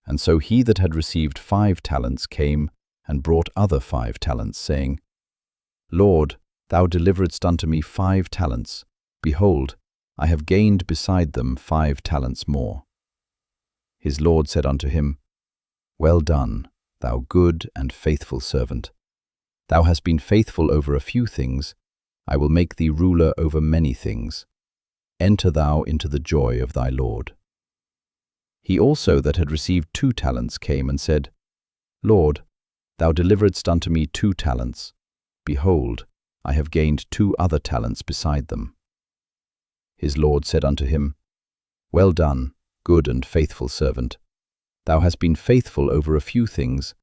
And so he that had received 5 talents came, and brought other 5 talents, saying, Lord, thou deliveredst unto me 5 talents. Behold, I have gained beside them 5 talents more. His Lord said unto him, Well done, thou good and faithful servant. Thou hast been faithful over a few things, I will make thee ruler over many things. Enter thou into the joy of thy Lord. He also that had received 2 talents came and said, Lord, thou deliveredst unto me 2 talents. Behold, I have gained 2 other talents beside them. His Lord said unto him, Well done, good and faithful servant. Thou hast been faithful over a few things,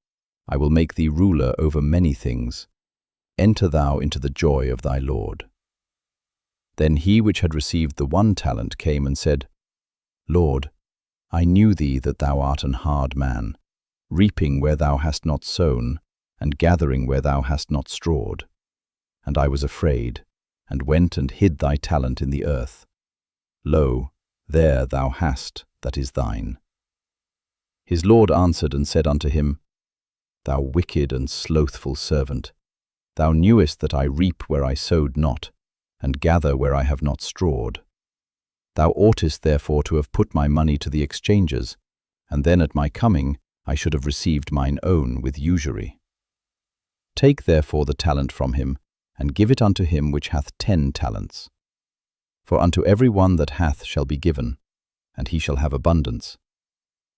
I will make thee ruler over many things. Enter thou into the joy of thy Lord. Then he which had received the 1 talent came and said, Lord, I knew thee that thou art an hard man, reaping where thou hast not sown, and gathering where thou hast not strawed. And I was afraid, and went and hid thy talent in the earth. Lo, there thou hast that is thine. His Lord answered and said unto him, Thou wicked and slothful servant, thou knewest that I reap where I sowed not, and gather where I have not strawed. Thou oughtest therefore to have put my money to the exchangers, and then at my coming I should have received mine own with usury. Take therefore the talent from him, and give it unto him which hath 10 talents. For unto every one that hath shall be given, and he shall have abundance.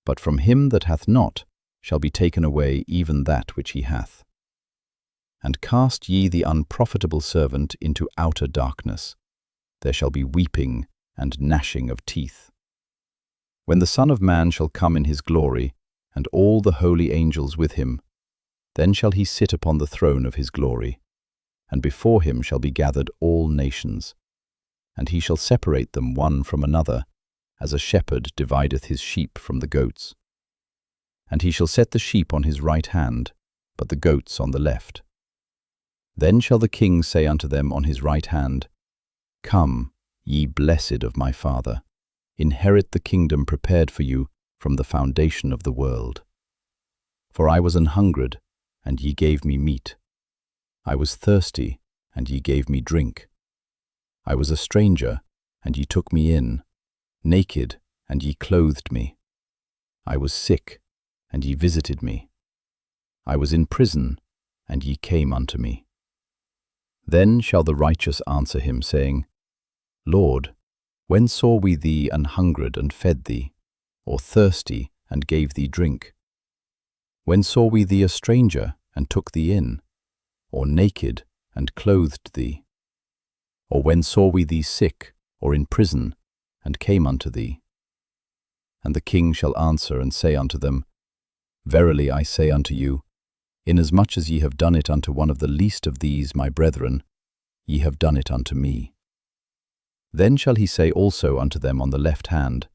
But from him that hath not shall be taken away even that which he hath. And cast ye the unprofitable servant into outer darkness. There shall be weeping and gnashing of teeth. When the Son of Man shall come in his glory, and all the holy angels with him, then shall he sit upon the throne of his glory, and before him shall be gathered all nations. And he shall separate them one from another, as a shepherd divideth his sheep from the goats. And he shall set the sheep on his right hand, but the goats on the left. Then shall the king say unto them on his right hand, Come, ye blessed of my Father, inherit the kingdom prepared for you from the foundation of the world. For I was an hungered, and ye gave me meat. I was thirsty, and ye gave me drink. I was a stranger, and ye took me in, naked, and ye clothed me. I was sick, and ye visited me. I was in prison, and ye came unto me. Then shall the righteous answer him, saying, Lord, when saw we thee an hungered and fed thee, or thirsty and gave thee drink? When saw we thee a stranger and took thee in, or naked and clothed thee? Or when saw we thee sick or in prison and came unto thee? And the king shall answer and say unto them, Verily I say unto you, inasmuch as ye have done it unto one of the least of these my brethren, ye have done it unto me. Then shall he say also unto them on the left hand,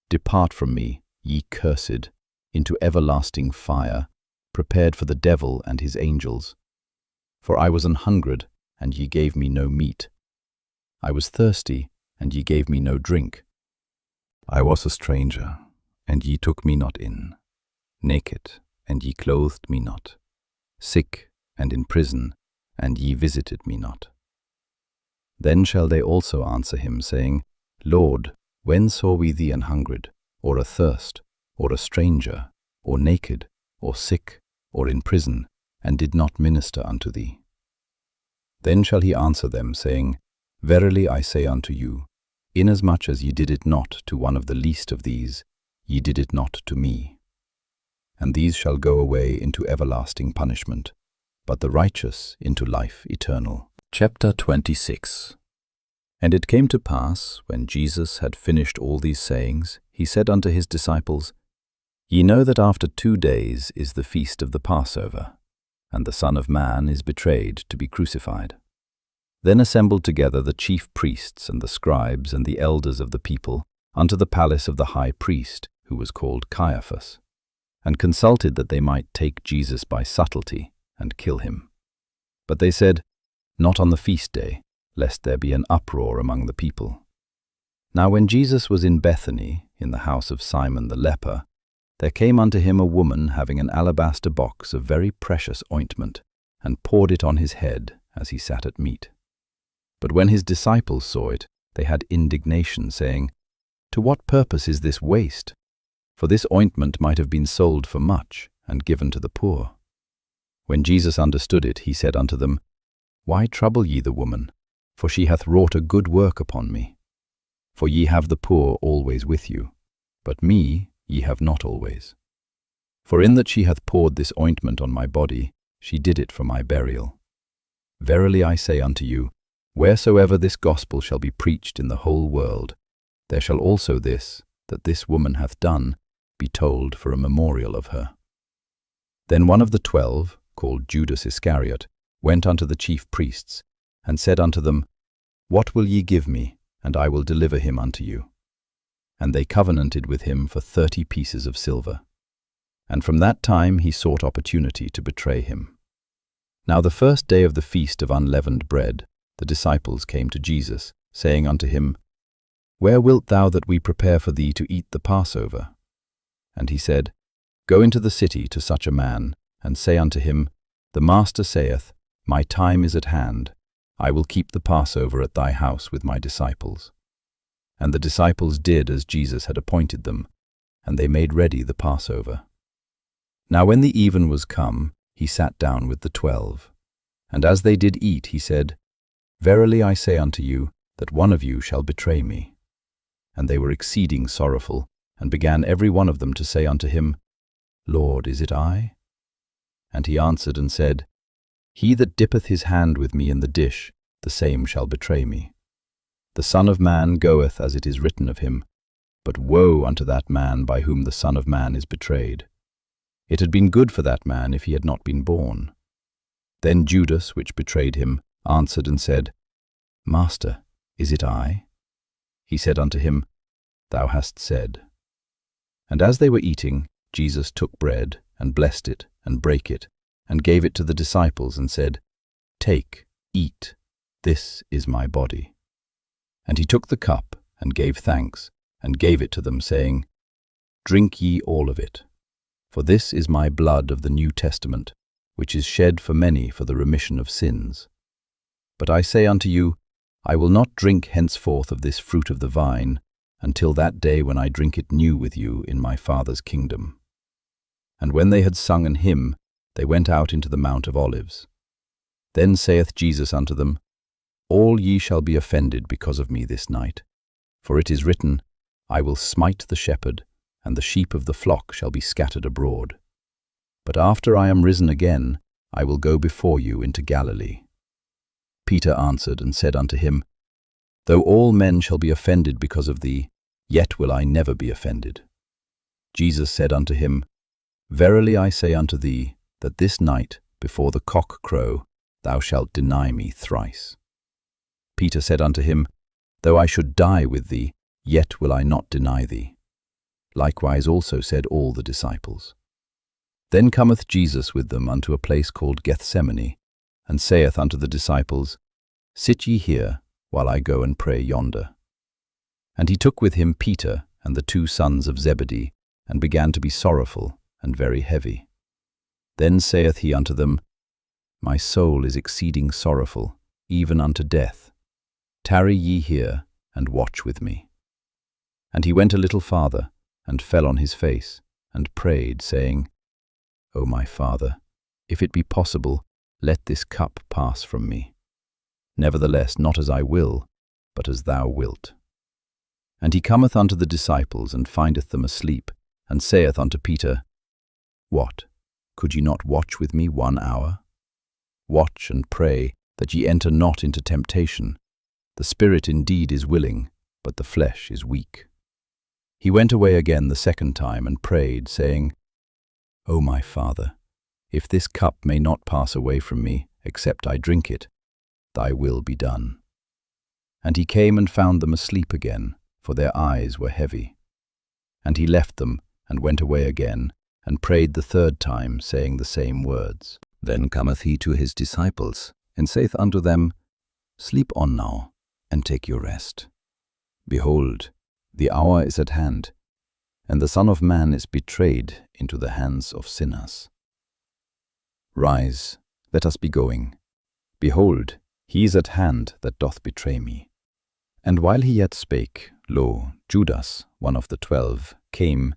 Depart from me, ye cursed, into everlasting fire, prepared for the devil and his angels. For I was an hungered, and ye gave me no meat. I was thirsty, and ye gave me no drink. I was a stranger, and ye took me not in, naked, and ye clothed me not, sick and in prison, and ye visited me not. Then shall they also answer him, saying, Lord, when saw we thee an hungered, or athirst, or a stranger, or naked, or sick, or in prison, and did not minister unto thee? Then shall he answer them, saying, Verily I say unto you, inasmuch as ye did it not to one of the least of these, ye did it not to me. And these shall go away into everlasting punishment, but the righteous into life eternal. Chapter 26. And it came to pass, when Jesus had finished all these sayings, he said unto his disciples, Ye know that after 2 days is the feast of the Passover, and the Son of Man is betrayed to be crucified. Then assembled together the chief priests and the scribes and the elders of the people unto the palace of the high priest, who was called Caiaphas, and consulted that they might take Jesus by subtlety and kill him. But they said, Not on the feast day, lest there be an uproar among the people. Now when Jesus was in Bethany, in the house of Simon the leper, there came unto him a woman having an alabaster box of very precious ointment, and poured it on his head as he sat at meat. But when his disciples saw it, they had indignation, saying, To what purpose is this waste? For this ointment might have been sold for much, and given to the poor. When Jesus understood it, he said unto them, Why trouble ye the woman? For she hath wrought a good work upon me. For ye have the poor always with you, but me ye have not always. For in that she hath poured this ointment on my body, she did it for my burial. Verily I say unto you, wheresoever this gospel shall be preached in the whole world, there shall also this, that this woman hath done, be told for a memorial of her. Then one of the 12, called Judas Iscariot, went unto the chief priests, and said unto them, What will ye give me, and I will deliver him unto you? And they covenanted with him for 30 pieces of silver. And from that time he sought opportunity to betray him. Now the first day of the feast of unleavened bread, the disciples came to Jesus, saying unto him, Where wilt thou that we prepare for thee to eat the Passover? And he said, Go into the city to such a man, and say unto him, The Master saith, My time is at hand, I will keep the Passover at thy house with my disciples. And the disciples did as Jesus had appointed them, and they made ready the Passover. Now when the even was come, he sat down with the 12. And as they did eat, he said, Verily I say unto you, that one of you shall betray me. And they were exceeding sorrowful, and began every one of them to say unto him, Lord, is it I? And he answered and said, He that dippeth his hand with me in the dish, the same shall betray me. The Son of Man goeth as it is written of him, but woe unto that man by whom the Son of Man is betrayed. It had been good for that man if he had not been born. Then Judas, which betrayed him, answered and said, Master, is it I? He said unto him, Thou hast said. And as they were eating, Jesus took bread, and blessed it, and brake it, and gave it to the disciples, and said, Take, eat, this is my body. And he took the cup, and gave thanks, and gave it to them, saying, Drink ye all of it, for this is my blood of the New Testament, which is shed for many for the remission of sins. But I say unto you, I will not drink henceforth of this fruit of the vine, until that day when I drink it new with you in my Father's kingdom. And when they had sung an hymn, they went out into the Mount of Olives. Then saith Jesus unto them, All ye shall be offended because of me this night. For it is written, I will smite the shepherd, and the sheep of the flock shall be scattered abroad. But after I am risen again, I will go before you into Galilee. Peter answered and said unto him, Though all men shall be offended because of thee, yet will I never be offended. Jesus said unto him, Verily I say unto thee, that this night, before the cock crow, thou shalt deny me thrice. Peter said unto him, Though I should die with thee, yet will I not deny thee. Likewise also said all the disciples. Then cometh Jesus with them unto a place called Gethsemane, and saith unto the disciples, Sit ye here, while I go and pray yonder. And he took with him Peter and the 2 sons of Zebedee, and began to be sorrowful and very heavy. Then saith he unto them, My soul is exceeding sorrowful, even unto death. Tarry ye here, and watch with me. And he went a little farther, and fell on his face, and prayed, saying, O my Father, if it be possible, let this cup pass from me. Nevertheless, not as I will, but as thou wilt. And he cometh unto the disciples, and findeth them asleep, and saith unto Peter, What, could ye not watch with me 1 hour? Watch and pray, that ye enter not into temptation. The spirit indeed is willing, but the flesh is weak. He went away again the 2nd time, and prayed, saying, O my Father, if this cup may not pass away from me, except I drink it, thy will be done. And he came and found them asleep again, for their eyes were heavy. And he left them, and went away again, and prayed the 3rd time, saying the same words. Then cometh he to his disciples, and saith unto them, Sleep on now, and take your rest. Behold, the hour is at hand, and the Son of Man is betrayed into the hands of sinners. Rise, let us be going. Behold, he is at hand that doth betray me. And while he yet spake, lo, Judas, one of the 12, came,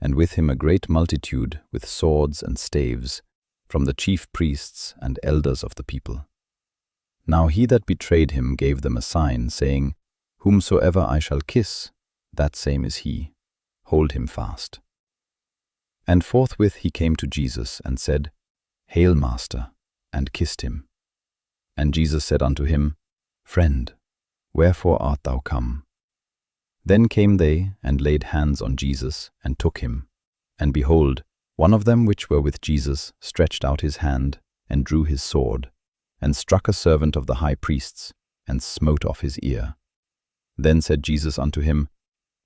and with him a great multitude with swords and staves, from the chief priests and elders of the people. Now he that betrayed him gave them a sign, saying, Whomsoever I shall kiss, that same is he. Hold him fast. And forthwith he came to Jesus, and said, Hail, Master, and kissed him. And Jesus said unto him, Friend, wherefore art thou come? Then came they, and laid hands on Jesus, and took him. And behold, one of them which were with Jesus stretched out his hand, and drew his sword, and struck a servant of the high priest's, and smote off his ear. Then said Jesus unto him,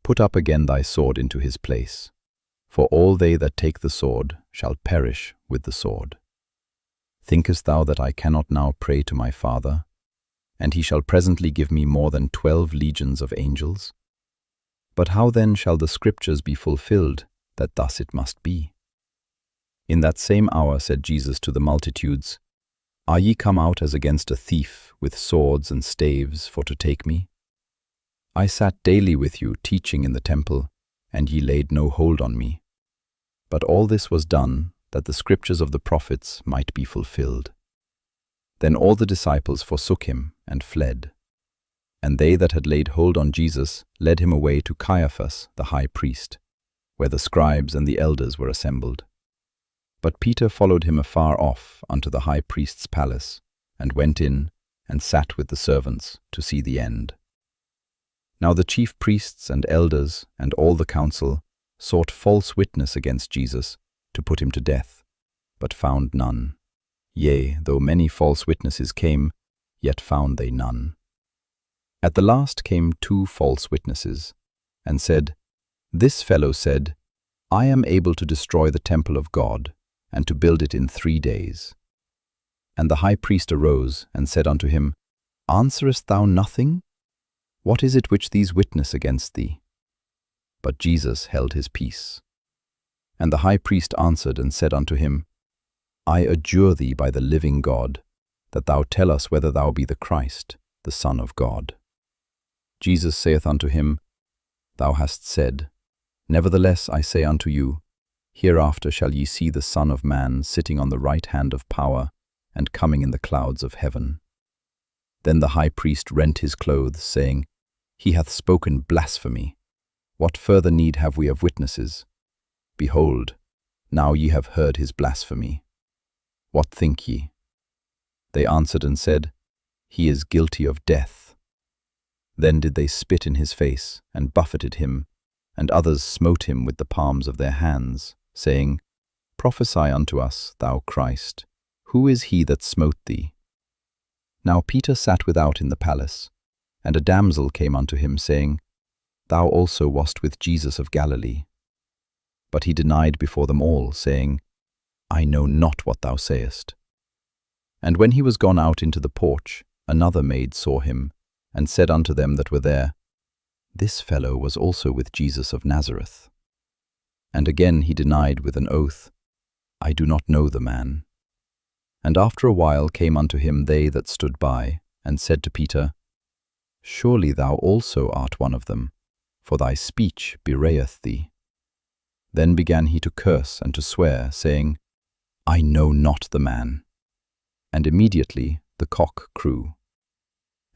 Put up again thy sword into his place, for all they that take the sword shall perish with the sword. Thinkest thou that I cannot now pray to my Father, and he shall presently give me more than 12 legions of angels? But how then shall the Scriptures be fulfilled, that thus it must be? In that same hour said Jesus to the multitudes, Are ye come out as against a thief, with swords and staves, for to take me? I sat daily with you teaching in the temple, and ye laid no hold on me. But all this was done, that the Scriptures of the prophets might be fulfilled. Then all the disciples forsook him, and fled. And they that had laid hold on Jesus led him away to Caiaphas the high priest, where the scribes and the elders were assembled. But Peter followed him afar off unto the high priest's palace, and went in, and sat with the servants to see the end. Now the chief priests and elders and all the council sought false witness against Jesus, to put him to death, but found none. Yea, though many false witnesses came, yet found they none. At the last came 2 false witnesses, and said, This fellow said, I am able to destroy the temple of God, and to build it in 3 days. And the high priest arose, and said unto him, Answerest thou nothing? What is it which these witness against thee?" But Jesus held his peace. And the high priest answered and said unto him, I adjure thee by the living God, that thou tell us whether thou be the Christ, the Son of God. Jesus saith unto him, Thou hast said, Nevertheless I say unto you, hereafter shall ye see the Son of Man sitting on the right hand of power, and coming in the clouds of heaven. Then the high priest rent his clothes, saying, He hath spoken blasphemy. What further need have we of witnesses? Behold, now ye have heard his blasphemy. What think ye? They answered and said, He is guilty of death. Then did they spit in his face, and buffeted him, and others smote him with the palms of their hands, saying, Prophesy unto us, thou Christ, who is he that smote thee? Now Peter sat without in the palace, and a damsel came unto him, saying, Thou also wast with Jesus of Galilee. But he denied before them all, saying, I know not what thou sayest. And when he was gone out into the porch, another maid saw him, and said unto them that were there, This fellow was also with Jesus of Nazareth. And again he denied with an oath, I do not know the man. And after a while came unto him they that stood by, and said to Peter, Surely thou also art one of them, for thy speech bewrayeth thee. Then began he to curse and to swear, saying, I know not the man. And immediately the cock crew.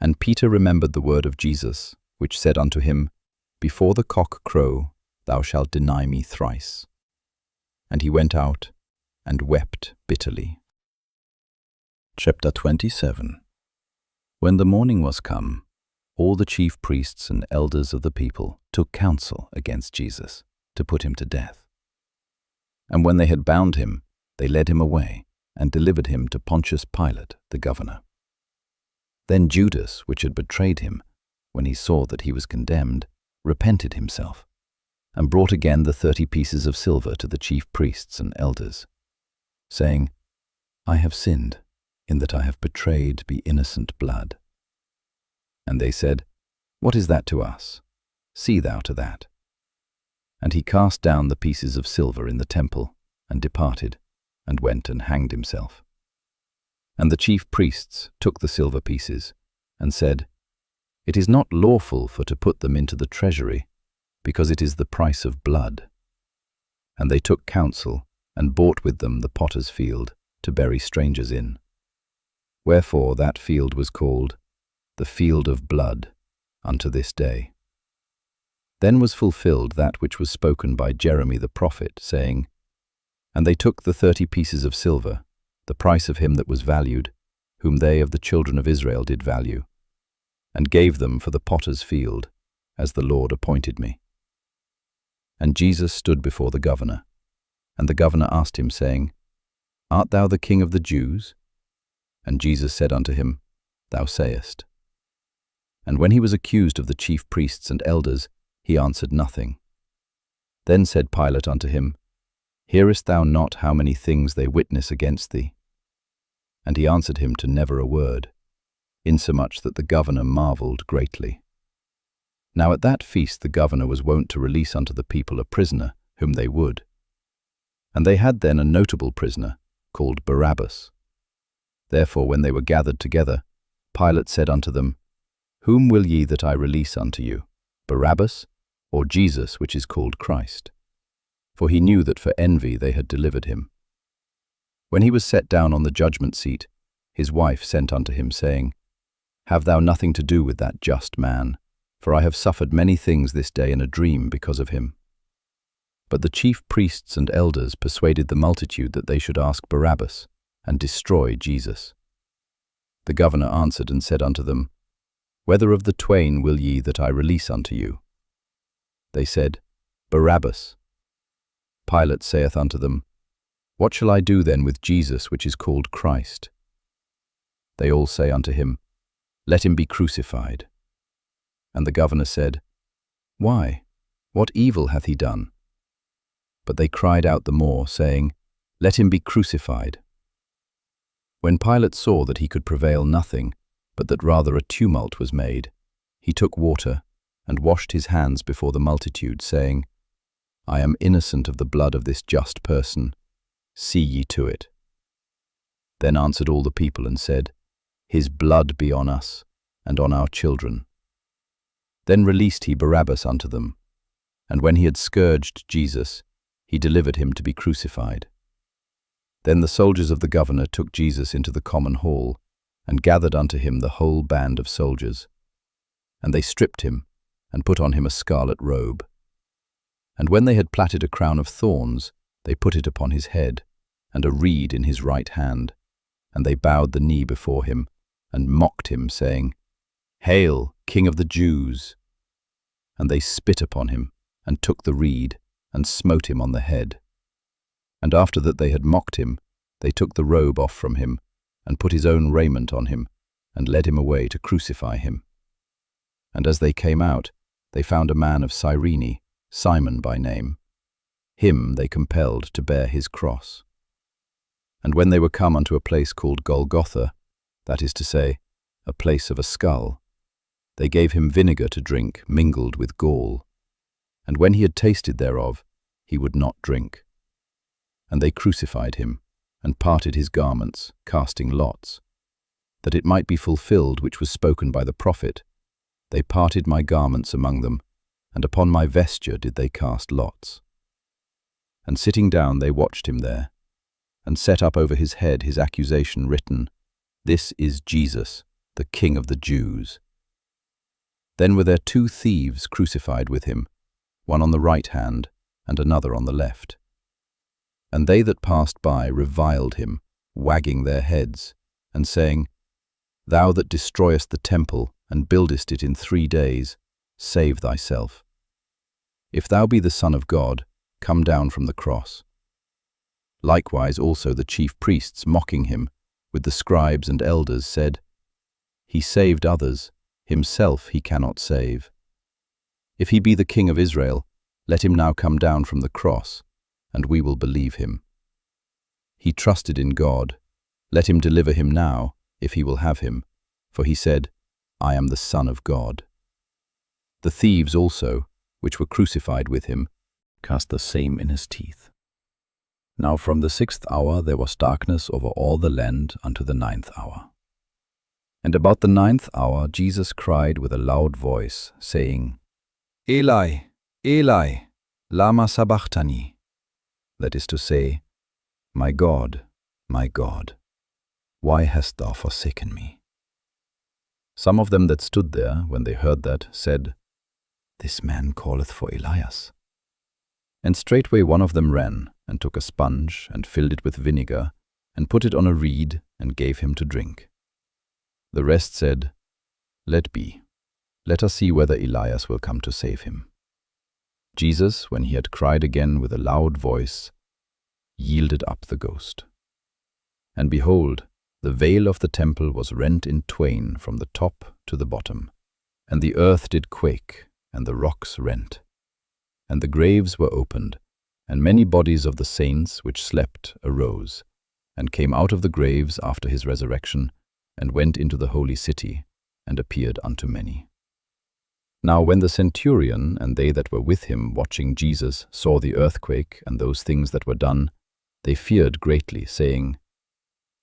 And Peter remembered the word of Jesus, which said unto him, Before the cock crow, thou shalt deny me thrice. And he went out and wept bitterly. Chapter 27. When the morning was come, all the chief priests and elders of the people took counsel against Jesus, to put him to death. And when they had bound him, they led him away, and delivered him to Pontius Pilate, the governor. Then Judas, which had betrayed him, when he saw that he was condemned, repented himself, and brought again the 30 pieces of silver to the chief priests and elders, saying, I have sinned, in that I have betrayed be innocent blood. And they said, What is that to us? See thou to that. And he cast down the pieces of silver in the temple, and departed, and went and hanged himself. And the chief priests took the silver pieces, and said, It is not lawful for to put them into the treasury, because it is the price of blood. And they took counsel, and bought with them the potter's field, to bury strangers in. Wherefore that field was called the field of blood unto this day. Then was fulfilled that which was spoken by Jeremy the prophet, saying, And they took the 30 pieces of silver, the price of him that was valued, whom they of the children of Israel did value, and gave them for the potter's field, as the Lord appointed me. And Jesus stood before the governor, and the governor asked him, saying, Art thou the King of the Jews? And Jesus said unto him, Thou sayest. And when he was accused of the chief priests and elders, he answered nothing. Then said Pilate unto him, Hearest thou not how many things they witness against thee? And he answered him to never a word, insomuch that the governor marveled greatly. Now at that feast the governor was wont to release unto the people a prisoner, whom they would. And they had then a notable prisoner, called Barabbas. Therefore when they were gathered together, Pilate said unto them, Whom will ye that I release unto you, Barabbas, or Jesus, which is called Christ? For he knew that for envy they had delivered him. When he was set down on the judgment seat, his wife sent unto him, saying, Have thou nothing to do with that just man, for I have suffered many things this day in a dream because of him. But the chief priests and elders persuaded the multitude that they should ask Barabbas, and destroy Jesus. The governor answered and said unto them, Whether of the twain will ye that I release unto you? They said, Barabbas. Pilate saith unto them, What shall I do then with Jesus, which is called Christ? They all say unto him, Let him be crucified. And the governor said, Why? What evil hath he done? But they cried out the more, saying, Let him be crucified. When Pilate saw that he could prevail nothing, but that rather a tumult was made, he took water and washed his hands before the multitude, saying, I am innocent of the blood of this just person. See ye to it. Then answered all the people and said, His blood be on us and on our children. Then released he Barabbas unto them, and when he had scourged Jesus, he delivered him to be crucified. Then the soldiers of the governor took Jesus into the common hall, and gathered unto him the whole band of soldiers. And they stripped him, and put on him a scarlet robe. And when they had plaited a crown of thorns, they put it upon his head, and a reed in his right hand. And they bowed the knee before him, and mocked him, saying, Hail, King of the Jews! And they spit upon him, and took the reed, and smote him on the head. And after that they had mocked him, they took the robe off from him, and put his own raiment on him, and led him away to crucify him. And as they came out, they found a man of Cyrene, Simon by name. Him they compelled to bear his cross. And when they were come unto a place called Golgotha, that is to say, a place of a skull, they gave him vinegar to drink mingled with gall. And when he had tasted thereof, he would not drink. And they crucified him, and parted his garments, casting lots. That it might be fulfilled which was spoken by the prophet, they parted my garments among them, and upon my vesture did they cast lots. And sitting down they watched him there, and set up over his head his accusation written, This is Jesus, the King of the Jews. Then were there 2 thieves crucified with him, one on the right hand, and another on the left. And they that passed by reviled him, wagging their heads, and saying, Thou that destroyest the temple, and buildest it in 3 days, save thyself. If thou be the Son of God, come down from the cross. Likewise also the chief priests, mocking him, with the scribes and elders, said, He saved others, himself he cannot save. If he be the King of Israel, let him now come down from the cross, and we will believe him. He trusted in God. Let him deliver him now, if he will have him, for he said, I am the Son of God. The thieves also, which were crucified with him, cast the same in his teeth. Now from the 6th hour there was darkness over all the land unto the 9th hour. And about the 9th hour Jesus cried with a loud voice, saying, Eli, Eli, lama sabachthani, that is to say, my God, why hast thou forsaken me? Some of them that stood there, when they heard that, said, This man calleth for Elias. And straightway one of them ran, and took a sponge, and filled it with vinegar, and put it on a reed, and gave him to drink. The rest said, Let be. Let us see whether Elias will come to save him. Jesus, when he had cried again with a loud voice, yielded up the ghost. And behold, the veil of the temple was rent in twain from the top to the bottom, and the earth did quake, and the rocks rent. And the graves were opened, and many bodies of the saints which slept arose, and came out of the graves after his resurrection, and went into the holy city, and appeared unto many. Now when the centurion and they that were with him watching Jesus saw the earthquake and those things that were done, they feared greatly, saying,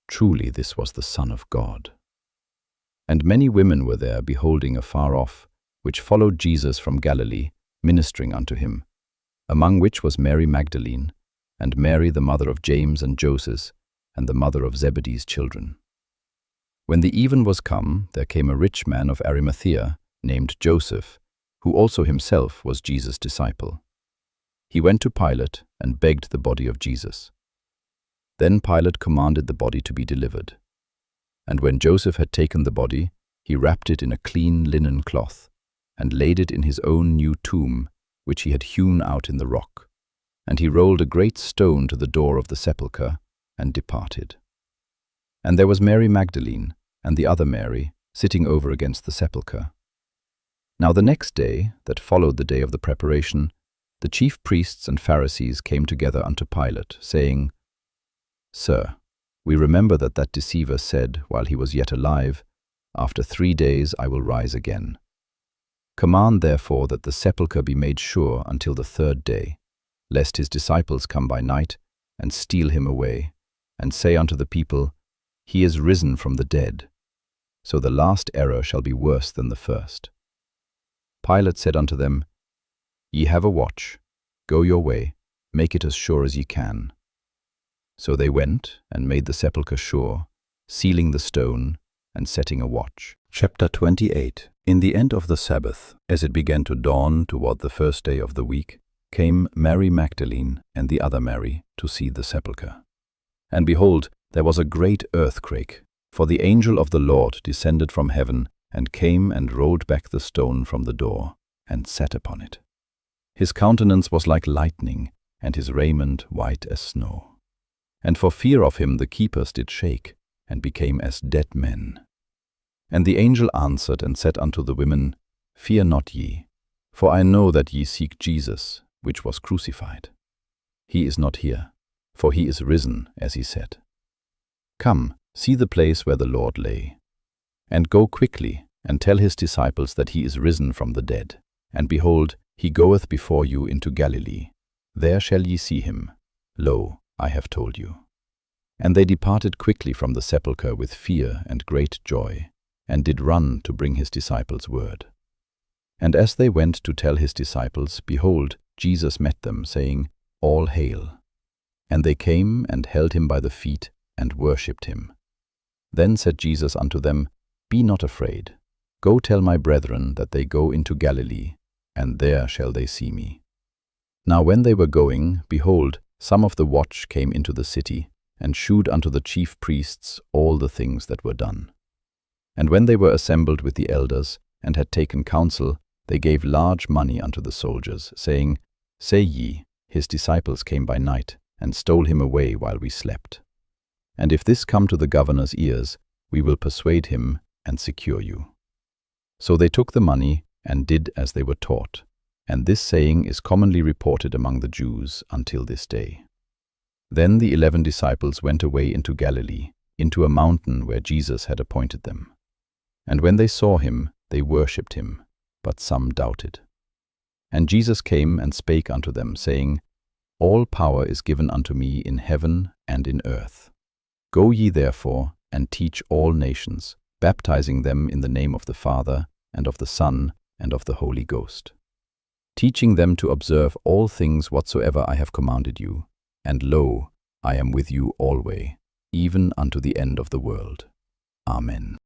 Truly this was the Son of God. And many women were there beholding afar off, which followed Jesus from Galilee, ministering unto him, among which was Mary Magdalene, and Mary the mother of James and Joses, and the mother of Zebedee's children. When the even was come, there came a rich man of Arimathea, named Joseph, who also himself was Jesus' disciple. He went to Pilate, and begged the body of Jesus. Then Pilate commanded the body to be delivered. And when Joseph had taken the body, he wrapped it in a clean linen cloth, and laid it in his own new tomb, which he had hewn out in the rock. And he rolled a great stone to the door of the sepulchre, and departed. And there was Mary Magdalene, and the other Mary, sitting over against the sepulchre. Now the next day, that followed the day of the preparation, the chief priests and Pharisees came together unto Pilate, saying, Sir, we remember that deceiver said, while he was yet alive, After 3 days I will rise again. Command therefore that the sepulchre be made sure until the third day, lest his disciples come by night and steal him away, and say unto the people, He is risen from the dead. So the last error shall be worse than the first. Pilate said unto them, Ye have a watch, go your way, make it as sure as ye can. So they went and made the sepulchre sure, sealing the stone and setting a watch. Chapter 28. In the end of the Sabbath, as it began to dawn toward the first day of the week, came Mary Magdalene and the other Mary to see the sepulchre. And behold, there was a great earthquake, for the angel of the Lord descended from heaven and came and rolled back the stone from the door and sat upon it. His countenance was like lightning, and his raiment white as snow. And for fear of him the keepers did shake, and became as dead men. And the angel answered and said unto the women, Fear not ye, for I know that ye seek Jesus, which was crucified. He is not here, for he is risen, as he said. Come, see the place where the Lord lay. And go quickly, and tell his disciples that he is risen from the dead. And behold, he goeth before you into Galilee. There shall ye see him. Lo, I have told you. And they departed quickly from the sepulchre with fear and great joy, and did run to bring his disciples word. And as they went to tell his disciples, behold, Jesus met them, saying, All hail. And they came and held him by the feet, and worshipped him. Then said Jesus unto them, Be not afraid. Go tell my brethren that they go into Galilee, and there shall they see me. Now when they were going, behold, some of the watch came into the city, and shewed unto the chief priests all the things that were done. And when they were assembled with the elders, and had taken counsel, they gave large money unto the soldiers, saying, Say ye, his disciples came by night, and stole him away while we slept. And if this come to the governor's ears, we will persuade him and secure you. So they took the money, and did as they were taught. And this saying is commonly reported among the Jews until this day. Then the 11 disciples went away into Galilee, into a mountain where Jesus had appointed them. And when they saw him, they worshipped him, but some doubted. And Jesus came and spake unto them, saying, All power is given unto me in heaven and in earth. Go ye therefore, and teach all nations, baptizing them in the name of the Father, and of the Son, and of the Holy Ghost, teaching them to observe all things whatsoever I have commanded you. And lo, I am with you alway, even unto the end of the world. Amen.